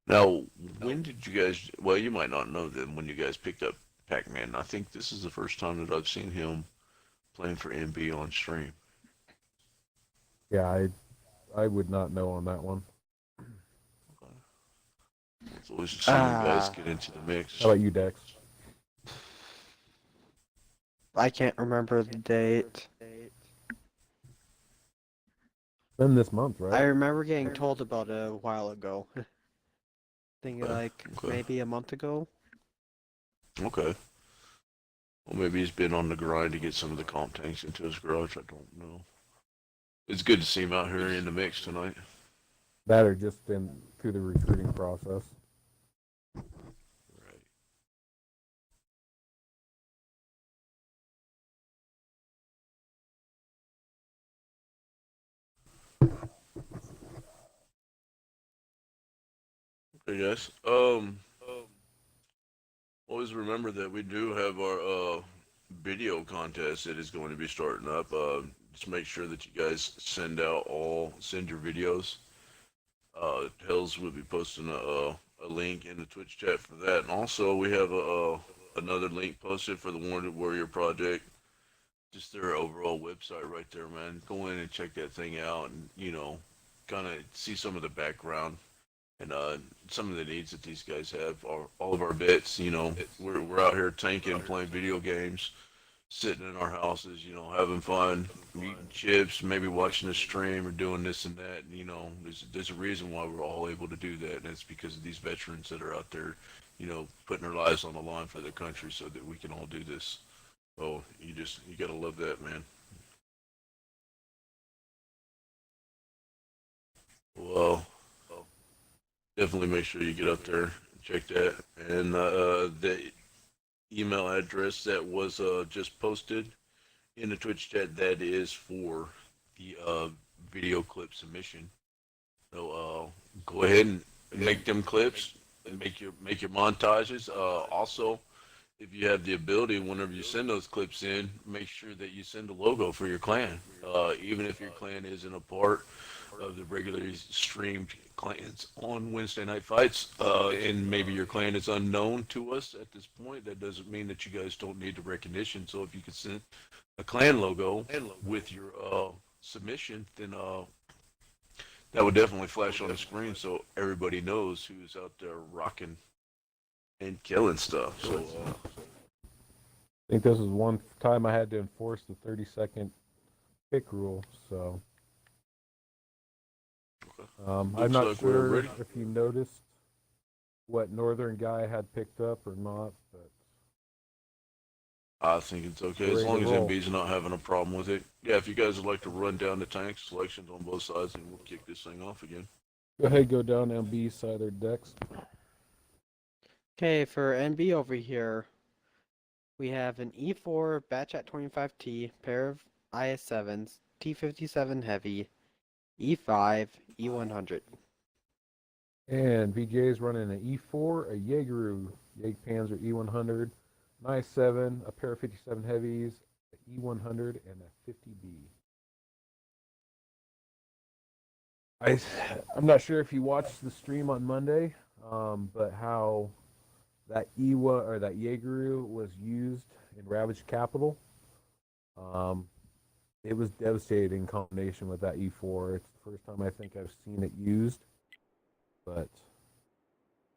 [SPEAKER 1] Now, when did you guys, well, you might not know then when you guys picked up Pac-Man. I think this is the first time that I've seen him playing for MB on stream.
[SPEAKER 2] Yeah, I would not know on that one.
[SPEAKER 1] It's always to see you guys get into the mix.
[SPEAKER 2] How about you, Dex?
[SPEAKER 3] I can't remember the date.
[SPEAKER 2] Been this month, right?
[SPEAKER 3] I remember getting told about it a while ago. I think like
[SPEAKER 1] Okay.
[SPEAKER 3] maybe a month ago.
[SPEAKER 1] Okay. Well, maybe he's been on the grind to get some of the comp tanks into his garage. I don't know. It's good to see him out here in the mix tonight.
[SPEAKER 2] That or just through the recruiting process.
[SPEAKER 1] Right. Okay, guys. Always remember that we do have our video contest that is going to be starting up. Just make sure that you guys send your videos. Hills will be posting a link in the Twitch chat for that, and also we have another link posted for the Wounded Warrior Project. Just their overall website right there, man. Go in and check that thing out, and kind of see some of the background and some of the needs that these guys have. All of our bits, we're out here tanking, playing video games, sitting in our houses, having fun, eating chips, maybe watching a stream or doing this and that. There's a reason why we're all able to do that, and it's because of these veterans that are out there, putting their lives on the line for their country so that we can all do this. Oh, you gotta love that, man. Well, definitely make sure you get up there and check that. And the email address that was just posted in the Twitch chat, that is for the video clip submission. So go ahead and make them clips and make your montages. Also, if you have the ability, whenever you send those clips in, make sure that you send a logo for your clan. Even if your clan isn't a part of the regularly streamed clans on Wednesday Night Fights, and maybe your clan is unknown to us at this point, that doesn't mean that you guys don't need the recognition. So if you could send a clan logo with your submission, then That would definitely flash on the screen so everybody knows who's out there rocking and killing stuff. So,
[SPEAKER 2] I think this is one time I had to enforce the 30-second pick rule. So I'm
[SPEAKER 1] Looks
[SPEAKER 2] not
[SPEAKER 1] like we're
[SPEAKER 2] sure
[SPEAKER 1] ready.
[SPEAKER 2] if you noticed what Northern guy had picked up or not, but
[SPEAKER 1] I think it's okay as
[SPEAKER 2] Ready to
[SPEAKER 1] long as
[SPEAKER 2] roll.
[SPEAKER 1] MB's not having a problem with it. Yeah, if you guys would like to run down the tank selections on both sides, and we'll kick this thing off again.
[SPEAKER 2] go ahead, go down MB side of their decks.
[SPEAKER 3] Okay, for NB over here, we have an E4 Batchat 25T, pair of IS7s, T57 Heavy, E5, E100.
[SPEAKER 2] And VJ's running an E4, a Jaegeru Panzer E100, an I7, a pair of 57 heavies, an E100, and a 50B. I'm not sure if you watched the stream on Monday, but how that Ewa or that Jaegeru was used in Ravaged Capital. It was devastating in combination with that E4. It's the first time I think I've seen it used, but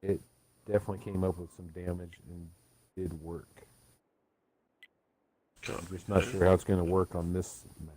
[SPEAKER 2] it definitely came up with some damage and did work. I'm just not sure how it's going to work on this map.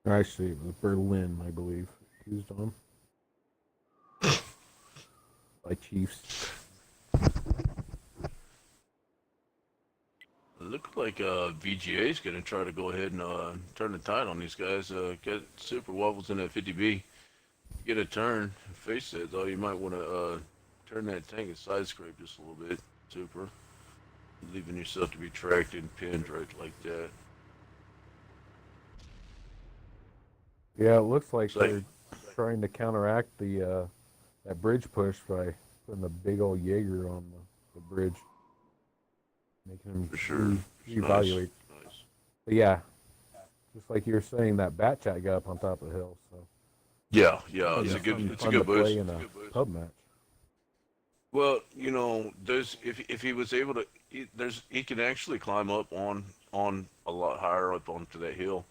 [SPEAKER 2] Or actually, it was Berlin, I believe, used on by Chiefs.
[SPEAKER 1] It looked like VGA is going to try to go ahead and turn the tide on these guys. Get Super Waffles in that 50B. Get a turn. Face it, though, you might want to turn that tank and side scrape just a little bit. Super. Leaving yourself to be tracked and pinned right like that.
[SPEAKER 2] Yeah, it looks like
[SPEAKER 1] So-
[SPEAKER 2] they're trying to counteract the that bridge push by putting a big old Jaeger on the bridge, making them
[SPEAKER 1] For sure.
[SPEAKER 2] reevaluate.
[SPEAKER 1] Nice.
[SPEAKER 2] But yeah, just like you were saying, that bat chat got up on top of the hill. So
[SPEAKER 1] Yeah, yeah, it's a
[SPEAKER 2] it's
[SPEAKER 1] good,
[SPEAKER 2] fun-
[SPEAKER 1] it's a
[SPEAKER 2] fun
[SPEAKER 1] good
[SPEAKER 2] to
[SPEAKER 1] boost.
[SPEAKER 2] play in
[SPEAKER 1] It's a
[SPEAKER 2] a
[SPEAKER 1] good boost.
[SPEAKER 2] pub match.
[SPEAKER 1] Well, you know, there's if he was able to, he can actually climb up on a lot higher up onto that hill,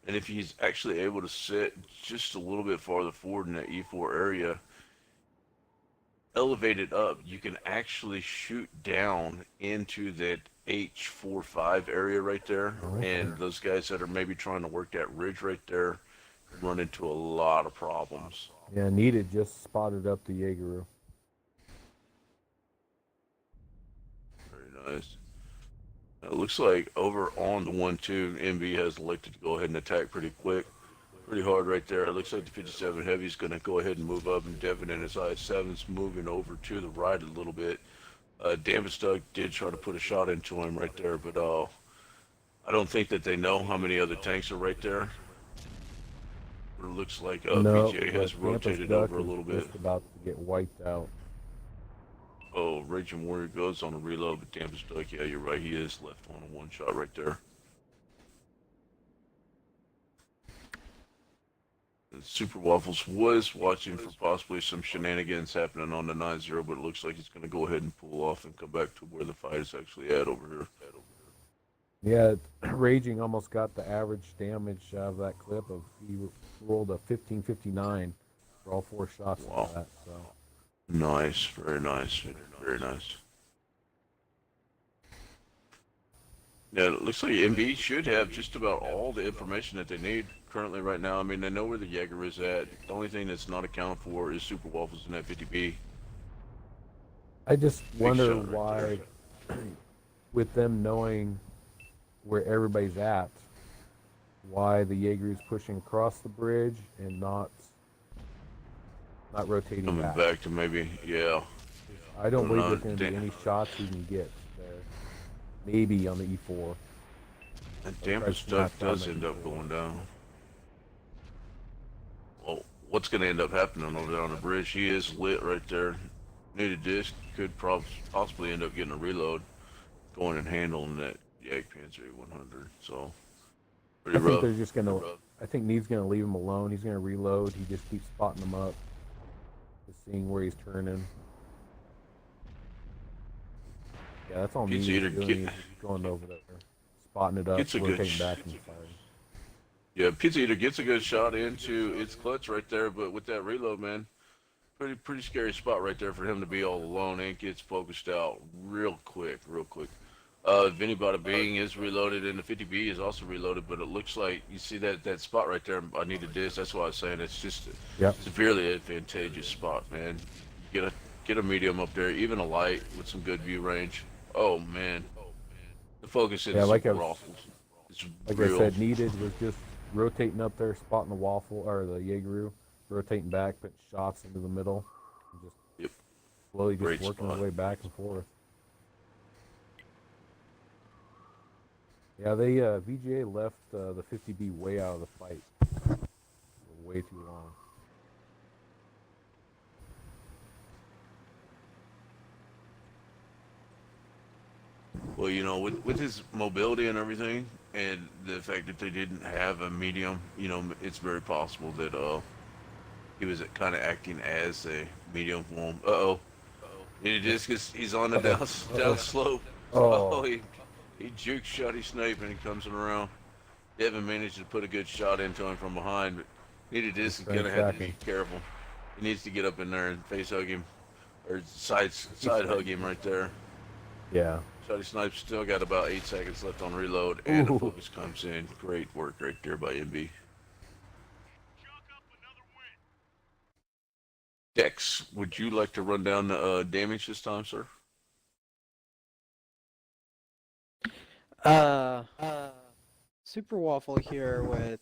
[SPEAKER 1] and if he's actually able to sit just a little bit farther forward in that E4 area, elevated up, you can actually shoot down into that H45 area right there,
[SPEAKER 2] Right
[SPEAKER 1] and those guys that are maybe trying to work that ridge right there run into a lot of problems.
[SPEAKER 2] Yeah, Needed just spotted up the Jaeger.
[SPEAKER 1] Very nice. It looks like over on the 1-2, MB has elected to go ahead and attack pretty quick, pretty hard right there. It looks like the 57 Heavy is going to go ahead and move up, and Devin and his I7's moving over to the right a little bit. Davis Doug did try to put a shot into him right there, but I don't think that they know how many other tanks are right there. It looks like
[SPEAKER 2] No,
[SPEAKER 1] VJ has
[SPEAKER 2] but
[SPEAKER 1] rotated
[SPEAKER 2] Campus
[SPEAKER 1] over a
[SPEAKER 2] Duck
[SPEAKER 1] little
[SPEAKER 2] is
[SPEAKER 1] bit.
[SPEAKER 2] just about to get wiped out.
[SPEAKER 1] Oh, Raging Warrior goes on a reload, but Davis Doug, yeah, you're right. He is left on a one shot right there. And Super Waffles was watching for possibly some shenanigans happening on the 9-0, but it looks like he's going to go ahead and pull off and come back to where the fight is actually at over here.
[SPEAKER 2] Yeah, Raging almost got the average damage out of that clip. He rolled a 1559 for all 4 shots
[SPEAKER 1] Wow.
[SPEAKER 2] of that. So
[SPEAKER 1] Nice, very nice, very nice. Yeah, it looks like MB should have just about all the information that they need currently right now. I mean, they know where the Jaeger is at. The only thing that's not accounted for is Super Waffles in that 50B.
[SPEAKER 2] I just wonder
[SPEAKER 1] shot right
[SPEAKER 2] why, with them knowing where everybody's at, why the Jaeger is pushing across the bridge and not rotating
[SPEAKER 1] Coming
[SPEAKER 2] back.
[SPEAKER 1] back to maybe, yeah.
[SPEAKER 2] I don't believe there's
[SPEAKER 1] Uh,
[SPEAKER 2] going to be
[SPEAKER 1] they-
[SPEAKER 2] any shots we can get there. Maybe on the E4.
[SPEAKER 1] And
[SPEAKER 2] Try
[SPEAKER 1] Tampa
[SPEAKER 2] to
[SPEAKER 1] stuff
[SPEAKER 2] smash down
[SPEAKER 1] does
[SPEAKER 2] the
[SPEAKER 1] end up
[SPEAKER 2] E4.
[SPEAKER 1] going down. What's going to end up happening over there on the bridge? He is lit right there. Need a disc. Could possibly end up getting a reload, going and handling that Jagdpanzer 100. So pretty
[SPEAKER 2] I think
[SPEAKER 1] rough.
[SPEAKER 2] they're just gonna. I think Need's gonna leave him alone. He's gonna reload. He just keeps spotting him up, just seeing where he's turning. Yeah, that's all Need
[SPEAKER 1] Gets
[SPEAKER 2] is
[SPEAKER 1] either
[SPEAKER 2] doing. He's just going over there, spotting it up,
[SPEAKER 1] Gets a good
[SPEAKER 2] rotating back and firing.
[SPEAKER 1] Yeah, Pizza Eater gets a good shot into its clutch right there, but with that reload, man, pretty scary spot right there for him to be all alone and gets focused out real quick. Vinny Bada Bing is reloaded and the 50B is also reloaded, but it looks like you see that spot right there. I need a disc. That's why I was saying it's just a severely advantageous spot, man. Get a medium up there, even a light with some good view range. Oh man, the focus is
[SPEAKER 2] Like I
[SPEAKER 1] awful. It's
[SPEAKER 2] Like
[SPEAKER 1] real.
[SPEAKER 2] I said, Needed was just rotating up there, spotting the waffle or the Jaegeru, rotating back, putting shots into the middle, and just
[SPEAKER 1] Yep.
[SPEAKER 2] slowly just
[SPEAKER 1] Great
[SPEAKER 2] working
[SPEAKER 1] spot.
[SPEAKER 2] his way back and forth. Yeah, they VGA left the 50B way out of the fight, for way too long.
[SPEAKER 1] Well, you know, with his mobility and everything, and the fact that they didn't have a medium, you know, it's very possible that he was kind of acting as a medium for him. And it just because he's on the down slope.
[SPEAKER 2] Oh.
[SPEAKER 1] He jukes Shotty Snape and he comes around. Devin managed to put a good shot into him from behind, but needed this. He's gonna have to be careful. He needs to get up in there and face hug him, or side hug him right there.
[SPEAKER 2] Yeah.
[SPEAKER 1] Shotty Snipe's still got about 8 seconds left on reload, and the focus comes in. Great work right there by MB. Dex, would you like to run down the damage this time, sir?
[SPEAKER 3] Super Waffle here with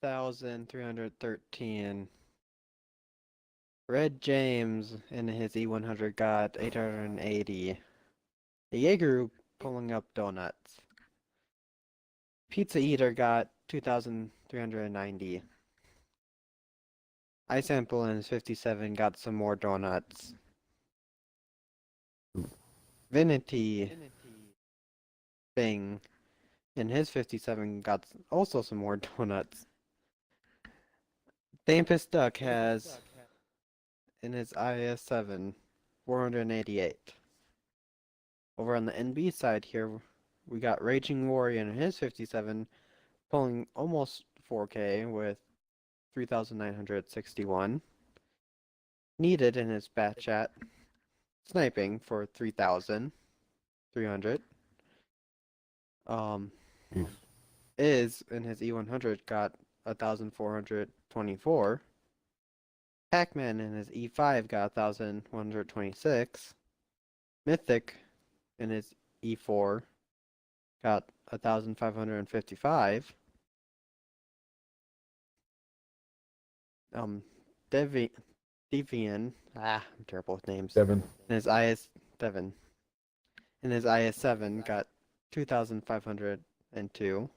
[SPEAKER 3] 1,313. Red James in his E100 got 880. The Jaeger pulling up donuts. Pizza Eater got 2,390. Ice Sample in his 57 got some more donuts. Vinity Bing in his 57 got also some more donuts. Dampest Duck has in his IS7 488. Over on the NB side here, we got Raging Warrior in his 57 pulling almost 4K with 3,961. Needed in his bat chat sniping for 3,300. Is in his E100 got 1,424. Pac-Man in his E5 got 1,126. Mythic in his E4 got 1,555. Devian, I'm terrible with names.
[SPEAKER 2] Devin.
[SPEAKER 3] In his IS7 got 2,502.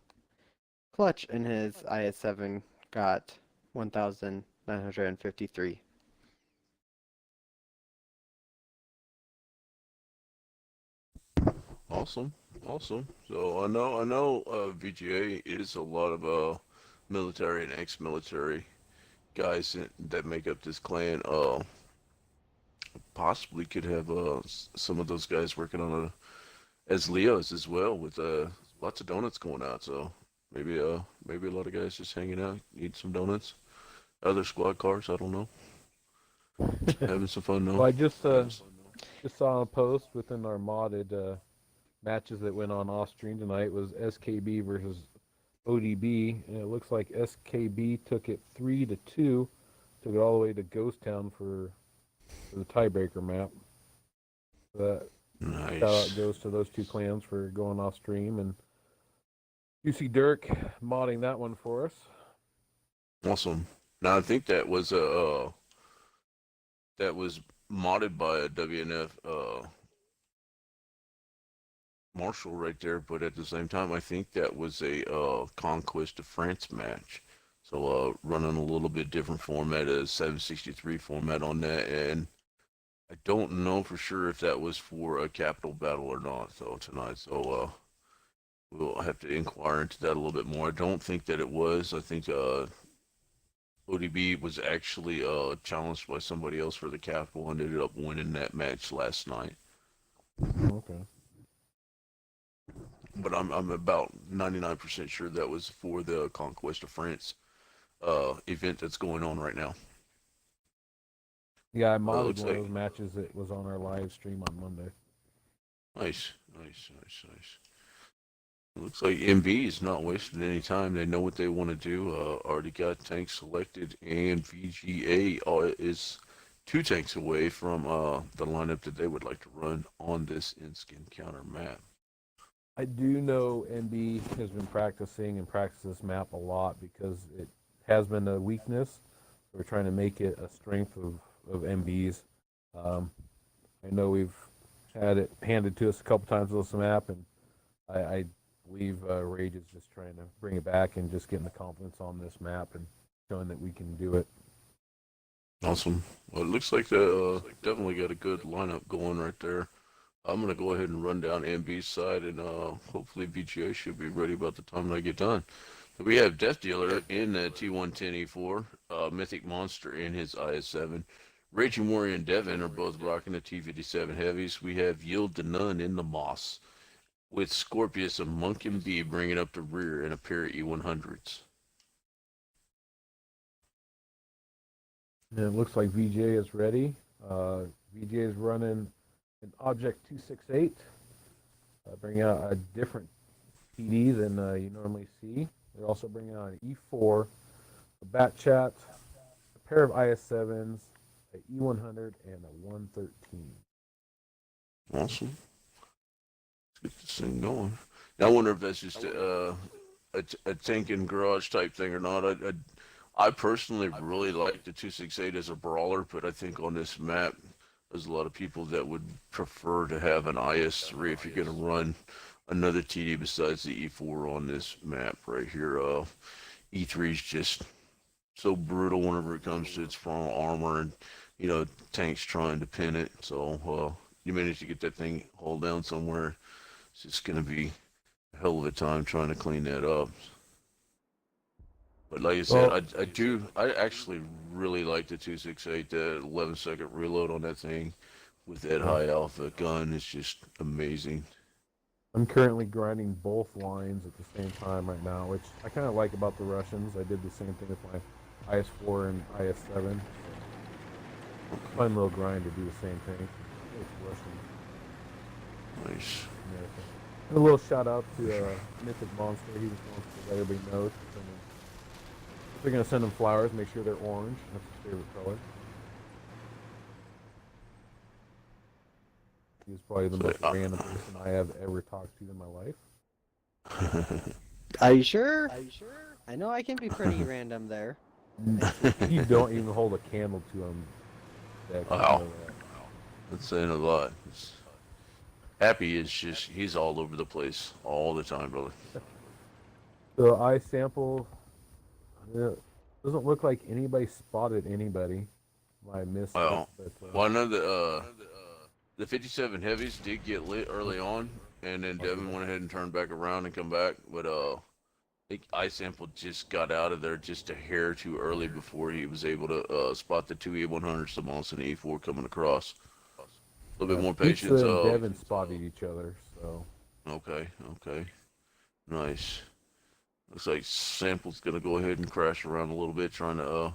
[SPEAKER 3] Clutch in his IS7 got 1,953.
[SPEAKER 1] Awesome. So I know VGA is a lot of military and ex-military guys that make up this clan. Possibly could have some of those guys working on as Leos as well, with lots of donuts going out. So maybe a lot of guys just hanging out, eat some donuts. Other squad cars, I don't know. Having some fun though.
[SPEAKER 2] Well, I just saw a post within our modded matches that went on off stream tonight. Was SKB versus ODB, and it looks like SKB took it 3-2, took it all the way to Ghost Town for the tiebreaker map. That
[SPEAKER 1] Nice.
[SPEAKER 2] shout out goes to those two clans for going off stream, and you see Dirk modding that one for us.
[SPEAKER 1] Awesome. Now I think that was modded by a WNF Marshall right there, but at the same time, I think that was a Conquest of France match. So running a little bit different format, a 763 format on that, and I don't know for sure if that was for a capital battle or not. So tonight, so we'll have to inquire into that a little bit more. I don't think that it was. I think ODB was actually challenged by somebody else for the capital and ended up winning that match last night.
[SPEAKER 2] Okay.
[SPEAKER 1] But I'm about 99% sure that was for the Conquest of France event that's going on right now.
[SPEAKER 2] Yeah, I
[SPEAKER 1] Well, it
[SPEAKER 2] modded
[SPEAKER 1] looks
[SPEAKER 2] one of
[SPEAKER 1] like-
[SPEAKER 2] those matches that was on our live stream on Monday.
[SPEAKER 1] Nice. It looks like MB is not wasting any time. They know what they want to do. Already got tanks selected, and VGA is 2 tanks away from the lineup that they would like to run on this in-skin counter map.
[SPEAKER 2] I do know NB has been practicing and practiced this map a lot because it has been a weakness. We're trying to make it a strength of MB's. I know we've had it handed to us a couple times with this map, and I believe Rage is just trying to bring it back and just getting the confidence on this map and showing that we can do it.
[SPEAKER 1] Awesome. Well, it looks like they definitely got a good lineup going right there. I'm going to go ahead and run down MB's side, and hopefully VGA should be ready about the time that I get done. We have Death Dealer in the T110E4, Mythic Monster in his IS-7. Raging Warrior and Devin are both rocking the T57 Heavies. We have Yield to None in the Moss, with Scorpius and Monk and B bringing up the rear in a pair of E100s.
[SPEAKER 2] And it looks like VGA is ready. VGA is running an Object 268, bringing out a different PD than you normally see. They're also bringing out an E4, a Bat Chat, a pair of IS-7s, an E100, and a 113.
[SPEAKER 1] Awesome. Let's get this thing going. Now, I wonder if that's just a tank and garage type thing or not. I personally really like the 268 as a brawler, but I think on this map, there's a lot of people that would prefer to have an IS-3 if you're going to run another TD besides the E4 on this map right here. E3 is just so brutal whenever it comes to its frontal armor and, you know, tanks trying to pin it. So you manage to get that thing hauled down somewhere. It's just going to be a hell of a time trying to clean that up. But like I said,
[SPEAKER 2] Well,
[SPEAKER 1] I actually really like the 268, the 11-second reload on that thing with that high alpha gun. It's just amazing.
[SPEAKER 2] I'm currently grinding both lines at the same time right now, which I kind of like about the Russians. I did the same thing with my IS-4 and IS-7. Fun little grind to do the same thing. It's Russian.
[SPEAKER 1] Nice.
[SPEAKER 2] America. And a little shout out to Mythic Monster. He just wants to let everybody know. If they're going to send him flowers, make sure they're orange. That's his favorite color. He's probably the most random person I have ever talked to in my life.
[SPEAKER 3] Are you sure? I know I can be pretty random there.
[SPEAKER 2] You don't even hold a candle to him. Dex, you
[SPEAKER 1] Wow.
[SPEAKER 2] know that.
[SPEAKER 1] That's saying a lot. Happy is just, he's all over the place all the time, brother.
[SPEAKER 2] So I sample. Doesn't look like anybody spotted anybody. I missed
[SPEAKER 1] Well,
[SPEAKER 2] it, but,
[SPEAKER 1] Well, I know the 57 heavies did get lit early on, and then Devin went ahead and turned back around and come back. But I think iSample just got out of there just a hair too early before he was able to spot the 2 E100s, the Monson and E4 coming across. A little bit more patience.
[SPEAKER 2] Pizza and Devin spotted each other, so.
[SPEAKER 1] Okay. Nice. Looks like Sample's gonna go ahead and crash around a little bit, trying to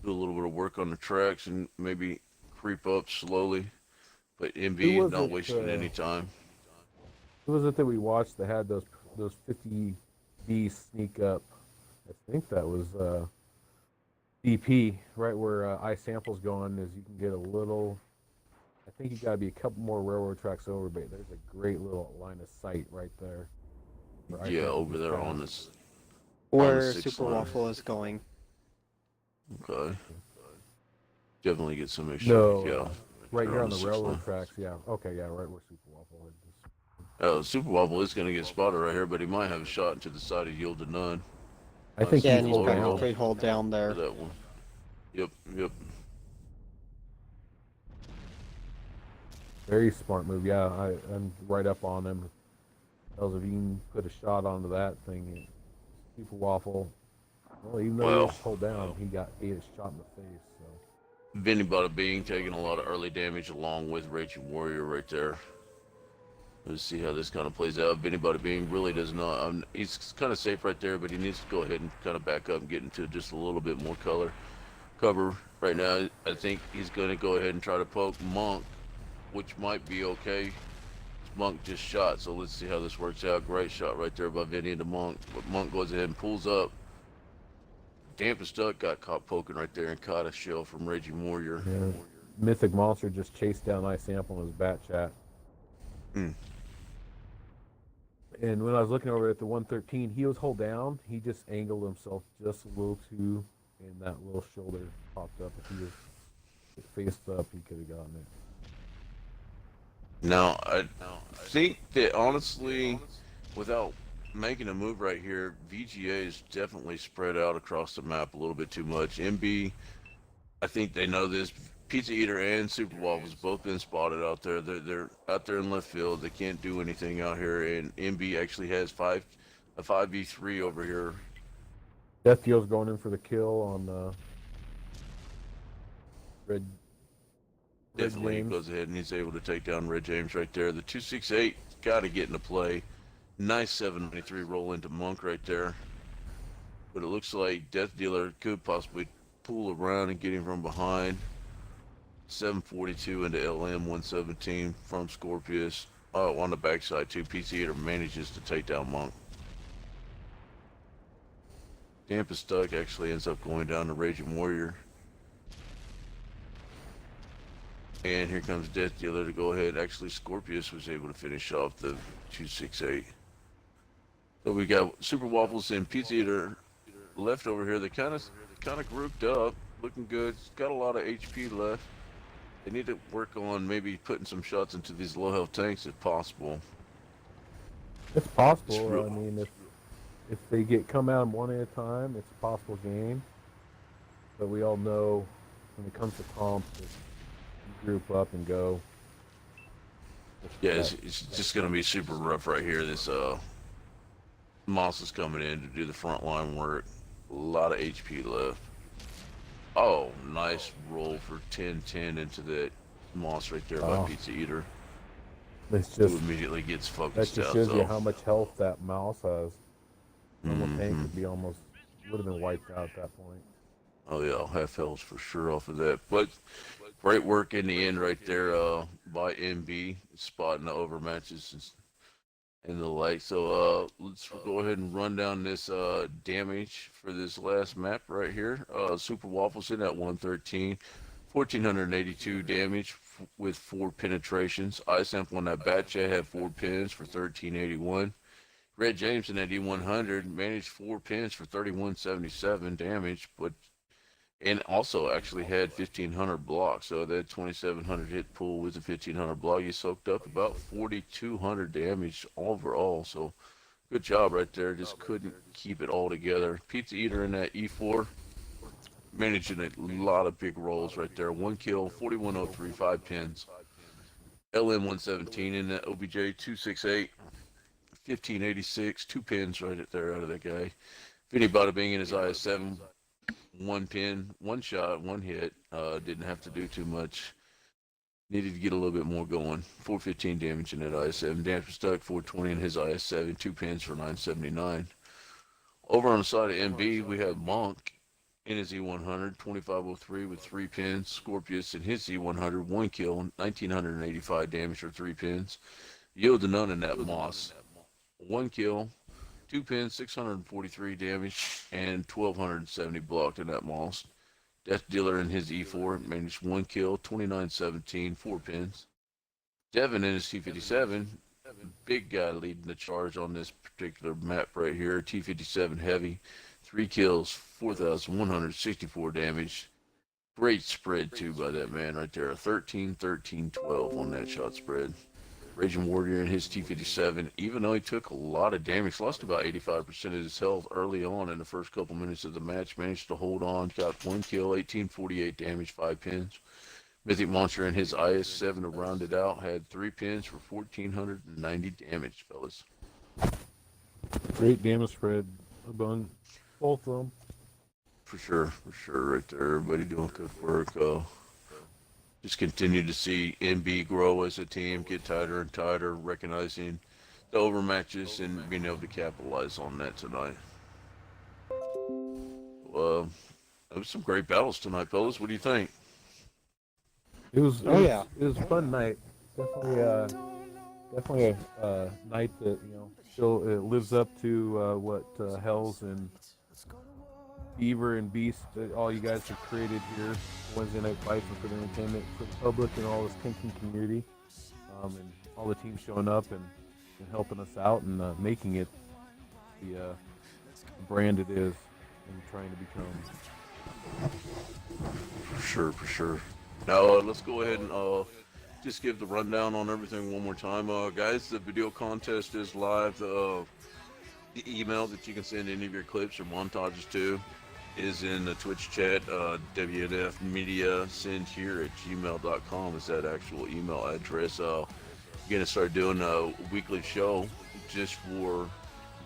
[SPEAKER 1] do a little bit of work on the tracks and maybe creep up slowly. But MB
[SPEAKER 2] Who
[SPEAKER 1] is
[SPEAKER 2] was
[SPEAKER 1] not
[SPEAKER 2] it,
[SPEAKER 1] wasting any time.
[SPEAKER 2] Who was it that we watched that had those 50B sneak up? I think that was DP, right where iSample's going, is you can get a little. I think you gotta be a couple more railroad tracks over, but there's a great little line of sight right there. where
[SPEAKER 1] Yeah,
[SPEAKER 2] iSample's
[SPEAKER 1] over there
[SPEAKER 2] passed.
[SPEAKER 1] on this.
[SPEAKER 3] Where
[SPEAKER 1] 6
[SPEAKER 3] Super
[SPEAKER 1] line.
[SPEAKER 3] Waffle is going.
[SPEAKER 1] Okay. Definitely get some extra.
[SPEAKER 2] No,
[SPEAKER 1] Yeah.
[SPEAKER 2] right
[SPEAKER 1] they're
[SPEAKER 2] here on the
[SPEAKER 1] 6
[SPEAKER 2] railroad
[SPEAKER 1] line.
[SPEAKER 2] tracks. Yeah. Okay. Yeah. Right where Super Waffle is.
[SPEAKER 1] Super Wobble is going to get spotted right here, but he might have a shot into the side of Yield to None.
[SPEAKER 2] I think
[SPEAKER 3] Yeah,
[SPEAKER 2] he's
[SPEAKER 3] and he's
[SPEAKER 2] hold down.
[SPEAKER 3] practically hold down
[SPEAKER 1] For
[SPEAKER 3] there.
[SPEAKER 1] that one. Yep, yep.
[SPEAKER 2] Very smart move. Yeah, I'm right up on him. Tells if he can put a shot onto that thing, Super Waffle. Well, even though he
[SPEAKER 1] Well.
[SPEAKER 2] was hold down, he got ate a shot in the face. So
[SPEAKER 1] Vinny Bada Bing taking a lot of early damage along with Raging Warrior right there. Let's see how this kind of plays out. Vinny Bada Bing really does not. He's kind of safe right there, but he needs to go ahead and kind of back up and get into just a little bit more cover right now. I think he's going to go ahead and try to poke Monk, which might be okay. Monk just shot, so let's see how this works out. Great shot right there by Vinny into Monk. But Monk goes ahead and pulls up. Damp and Stuck got caught poking right there and caught a shell from Raging Warrior.
[SPEAKER 2] yeah, Mythic Monster just chased down Ice Sample in his bat chat.
[SPEAKER 1] Hmm.
[SPEAKER 2] And when I was looking over at the 113, he was hold down. He just angled himself just a little too, and that little shoulder popped up. If he was faced up, he could have gotten it.
[SPEAKER 1] Now, I think that honestly, without making a move right here, VGA is definitely spread out across the map a little bit too much. MB, I think they know this. Pizza Eater and Super Waffles both been spotted out there. They're out there in left field. They can't do anything out here. And MB actually has a 5v3 over here.
[SPEAKER 2] Death Deal's going in for the kill on Red.
[SPEAKER 1] Definitely
[SPEAKER 2] James.
[SPEAKER 1] goes ahead and he's able to take down Red James right there. The 268 got to get into play. Nice 793 roll into Monk right there. But it looks like Death Dealer could possibly pull around and get him from behind. 742 into LM 117 from Scorpius. Oh, on the backside too. PC Eater manages to take down Monk. Damp and Stuck actually ends up going down to Raging Warrior. And here comes Death Dealer to go ahead. Actually, Scorpius was able to finish off the 268. So we got Super Waffles and Pizza Eater left over here. They kind of grouped up, looking good. Got a lot of HP left. They need to work on maybe putting some shots into these low health tanks if possible.
[SPEAKER 2] It's possible.
[SPEAKER 1] It's real-
[SPEAKER 2] I mean, if they get come out one at a time, it's a possible game. But we all know when it comes to comps, you group up and go.
[SPEAKER 1] Yeah, it's just gonna be super rough right here. This Moss is coming in to do the front line work. A lot of HP left. Oh, nice roll for 10-10 into that Moss right there by
[SPEAKER 2] Wow.
[SPEAKER 1] Pizza Eater.
[SPEAKER 2] It's
[SPEAKER 1] Who
[SPEAKER 2] just
[SPEAKER 1] immediately gets
[SPEAKER 2] that
[SPEAKER 1] focused
[SPEAKER 2] just
[SPEAKER 1] out.
[SPEAKER 2] shows you
[SPEAKER 1] So
[SPEAKER 2] how much health that mouse has. Normal tank
[SPEAKER 1] Mhm.
[SPEAKER 2] would be would have been wiped out at that point.
[SPEAKER 1] Oh yeah, half health for sure off of that. But great work in the end right there by MB, spotting the overmatches and the like. So let's go ahead and run down this damage for this last map right here. Super Waffles in at 113, 1482 damage with 4 penetrations. Ice Sample on that batch had 4 pins for 1381. Red James in that E100 managed 4 pins for 3177 damage, and also actually had 1500 blocks. So that 2700 hit pool with the 1500 block, you soaked up about 4200 damage overall. So good job right there. Just couldn't keep it all together. Pizza Eater in that E4 managing a lot of big rolls right there. 1 kill, 4103, 5 pins. LM 117 in that OBJ 268. 1586, 2 pins right there out of that guy. Vinny Bada Bing in his IS-7, 1 pin, 1 shot, 1 hit. Didn't have to do too much. Needed to get a little bit more going. 415 damage in that IS-7. Damp and Stuck, 420 in his IS-7, 2 pins for 979. Over on the side of MB, we have Monk in his E100, 2503 with 3 pins. Scorpius in his E100, 1 kill, 1985 damage for 3 pins. Yield to None in that Moss. 1 kill, 2 pins, 643 damage, and 1270 blocked in that Moss. Death Dealer in his E4 managed 1 kill, 2917, 4 pins. Devin in his T57, big guy leading the charge on this particular map right here. T57 heavy, 3 kills, 4164 damage. Great spread too by that man right there. 13, 13, 12 on that shot spread. Raging Warrior and his T57, even though he took a lot of damage, lost about 85% of his health early on in the first couple minutes of the match, managed to hold on, got 1 kill, 1848 damage, 5 pins. Mythic Monster and his IS-7 to round it out had 3 pins for 1,490 damage, fellas.
[SPEAKER 2] Great damage spread among both of them.
[SPEAKER 1] For sure, right there. Everybody doing good work. Just continue to see NB grow as a team, get tighter and tighter, recognizing the overmatches and being able to capitalize on that tonight. There was some great battles tonight, fellas. What do you think?
[SPEAKER 2] It was
[SPEAKER 3] yeah.
[SPEAKER 2] it was a fun night. Definitely a night that still it lives up to what Hells and Beaver and Beast, all you guys have created here, Wednesday Night Fights, and for the entertainment for the public and all this Tenkin community, and all the teams showing up and helping us out and making it the brand it is and trying to become.
[SPEAKER 1] For sure. Now let's go ahead and just give the rundown on everything one more time, guys. The video contest is live. The email that you can send any of your clips or montages to is in the Twitch chat. WNF Media send here at gmail.com is that actual email address. We're gonna start doing a weekly show just for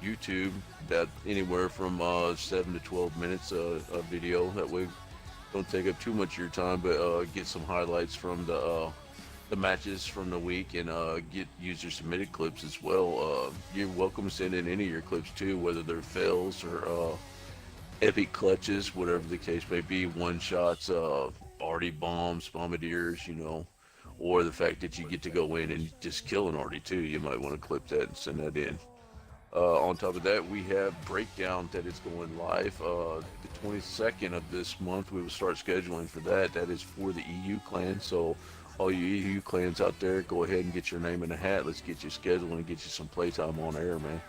[SPEAKER 1] YouTube, that anywhere from 7 to 12 minutes of video. That way, don't take up too much of your time, but get some highlights from the matches from the week and get user submitted clips as well. You're welcome to send in any of your clips too, whether they're fails or epic clutches, whatever the case may be, one shots, arty bombs, bombardiers, or the fact that you get to go in and just kill an arty too. You might want to clip that and send that in. On top of that, we have Breakdown that is going live the 22nd of this month. We will start scheduling for that. That is for the EU clan, so all you EU clans out there, go ahead and get your name in the hat. Let's get you scheduled and get you some playtime on air, man.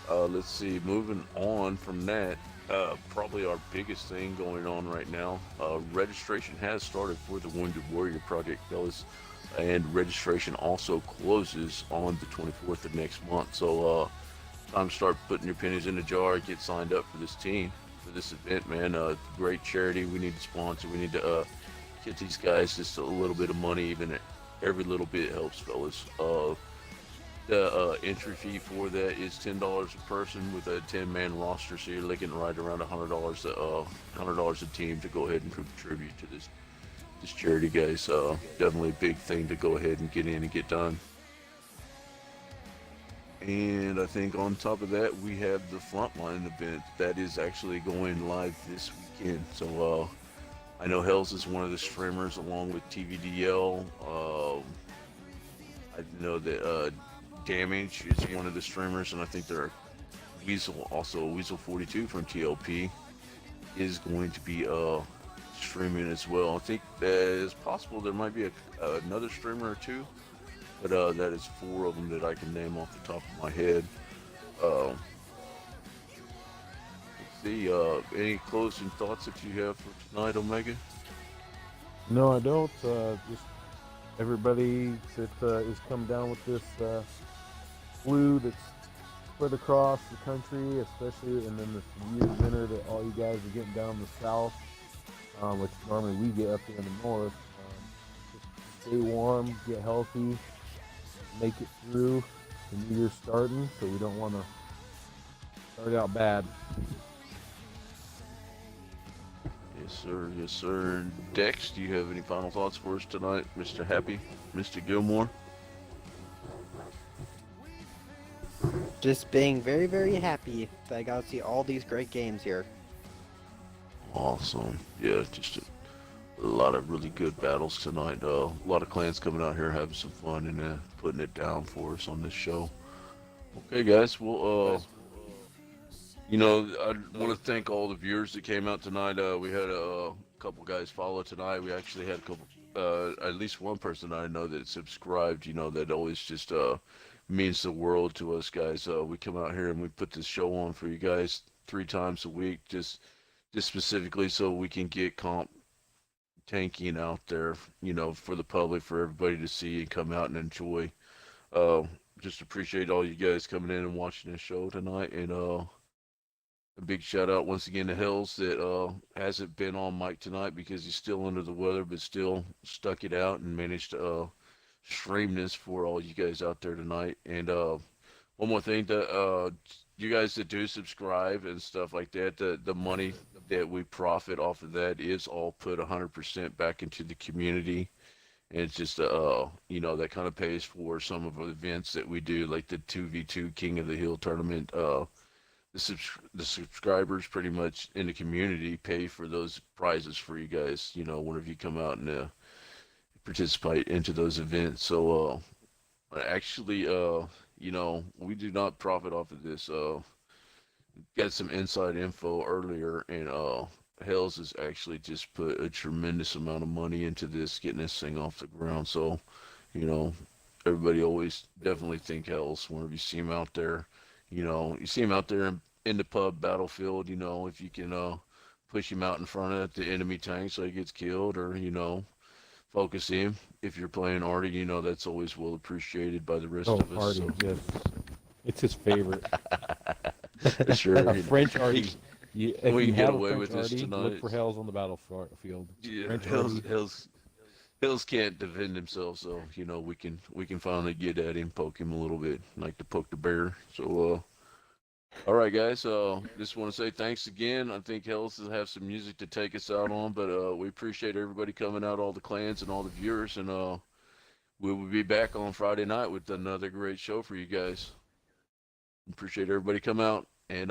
[SPEAKER 1] Let's see, moving on from that, probably our biggest thing going on right now, registration has started for the Wounded Warrior Project, fellas, and registration also closes on the 24th of next month. So time to start putting your pennies in the jar, get signed up for this team, for this event, man. Great charity. We need to sponsor. We need to get these guys just a little bit of money. Even every little bit helps, fellas. The entry fee for that is $10 a person with a 10-man roster, so you're looking right around $100 a team to go ahead and contribute to this charity, guys. Definitely a big thing to go ahead and get in and get done. And I think on top of that, we have the Frontline event that is actually going live this weekend. So I know Hells is one of the streamers along with TVDL. I know that Damage is one of the streamers, and I think there are Weasel 42 from TLP is going to be streaming as well. I think that it's possible there might be another streamer or two, but that is 4 of them that I can name off the top of my head. Let's see, any closing thoughts that you have for tonight, Omega?
[SPEAKER 2] No, I don't. Just everybody that is come down with this flu that's spread across the country, especially, and then this year's winter that all you guys are getting down the south, which normally we get up here in the north. Just stay warm, get healthy, make it through the new year starting, so we don't want to start out bad.
[SPEAKER 1] Yes, sir. Dex, do you have any final thoughts for us tonight, Mr. Happy, Mr. Gilmore?
[SPEAKER 3] Just being very, very happy that I got to see all these great games here.
[SPEAKER 1] Awesome. Yeah, just a lot of really good battles tonight. A lot of clans coming out here having some fun and putting it down for us on this show. Okay, guys. Well, I want to thank all the viewers that came out tonight. We had a couple guys follow tonight. We actually had a couple, at least one person I know that subscribed. That always just means the world to us, guys. We come out here and we put this show on for you guys 3 times a week, just specifically so we can get comp tanking out there, for the public, for everybody to see and come out and enjoy. Just appreciate all you guys coming in and watching this show tonight, and a big shout out once again to Hells that hasn't been on mic tonight because he's still under the weather, but still stuck it out and managed to stream this for all you guys out there tonight. And one more thing, that you guys that do subscribe and stuff like that, the money that we profit off of that is all put 100% back into the community. And it's just, that kind of pays for some of the events that we do, like the 2v2 King of the Hill tournament. The subscribers pretty much in the community pay for those prizes for you guys, whenever you come out and participate into those events. So, actually, we do not profit off of this. Got some inside info earlier, and Hells has actually just put a tremendous amount of money into this, getting this thing off the ground. So, everybody always definitely think Hells whenever you see him out there. You see him out there in the pub battlefield, if you can push him out in front of the enemy tank so he gets killed, or, focus him. If you're playing Artie, that's always well appreciated by the rest of us.
[SPEAKER 2] Artie,
[SPEAKER 1] So.
[SPEAKER 2] yes. It's his favorite.
[SPEAKER 1] Sure.
[SPEAKER 2] A French Artie. If
[SPEAKER 1] We
[SPEAKER 2] you
[SPEAKER 1] can get
[SPEAKER 2] have a
[SPEAKER 1] away
[SPEAKER 2] French
[SPEAKER 1] with this
[SPEAKER 2] Artie,
[SPEAKER 1] tonight.
[SPEAKER 2] look for Hells on the battlefield.
[SPEAKER 1] Yeah,
[SPEAKER 2] French
[SPEAKER 1] Hills,
[SPEAKER 2] Artie.
[SPEAKER 1] Hills can't defend himself, so we can finally get at him, poke him a little bit, like to poke the bear. So, all right, guys. Just want to say thanks again. I think Hells will have some music to take us out on, but we appreciate everybody coming out, all the clans and all the viewers, and we will be back on Friday night with another great show for you guys. Appreciate everybody come out, and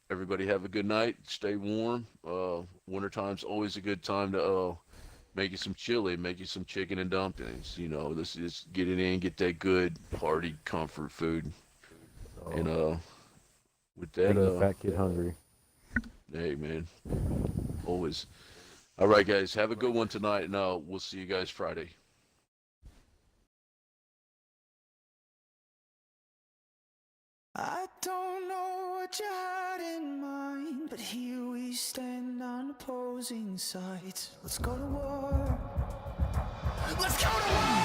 [SPEAKER 1] everybody have a good night. Stay warm. Wintertime's always a good time to make you some chili, make you some chicken and dumplings. Let's just get it in, get that good, hearty comfort food. And with
[SPEAKER 2] Get a
[SPEAKER 1] that,
[SPEAKER 2] fat kid hungry.
[SPEAKER 1] hey man, always. All right, guys, have a good one tonight, and we'll see you guys Friday.
[SPEAKER 8] I don't know what you had in mind, but here we stand on opposing sides. Let's go to war. Let's go to war!